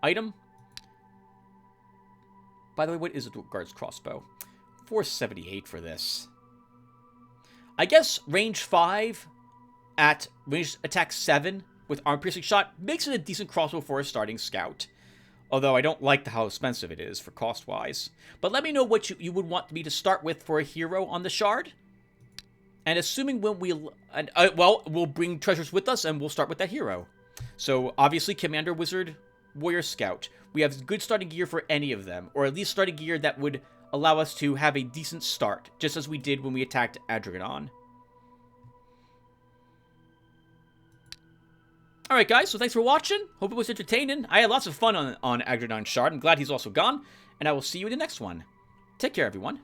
item. By the way, what is a Guard's Crossbow? 478 for this. I guess range 5 at range attack 7 with arm piercing shot makes it a decent crossbow for a starting scout. Although I don't like how expensive it is for cost-wise. But let me know what you would want me to start with for a hero on the shard. And assuming when we'll bring treasures with us and we'll start with that hero. So obviously Commander, Wizard, Warrior, Scout. We have good starting gear for any of them. Or at least starting gear that would allow us to have a decent start. Just as we did when we attacked Adragon. Alright guys, so thanks for watching. Hope it was entertaining. I had lots of fun on Adragon Shard. I'm glad he's also gone. And I will see you in the next one. Take care everyone.